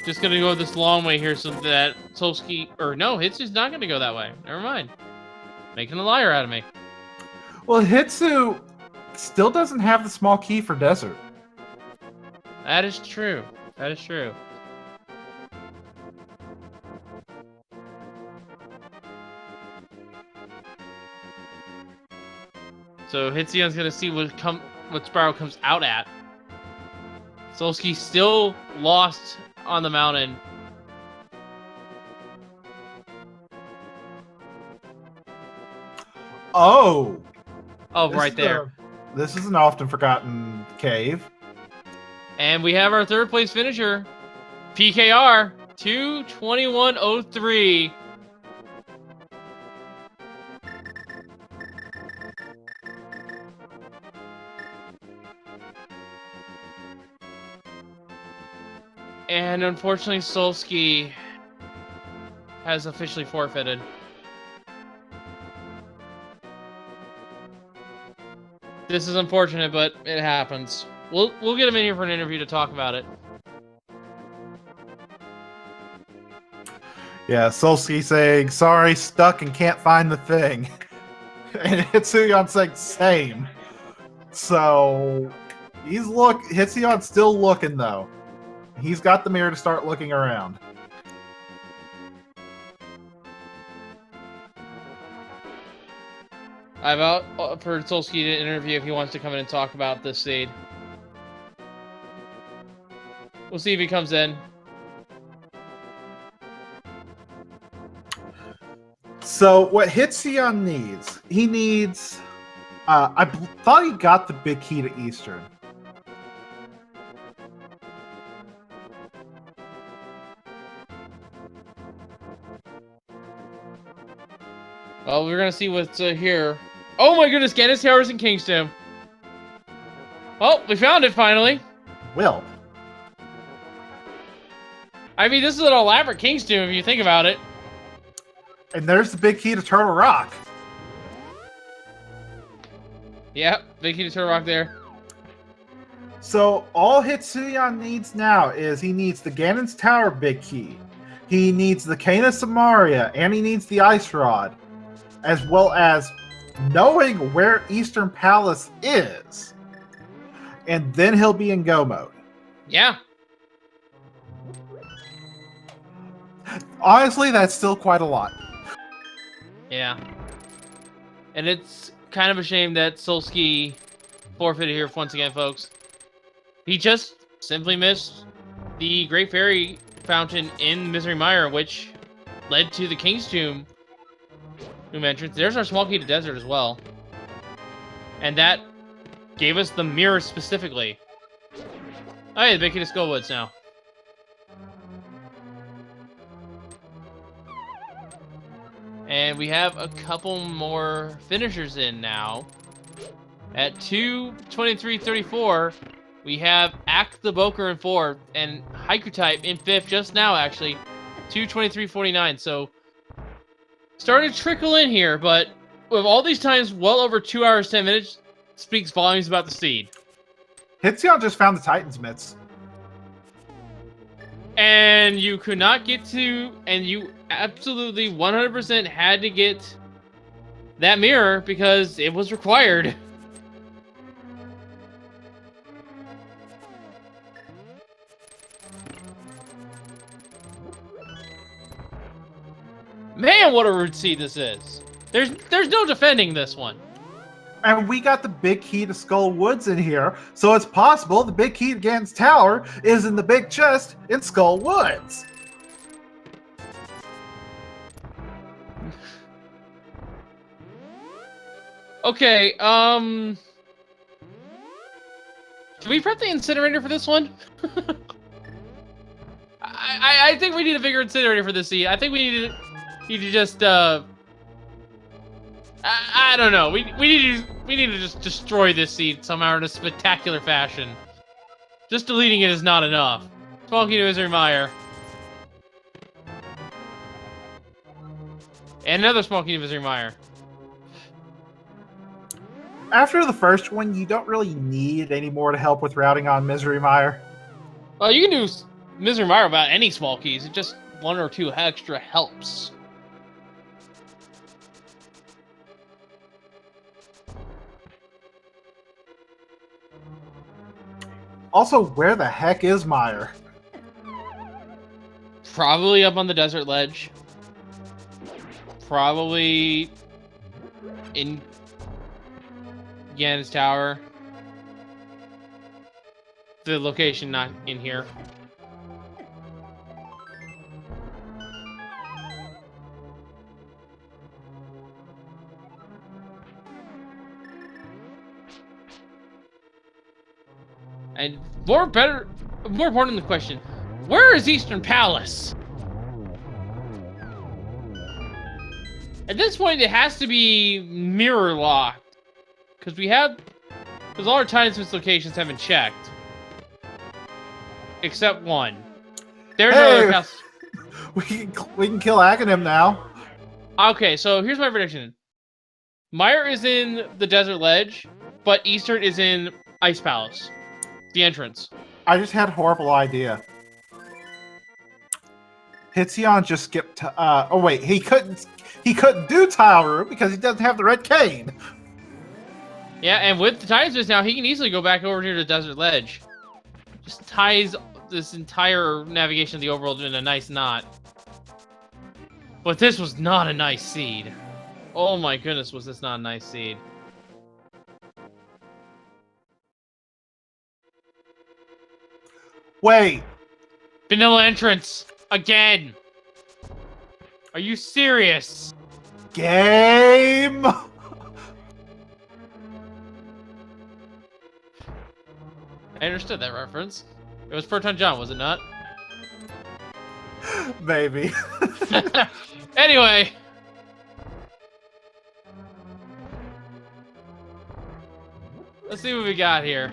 Just gonna go this long way here so that Solsky... Or no, Hitsu's not gonna go that way. Never mind. Making a liar out of me. Well, Hitsu still doesn't have the small key for desert. That is true. That is true. So Hitzion's gonna see what Spiral comes out at. Solsky still lost on the mountain. Oh! Oh, right there. This is an often forgotten cave. And we have our third place finisher, PKR 2:21:03. And unfortunately, Solsky has officially forfeited. This is unfortunate, but it happens. We'll get him in here for an interview to talk about it. Yeah, Solsky saying, sorry, stuck and can't find the thing. And Hitsuyon saying, same. So, Hitsuion's still looking, though. He's got the mirror to start looking around. I've offered Solsky to interview if he wants to come in and talk about this seed. We'll see if he comes in. So what Hitzion needs, he needs... I thought he got the big key to Eastern. Well, we're gonna see what's here. Oh my goodness, Gannis Towers in Kingston. Well, we found it finally. Will. I mean, this is an elaborate Kingston if you think about it. And there's the big key to Turtle Rock. Yep, big key to Turtle Rock there. So all Hitsuyon needs now is he needs the Ganon's Tower big key. He needs the Cane of Samaria, and he needs the Ice Rod. As well as knowing where Eastern Palace is. And then he'll be in go mode. Yeah. Honestly, that's still quite a lot. Yeah. And it's kind of a shame that Solsky forfeited here once again, folks. He just simply missed the Great Fairy Fountain in Misery Mire, which led to the King's Tomb Tomb entrance. There's our small key to desert as well. And that gave us the mirror specifically. Oh yeah, the big key to Skullwoods now. And we have a couple more finishers in now. At 2:23:34, we have Act the Boker in 4th and Haiku Type in 5th just now, actually. 2:23:49. So, starting to trickle in here, but with all these times, well over 2 hours, 10 minutes, speaks volumes about the seed. Hitzion just found the Titan's mitts. And you could not get to, and you absolutely 100% had to get that mirror because it was required. Man, what a rude seed this is. There's no defending this one. And we got the big key to Skull Woods in here, so it's possible the big key to Ganon's Tower is in the big chest in Skull Woods. Okay, can we prep the incinerator for this one? I think we need a bigger incinerator for this seed. I think we need to just I don't know. We need to just destroy this seed somehow in a spectacular fashion. Just deleting it is not enough. Small key to Misery Mire. And another small key to Misery Mire. After the first one, you don't really need any more to help with routing on Misery Mire. Well, you can do Misery Mire about any small keys. It just 1 or 2 extra helps. Also, where the heck is Mire? Probably up on the desert ledge. Probably in Ganon's Tower. The location not in here. And more important than the question, where is Eastern Palace? At this point, it has to be mirror locked, because all our Timesmith locations have been checked, except one. There's no other house. We can kill Aghanim now. Okay, so here's my prediction. Mire is in the Desert Ledge, but Eastern is in Ice Palace. The entrance. I just had a horrible idea. Hitzion just skipped. Oh wait, he couldn't do Tile Room because he doesn't have the red cane. Yeah, and with the Timesmith now, he can easily go back over to the Desert Ledge. Just ties this entire navigation of the overworld in a nice knot. But this was not a nice seed. Oh my goodness, was this not a nice seed. Wait. Vanilla entrance. Again. Are you serious? Game. I understood that reference. It was Proton John, was it not? Maybe. Anyway. Let's see what we got here.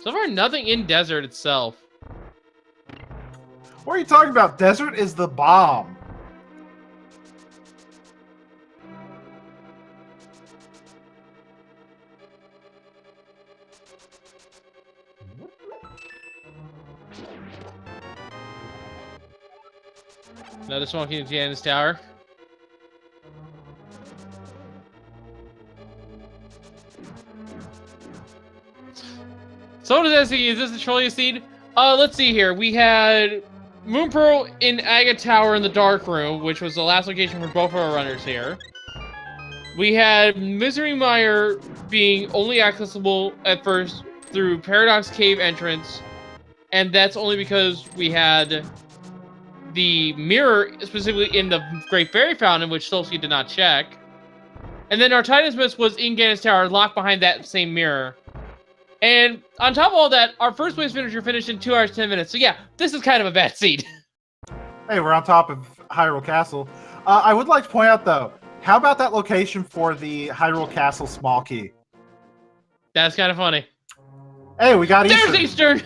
So far, nothing in desert itself. What are you talking about? Desert is the bomb. Another small key to Ganon's Tower. So what does that see? Is this the Trollia seed? Let's see here. We had Moon Pearl in Aga Tower in the Dark Room, which was the last location for both of our runners here. We had Misery Mire being only accessible at first through Paradox Cave entrance, and that's only because we had the mirror specifically in the Great Fairy Fountain, which Solsky did not check. And then our Timesmith was in Ganon's Tower, locked behind that same mirror. And on top of all that, our first place finisher finished in 2 hours, 10 minutes. So yeah, this is kind of a bad seed. Hey, we're on top of Hyrule Castle. I would like to point out, though, how about that location for the Hyrule Castle small key? That's kind of funny. Hey, we got Eastern. There's Eastern!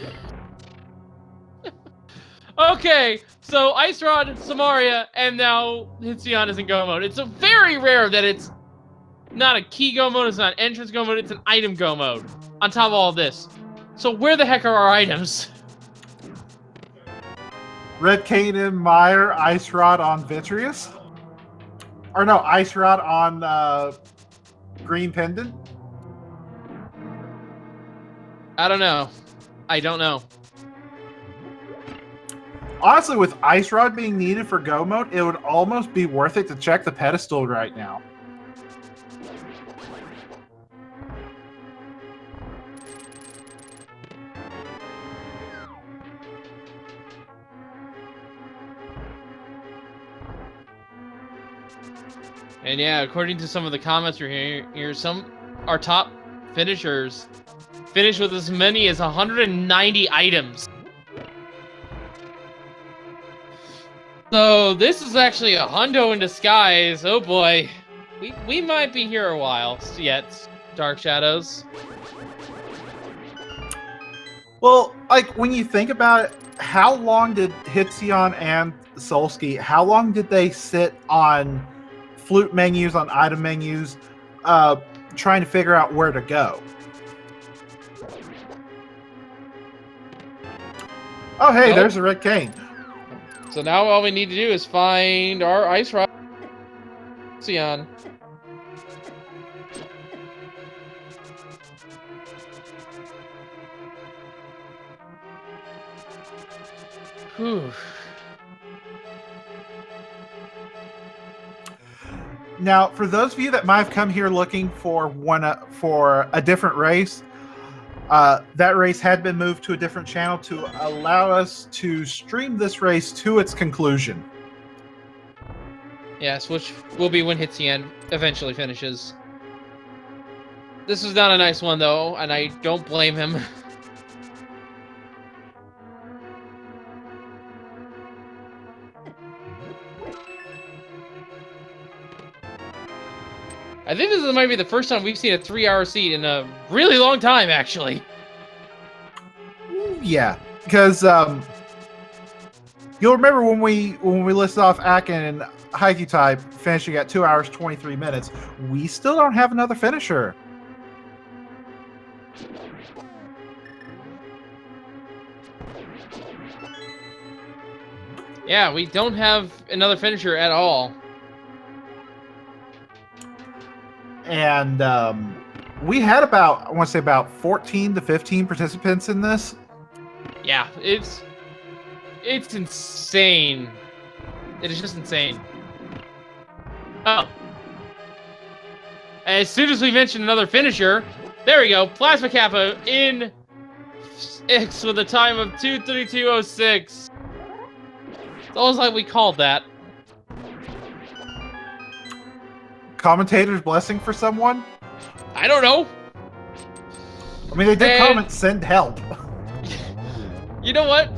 Okay, so Ice Rod, Samaria, and now Hitzion is in go mode. It's very rare that it's not a key go mode, it's not an entrance go mode, it's an item go mode. On top of all this. So where the heck are our items? Red Cane and Mire, Ice Rod on Vitreous? Or no, Ice Rod on Green Pendant? I don't know. I don't know. Honestly, with Ice Rod being needed for Go mode, it would almost be worth it to check the pedestal right now. And yeah, according to some of the comments we're hearing here, our top finishers finish with as many as 190 items. So this is actually a hundo in disguise. Oh boy, we might be here a while yet. Dark Shadows. Well, like when you think about it, how long did Hitsion and Solsky, how long did they sit on flute menus, on item menus, trying to figure out where to go? Oh, hey, there's a red cane. So now all we need to do is find our Ice Rod. Sion. Whew. Now, for those of you that might have come here looking for a different race, that race had been moved to a different channel to allow us to stream this race to its conclusion. Yes, which will be when Hitien eventually finishes. This was not a nice one, though, and I don't blame him. I think this might be the first time we've seen a 3-hour seed in a really long time, actually. Yeah, because you'll remember when we listed off Akin and Haiku Type finishing at 2 hours 23 minutes. We still don't have another finisher. Yeah, we don't have another finisher at all. And we had about, I want to say about 14 to 15 participants in this. Yeah, it's insane. It is just insane. Oh. As soon as we mention another finisher, there we go. Plasma Kappa in X with a time of 2:32:06. It's almost like we called that. Commentator's blessing for someone? I don't know. I mean, they did comment, send help. You know what?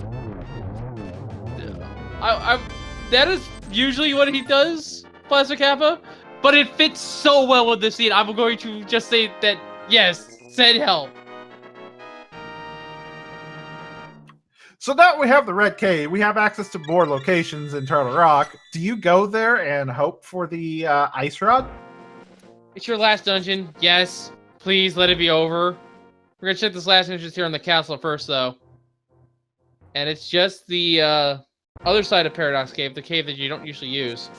That is usually what he does, Plasma Kappa, but it fits so well with this scene. I'm going to just say that, yes, send help. So now we have the Red Cave. We have access to more locations in Turtle Rock. Do you go there and hope for the Ice Rod? It's your last dungeon. Yes. Please let it be over. We're going to check this last entrance here on the castle first, though. And it's just the other side of Paradox Cave, the cave that you don't usually use.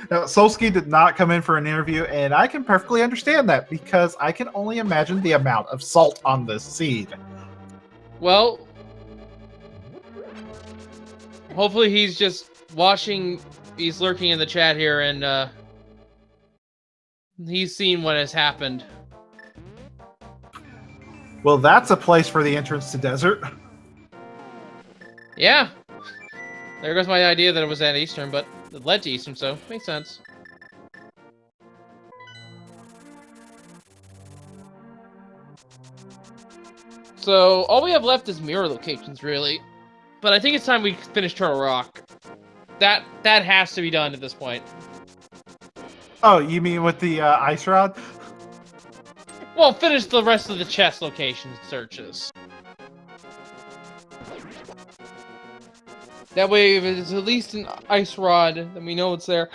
Now, Solsky did not come in for an interview, and I can perfectly understand that because I can only imagine the amount of salt on this seed. Well, hopefully he's just watching, he's lurking in the chat here, and he's seen what has happened. Well, that's a place for the entrance to desert. Yeah. There goes my idea that it was at Eastern, but it led to Eastern, so makes sense. So all we have left is mirror locations, really. But I think it's time we finish Turtle Rock. That has to be done at this point. Oh, you mean with the Ice Rod? Well, finish the rest of the chest location searches. That way, if it's at least an Ice Rod, then we know it's there.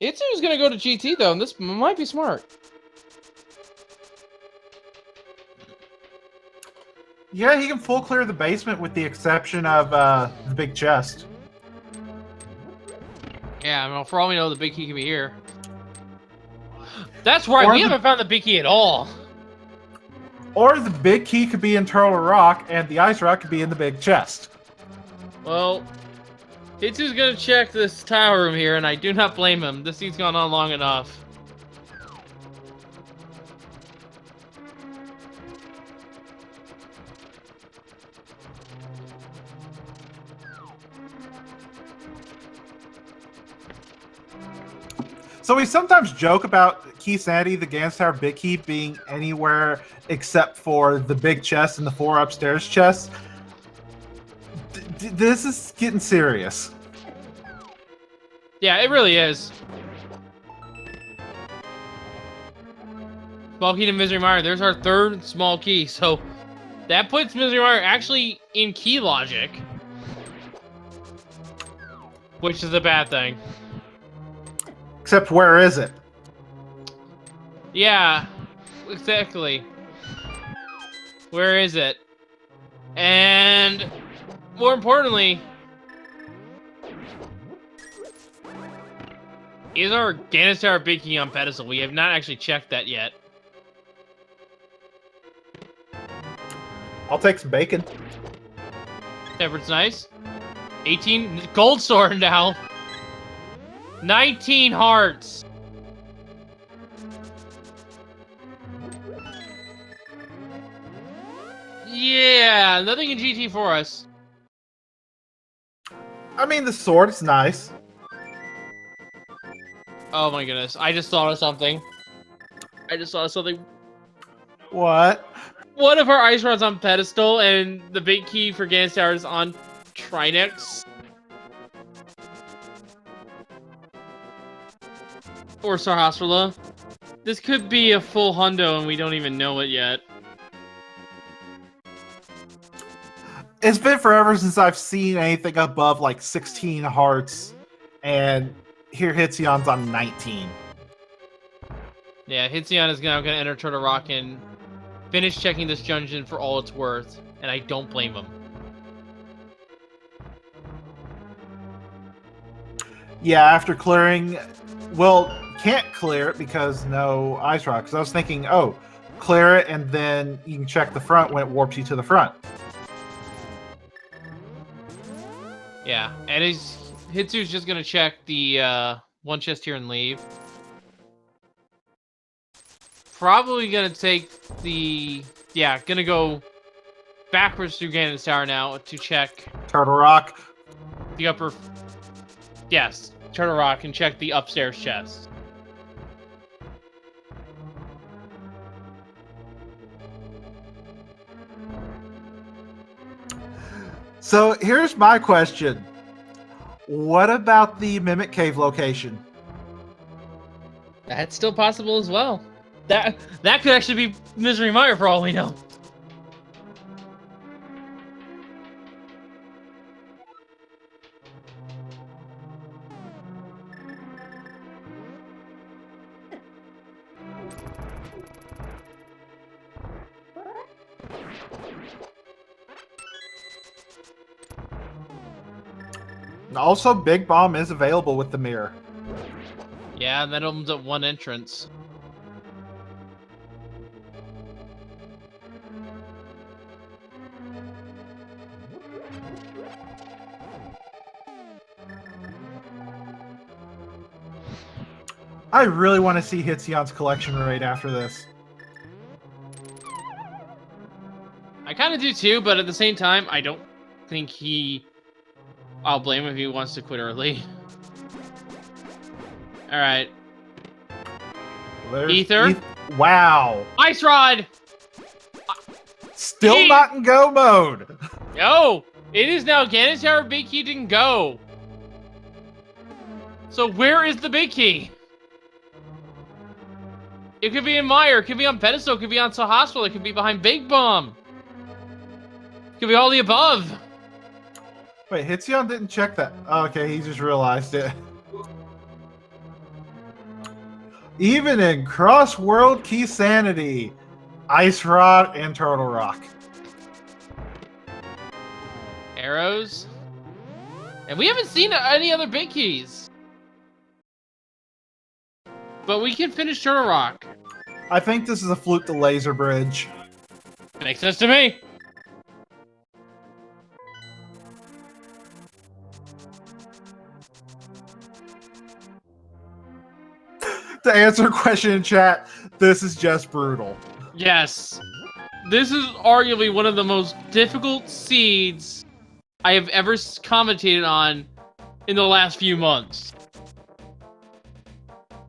Itsu's gonna go to GT, though, and this might be smart. Yeah, he can full clear the basement with the exception of the big chest. Yeah, well, for all we know, the big key can be here. That's right, we haven't found the big key at all. Or the big key could be in Turtle Rock, and the ice rock could be in the big chest. Well, Hitsu's gonna check this tile room here, and I do not blame him. This scene's gone on long enough. So we sometimes joke about Keysanity, the Gans Tower Big Key, being anywhere except for the big chest and the 4 upstairs chests. This is getting serious. Yeah, it really is. Small key to Misery Mire. There's our 3rd small key. So that puts Misery Mire actually in key logic, which is a bad thing. Except where is it? Yeah, exactly. Where is it? And more importantly, is our Ganis Tower Big Key on pedestal? We have not actually checked that yet. I'll take some bacon. Everett's nice. 18 gold sword now. 19 hearts. Yeah, nothing in GT for us. I mean, the sword is nice. Oh my goodness, I just thought of something. What? One of our ice rods on pedestal, and the big key for Ganis Tower is on Trinex. Or Sarhasrala. This could be a full hundo and we don't even know it yet. It's been forever since I've seen anything above like 16 hearts, and here Hitsion's on 19. Yeah, Hitsion is now going to enter Turtle Rock and finish checking this dungeon for all it's worth, and I don't blame him. Yeah, after clearing... Well, can't clear it because no ice rock. Because I was thinking, oh, clear it and then you can check the front when it warps you to the front. Yeah, and Hitsu's just gonna check the one chest here and leave. Probably gonna take the... Yeah, gonna go backwards through Ganis Tower now to check Turtle Rock. the upper... Yes, Turtle Rock, and check the upstairs chest. So here's my question. What about the Mimic Cave location? That's still possible as well. That could actually be Misery Mire for all we know. Also, Big Bomb is available with the mirror. Yeah, and that opens up one entrance. I really want to see Hitsion's collection rate after this. I kind of do too, but at the same time, I don't think he... I'll blame him if he wants to quit early. Alright. Ether? Wow. Ice Rod! Still not in go mode. No! It is now Ganis Tower Big Key didn't go. So where is the big key? It could be in Mire, it could be on Pedestal, it could be on Hospital, it could be behind Big Bomb. It could be all the above. Wait, Hitsion didn't check that. Oh, okay, he just realized it. Even in Crossworld Keysanity, Ice Rod and Turtle Rock. Arrows. And we haven't seen any other big keys. But we can finish Turtle Rock. I think this is a Flute to Laser Bridge. Makes sense to me. To answer a question in chat, this is just brutal. Yes. This is arguably one of the most difficult seeds I have ever commentated on in the last few months.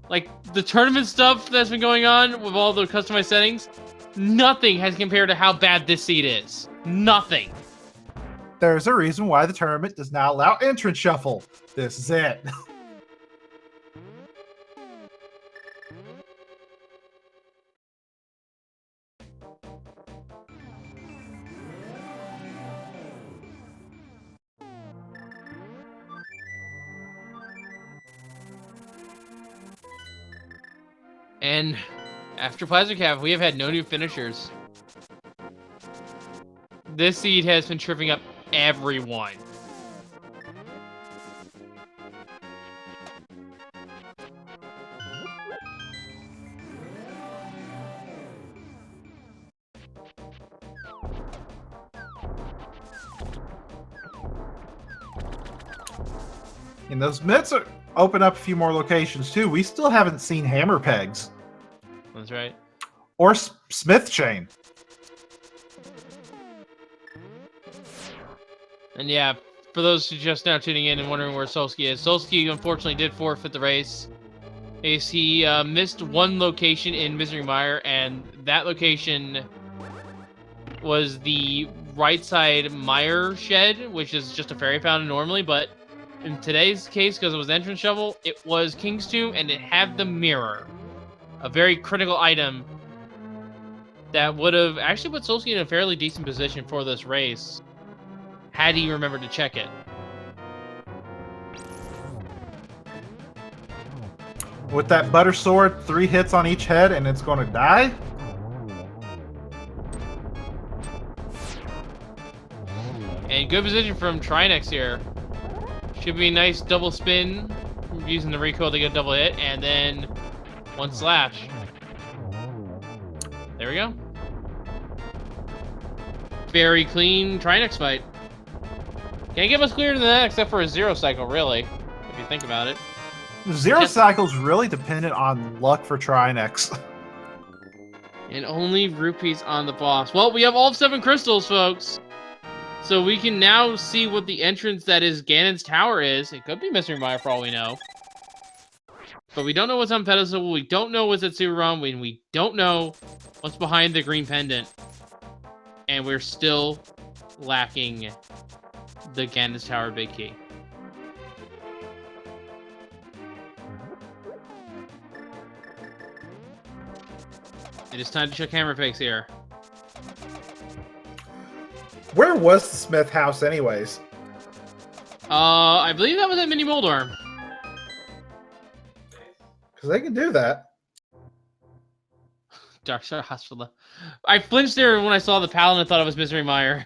Like, the tournament stuff that's been going on with all the customized settings, nothing has compared to how bad this seed is. Nothing. There's a reason why the tournament does not allow entrance shuffle. This is it. And after Plasma Cap, we have had no new finishers. This seed has been tripping up everyone. And those mitts open up a few more locations too. We still haven't seen hammer pegs. That's right. Or smith chain. And yeah, for those who just now tuning in and wondering where Solsky is, Solsky unfortunately did forfeit the race. He missed one location in Misery Mire, and that location was the right side mire shed, which is just a fairy fountain normally, but in today's case, because it was entrance shovel, it was King's Tomb, and it had the mirror. A very critical item that would have actually put Solsky in a fairly decent position for this race, had he remembered to check it. With that butter sword, 3 hits on each head, and it's going to die? And good position from Trinex here. Should be a nice double spin using the recoil to get a double hit, and then one slash. There we go. Very clean Trinex fight. Can't get much clearer than that except for a zero cycle, really, if you think about it. Zero cycle's really dependent on luck for Trinex. And only rupees on the boss. Well, we have all 7 crystals, folks. So we can now see what the entrance that is Ganon's Tower is. It could be Mystery Mire for all we know. But we don't know what's on pedestal. We don't know what's at Subarum. We don't know what's behind the green pendant. And we're still lacking the Ganon's Tower big key. It is time to check hammer fakes here. Where was the Smith house anyways? I believe that was at Mini Moldorm. Because they can do that. Dark Star Hospital. I flinched there when I saw the Paladin and thought it was Misery Mire.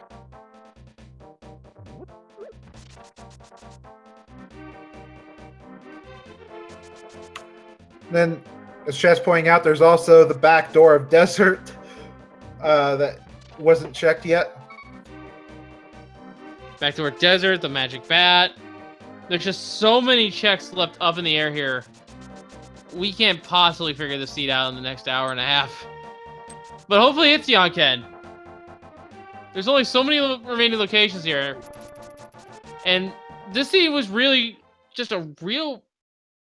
Then, as Chess pointing out, there's also the back door of Desert that wasn't checked yet. Back to our desert, the magic bat. There's just so many checks left up in the air here. We can't possibly figure this seed out in the next hour and a half. But hopefully it's Yonken. There's only so many remaining locations here. And this seed was really just a real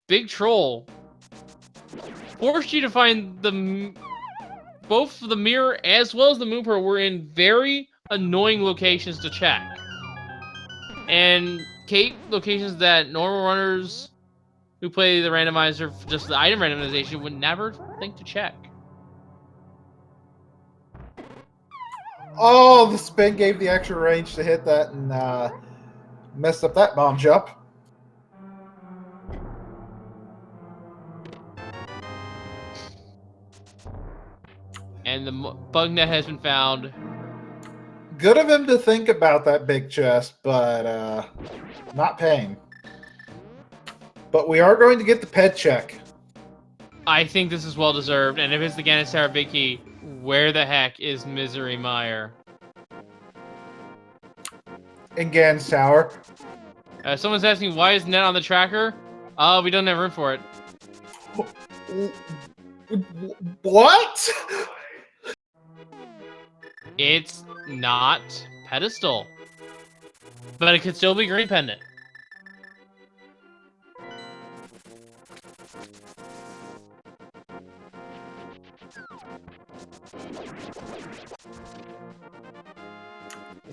big troll. Forced you to find both the mirror as well as the moon pearl were in very annoying locations to check. And locations that normal runners who play the randomizer, just the item randomization, would never think to check. Oh, the spin gave the extra range to hit that and messed up that bomb jump. And the bug net has been found. Good of him to think about that big chest, but not paying. But we are going to get the ped check. I think this is well deserved, and if it's the Ganon's Tower big key, Where the heck is Misery Mire? In Gan's Tower. Someone's asking, why is Net on the tracker? We don't have room for it. What? It's not pedestal. But it could still be green pendant.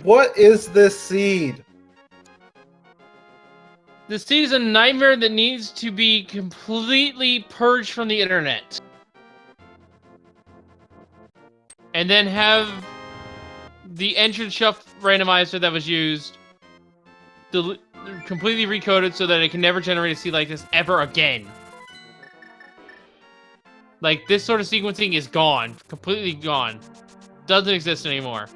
What is this seed? The seed is a nightmare that needs to be completely purged from the internet. And then have the entrance shuff randomizer that was used completely recoded so that it can never generate a seed like this ever again. Like, this sort of sequencing is gone. Completely gone. Doesn't exist anymore.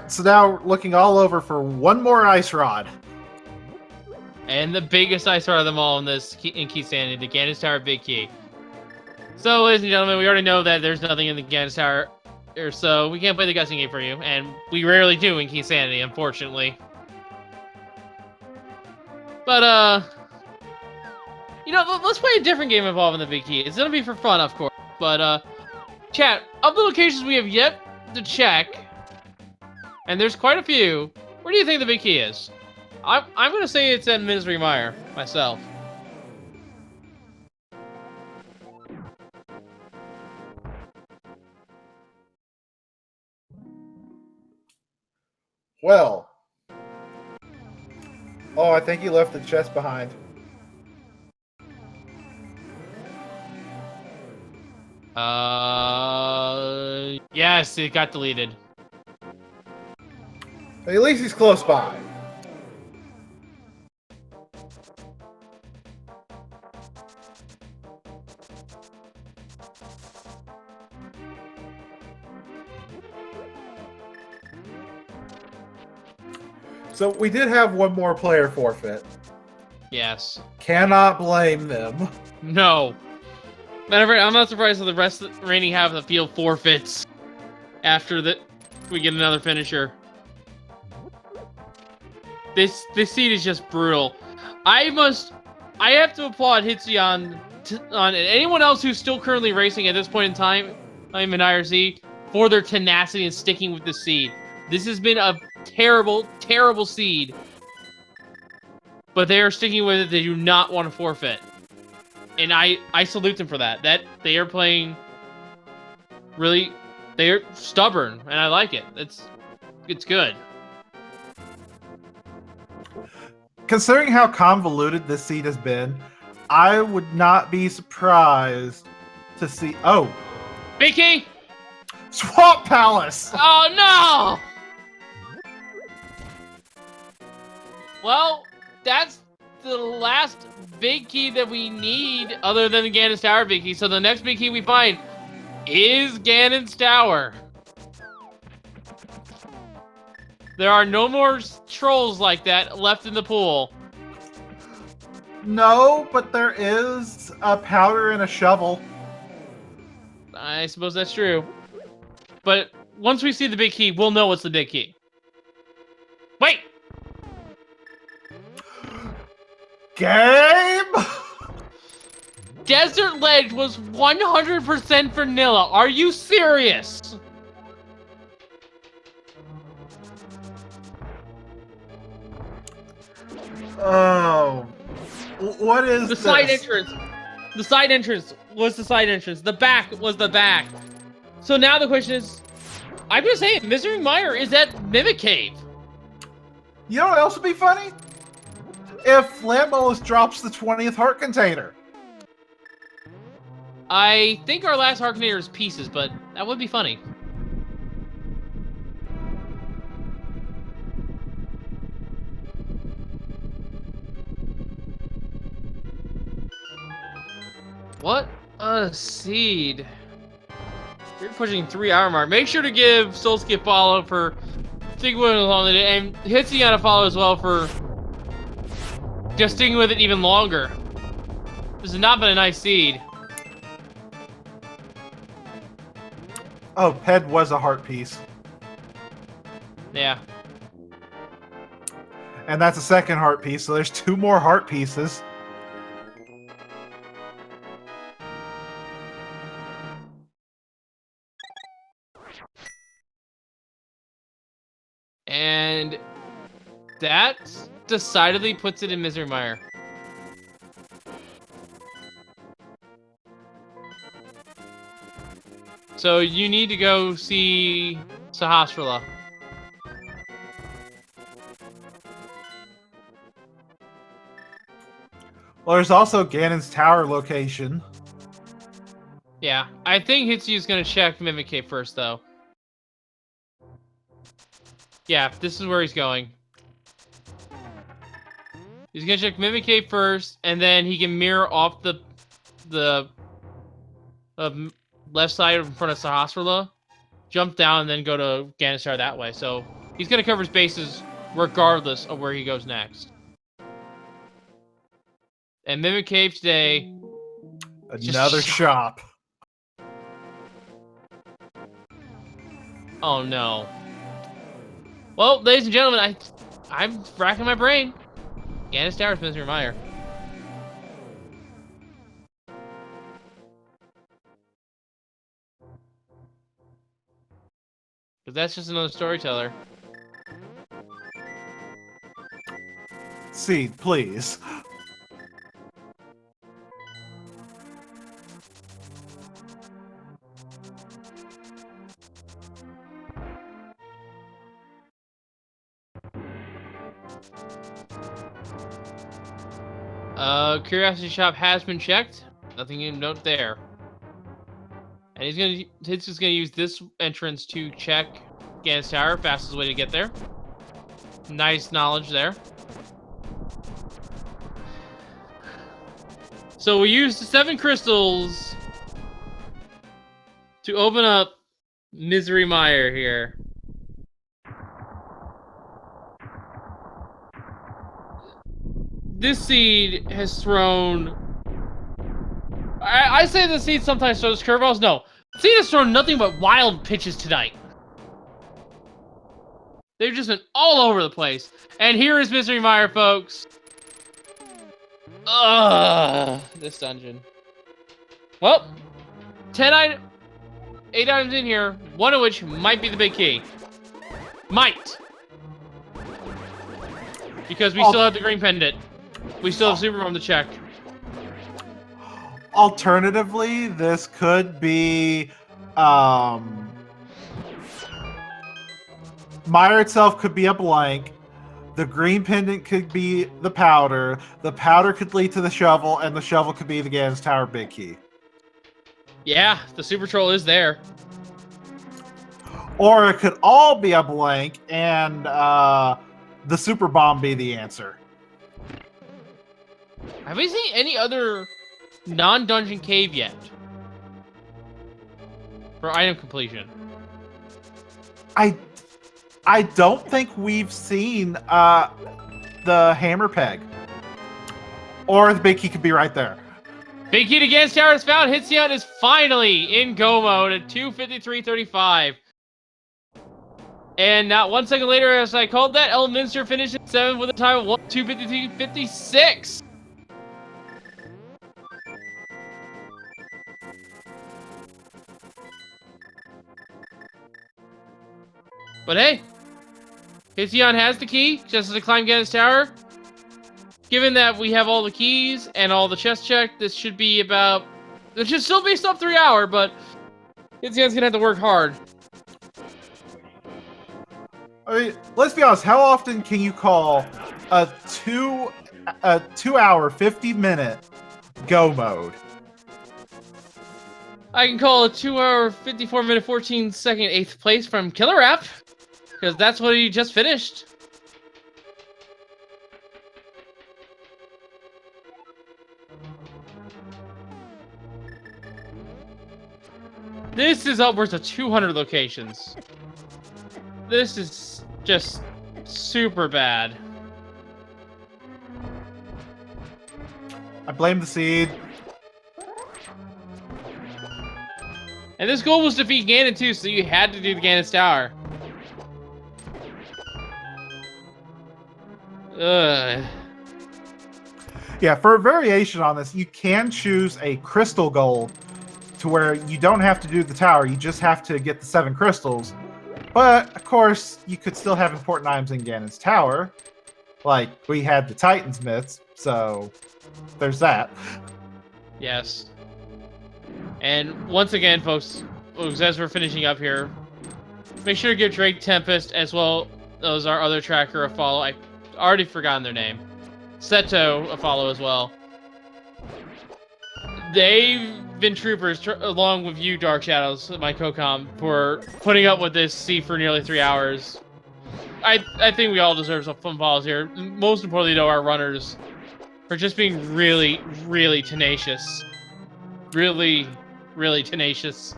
So now we're looking all over for one more ice rod. And the biggest ice rod of them all in Keysanity, the Ganon Tower Big Key. So, ladies and gentlemen, we already know that there's nothing in the Ganon Tower, so we can't play the guessing game for you, and we rarely do in Keysanity, unfortunately. But, you know, let's play a different game involving the Big Key. It's gonna be for fun, of course, but, chat, of the locations we have yet to check, and there's quite a few, where do you think the Big Key is? I'm gonna say it's at Misery Mire, myself. Well. Oh, I think he left the chest behind. Yes, it got deleted. At least he's close by. So we did have one more player forfeit. Yes. Cannot blame them. No. Matter of fact, I'm not surprised that the rest of the remaining half of the field forfeits after we get another finisher. This seed is just brutal. I have to applaud Hitzy on anyone else who's still currently racing at this point in time, I'm in IRC, for their tenacity and sticking with the seed. This has been a terrible, terrible seed. But they are sticking with it. They do not want to forfeit. And I salute them for that. That they are playing really, they are stubborn, and I like it. It's good. Considering how convoluted this seed has been, I would not be surprised to see. Oh, Mickey! Swamp Palace! Oh no! Well, that's the last big key that we need other than the Ganon's Tower big key. So the next big key we find is Ganon's Tower. There are no more trolls like that left in the pool. No, but there is a powder and a shovel. I suppose that's true. But once we see the big key, we'll know what's the big key. Wait! Game? Desert Ledge was 100% vanilla. Are you serious? Oh. What is the this? side entrance? The side entrance was the side entrance. The back was the back. So now the question is, I'm gonna say it, Misery Mire is at Mimic Cave. You know what else would be funny? If Flambolus drops the 20th heart container. I think our last heart container is pieces, but that would be funny. What a seed. You're pushing 3-hour mark. Make sure to give Solsky a follow for sticking with it along the day, and Hitsy on a follow as well for just sticking with it even longer. This has not been a nice seed. Oh, Ped was a heart piece. Yeah. And that's a second heart piece, so there's 2 more heart pieces. And that decidedly puts it in Misery Mire. So you need to go see Sahasrara. Well, there's also Ganon's Tower location. Yeah, I think Hitsu's gonna check Mimic Cave first, though. Yeah, this is where he's going. He's gonna check Mimic Cave first, and then he can mirror off the left side in front of Sahasrara, jump down, and then go to Ganon's Tower that way. So he's gonna cover his bases regardless of where he goes next. And Mimic Cave today. Another shop. Oh no. Well, ladies and gentlemen, I'm racking my brain. Ganon's Tower is Misery Mire. But that's just another storyteller. Seed, please. Curiosity Shop has been checked. Nothing to note there. And he's just gonna use this entrance to check Ganon's Tower. Fastest way to get there. Nice knowledge there. So we used 7 crystals to open up Misery Mire here. This seed has thrown... I say the seed sometimes throws curveballs. No. The seed has thrown nothing but wild pitches tonight. They've just been all over the place. And here is Misery Mire, folks. Ugh, this dungeon. Well, 8 items in here, one of which might be the big key. Might. Because we still have the green pendant. We still have Super Bomb to check. Alternatively, this could be Mire itself could be a blank. The green pendant could be the powder. The powder could lead to the shovel, and the shovel could be the Ganon's Tower big key. Yeah, the Super Troll is there. Or it could all be a blank, and the Super Bomb be the answer. Have we seen any other non-dungeon cave yet? For item completion. I don't think we've seen the hammer peg. Or the big key could be right there. Big key to Ganon's Tower is found. Hitsion is finally in go mode at 2:53:35. And not 1 second later, as I called that, Elminster finished in 7th with a time of 2:53:56. But hey, Hitsion has the key, just as to climb Ganon's Tower. Given that we have all the keys and all the chests checked, this should be about... It should still be sub 3 hour, but Hitsion's gonna have to work hard. I mean, let's be honest. How often can you call a 2 hour 50-minute go mode? I can call a 2 hour 54-minute 14-second 8th place from Killer App, because that's what he just finished. This is upwards of 200 locations. This is just super bad. I blame the seed. And this goal was to defeat Ganon too, so you had to do the Ganon's Tower. Ugh. Yeah, for a variation on this, you can choose a crystal goal to where you don't have to do the tower, you just have to get the 7 crystals. But, of course, you could still have important items in Ganon's Tower. Like, we had the Titan's Myths, so there's that. Yes. And once again, folks, as we're finishing up here, make sure to give Drake Tempest as well as our other tracker a follow. I already forgotten their name. Seto a follow as well. They've been troopers along with you, Dark Shadows, my co-com, for putting up with this sea for nearly 3 hours. I think we all deserve some fun follows here. Most importantly, though, our runners for just being really, really tenacious. Really, really tenacious.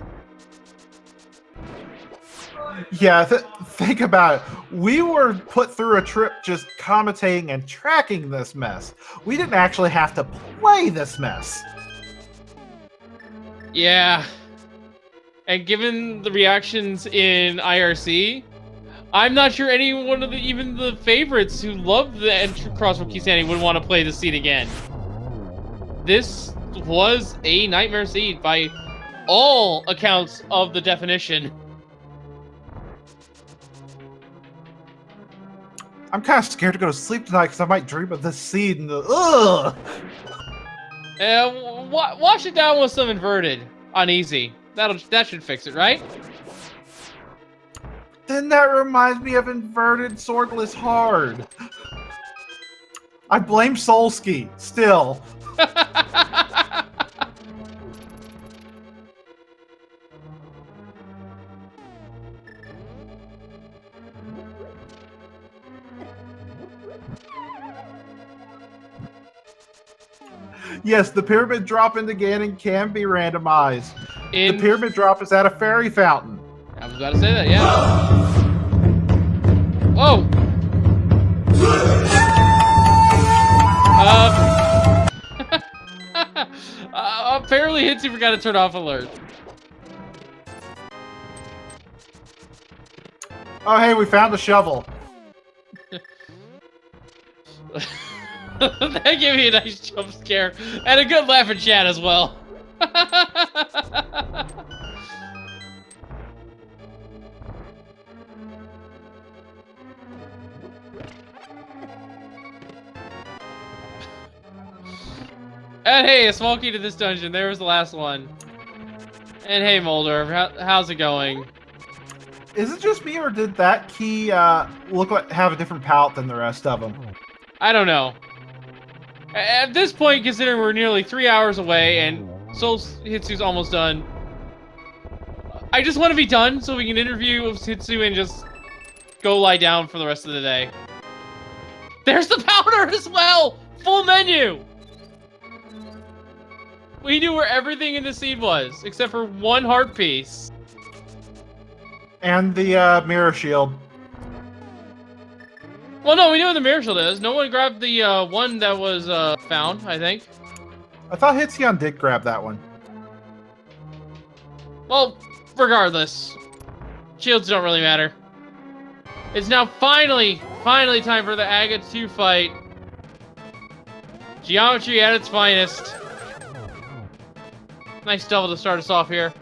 Yeah, think about it. We were put through a trip just commentating and tracking this mess. We didn't actually have to play this mess. Yeah. And given the reactions in IRC, I'm not sure any one of even the favorites who love the Crossworld Keysanity would want to play the seed again. This was a nightmare seed by all accounts of the definition. I'm kind of scared to go to sleep tonight because I might dream of this seed and the ugh. Wash it down with some inverted on easy. That should fix it, right? Then that reminds me of inverted swordless hard. I blame Solski still. Yes, the pyramid drop into Ganon can be randomized. The pyramid drop is at a fairy fountain. I was about to say that, yeah. Whoa! Apparently Hitsy forgot to turn off alert. Oh, hey, we found a shovel. That gave me a nice jump scare and a good laugh in chat as well. And hey, a small key to this dungeon. There was the last one. And hey, Molder, how's it going? Is it just me, or did that key look like have a different palette than the rest of them? I don't know. At this point, considering we're nearly 3 hours away and Soul Hitsu's almost done, I just want to be done so we can interview Hitsu and just go lie down for the rest of the day. There's the powder as well! Full menu! We knew where everything in the seed was, except for one heart piece. And the mirror shield. Well, no, we know what the mirror shield is. No one grabbed the one that was found, I think. I thought Hitsion did grab that one. Well, regardless, shields don't really matter. It's now finally time for the Agate 2 fight. Geometry at its finest. Nice double to start us off here.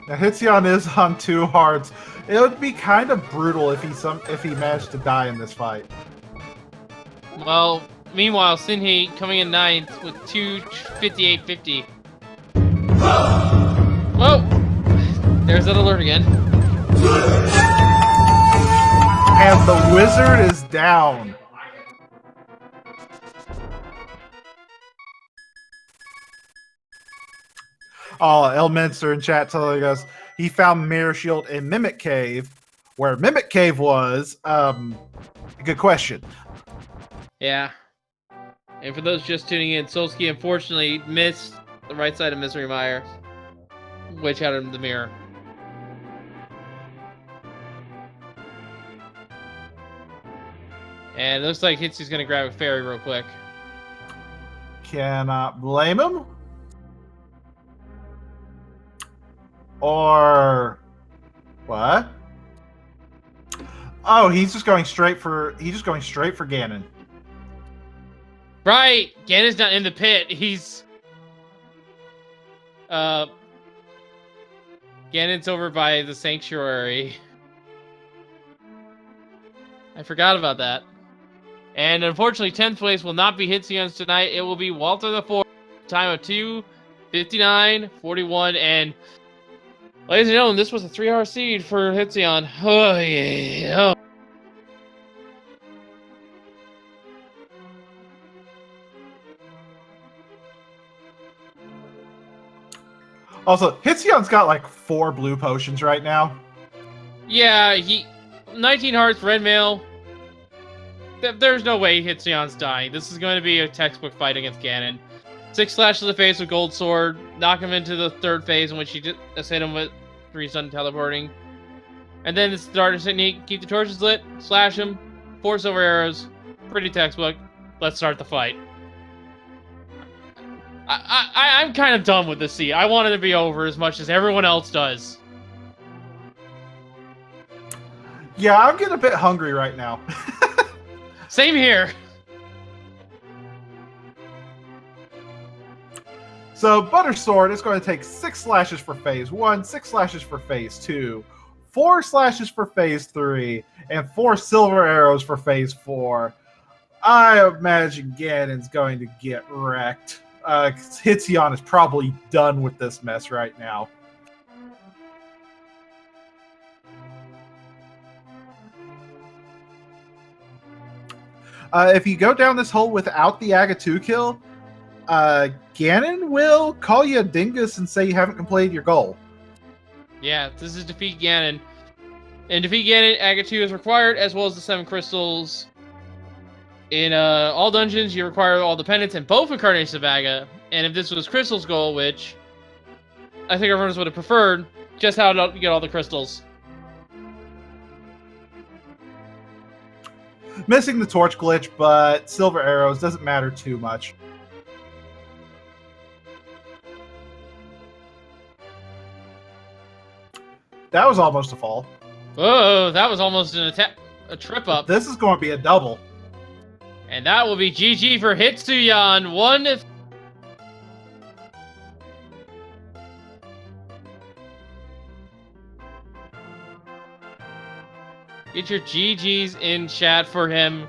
Now Hitsion is on 2 hearts. It would be kind of brutal if he managed to die in this fight. Well, meanwhile, Sinhei coming in 9th with 258.50. Whoa! There's that alert again. And the wizard is down. Oh, Elminster in chat telling us he found Mirror Shield in Mimic Cave. Where Mimic Cave was, good question. Yeah. And for those just tuning in, Solsky unfortunately missed the right side of Misery Mire, which had him the mirror. And it looks like Hitsu's gonna grab a fairy real quick. Cannot blame him. Or what? Oh, he's just going straight for Ganon. Right, Ganon's not in the pit. He's Ganon's over by the sanctuary. I forgot about that. And unfortunately, 10th place will not be Hitsion's tonight. It will be Walter the Fourth. Time of 2:59:41. And ladies and gentlemen, this was a 3-hour seed for Hitsion. Oh yeah. Also, Hitsion's got like 4 blue potions right now. Yeah, 19 hearts, red mail. There's no way Hitsion's dying. This is going to be a textbook fight against Ganon. 6 slash to the face with Gold Sword. Knock him into the 3rd phase in which he just hit him with 3 stun teleporting. And then the starter technique. Keep the torches lit. Slash him. 4 silver arrows. Pretty textbook. Let's start the fight. I'm kind of done with this seed. I want it to be over as much as everyone else does. Yeah, I'm getting a bit hungry right now. Same here. So, Butter Sword is going to take 6 slashes for phase 1, 6 slashes for phase 2, 4 slashes for phase 3, and 4 silver arrows for phase 4. I imagine Ganon's going to get wrecked. Hitsion is probably done with this mess right now. If you go down this hole without the Aga-2 kill, Ganon will call you a dingus and say you haven't completed your goal. Yeah, this is defeat Ganon. And defeat Ganon, Aga-2 is required, as well as the 7 crystals. In all dungeons, you require all the pendants and both incarnations of Aga. And if this was Crystal's goal, which I think everyone would have preferred, just how to get all the crystals. Missing the torch glitch, but silver arrows doesn't matter too much. That was almost a fall. Oh, that was almost a trip up. This is going to be a double. And that will be GG for Hitsuyan. 1. Get your GGs in chat for him.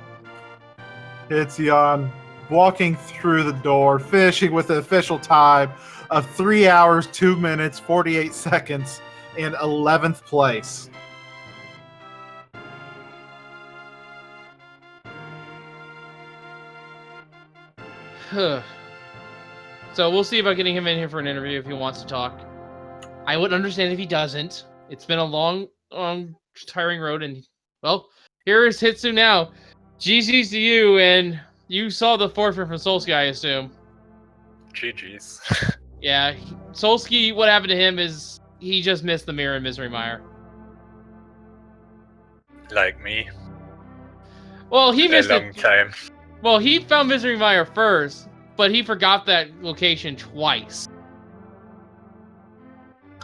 Hitsion walking through the door, finishing with the official time of 3 hours, 2 minutes, 48 seconds in 11th place. So we'll see about getting him in here for an interview if he wants to talk. I would understand if he doesn't. It's been a long, tiring road, and well, here is Hitsu now. GG's to you, and you saw the forfeit from Solsky, I assume. GG's. Yeah, Solsky, what happened to him is he just missed the mirror in Misery Mire. Like me. Well, he missed a long time. Well, he found Misery Mire first, but he forgot that location twice.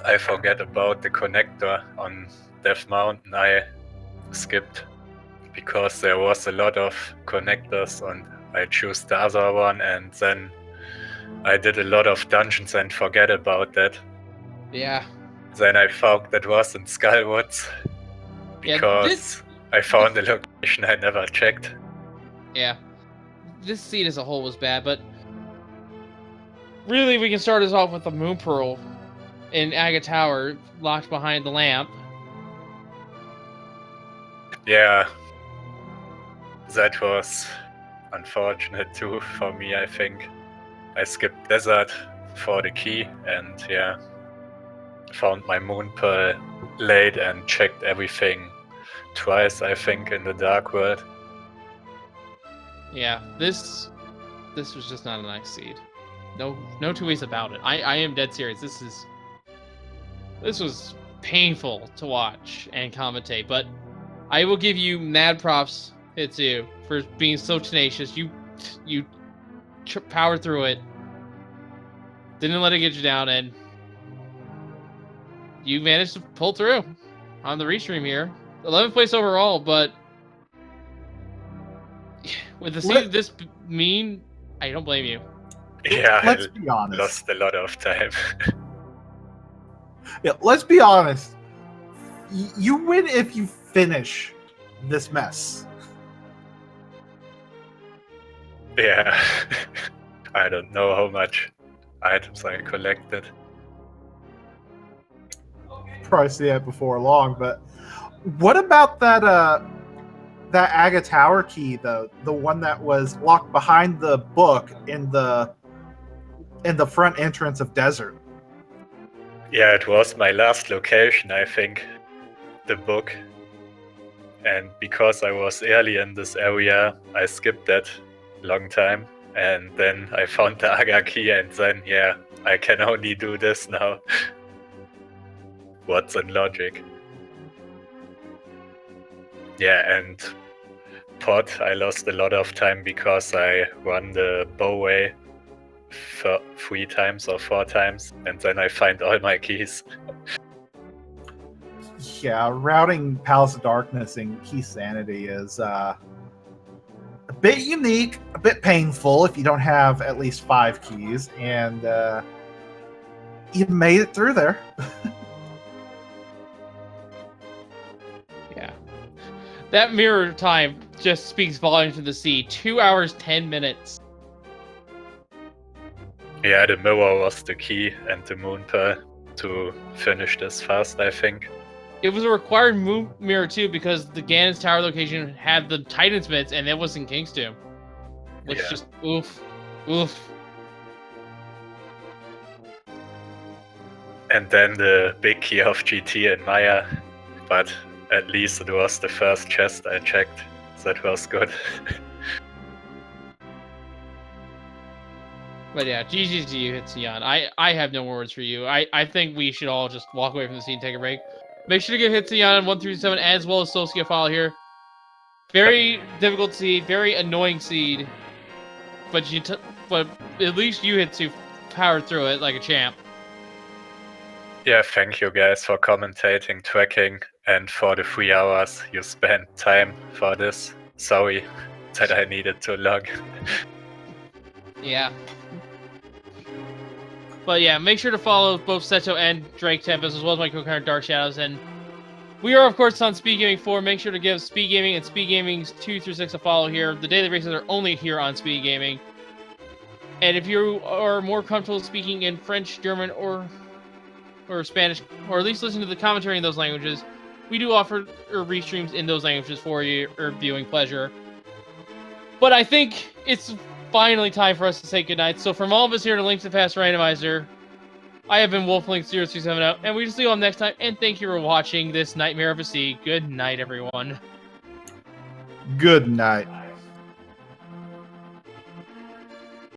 I forget about the connector on Death Mountain. I skipped because there was a lot of connectors and I chose the other one, and then I did a lot of dungeons and forget about that. Yeah. Then I found that was in Skullwoods because I found a location I never checked. Yeah. This seed as a whole was bad, but really we can start us off with the Moon Pearl in Aga Tower, locked behind the lamp. Yeah, that was unfortunate too for me, I think. I skipped Desert for the key, and yeah, found my Moon Pearl late and checked everything twice, I think, in the Dark World. Yeah, this this was just not a nice seed. No two ways about it. I am dead serious. This was painful to watch and commentate, but I will give you mad props, Hitsu, for being so tenacious. You powered through it. Didn't let it get you down, and you managed to pull through on the restream here. 11th place overall, but with the seed this mean, I don't blame you. Yeah, Let's I be honest. lost a lot of time. Yeah, let's be honest. You win if you finish this mess. Yeah, I don't know how much items I collected. Probably see that before long, but what about that that Aga Tower key though? The one that was locked behind the book in the front entrance of Desert. Yeah, it was my last location, I think, the book. And because I was early in this area, I skipped that long time. And then I found the Aga key, and then, yeah, I can only do this now. What's in logic? Yeah, and pot, I lost a lot of time because I won the bowway 3 times or 4 times, and then I find all my keys. Yeah, routing Palace of Darkness in Keysanity is a bit unique, a bit painful if you don't have at least 5 keys, and you made it through there. Yeah. That mirror time just speaks volumes to the sea. 2 hours, 10 minutes. Yeah, the mirror was the key and the moon pearl to finish this fast, I think. It was a required moon mirror too because the Ganon's Tower location had the Titan Smiths and that was in King's Tomb. Which just oof. And then the big key of GT and Maya, but at least it was the first chest I checked. That was good. But yeah, GG to you, Hitsuyan. I have no words for you. I think we should all just walk away from the scene and take a break. Make sure to give Hitsuyan 137 as well as Solskjaer follow here. Very difficult seed, very annoying seed. But but at least you Hitsu powered through it like a champ. Yeah, thank you guys for commentating, tracking, and for the 3 hours you spent time for this. Sorry that I needed to log. Yeah. But yeah, make sure to follow both Seto and Drake Tempest, as well as my co-counter Dark Shadows. And we are, of course, on Speed Gaming 4. Make sure to give Speed Gaming and Speed Gaming's 2 through 6 a follow here. The daily races are only here on Speed Gaming. And if you are more comfortable speaking in French, German, or Spanish, or at least listen to the commentary in those languages, we do offer restreams in those languages for your viewing pleasure. But I think it's finally time for us to say goodnight. So from all of us here at Links to Past Randomizer, I have been WolfLink0270, and we just see you all next time, and thank you for watching this Nightmare of a Sea. Good night, everyone. Good night.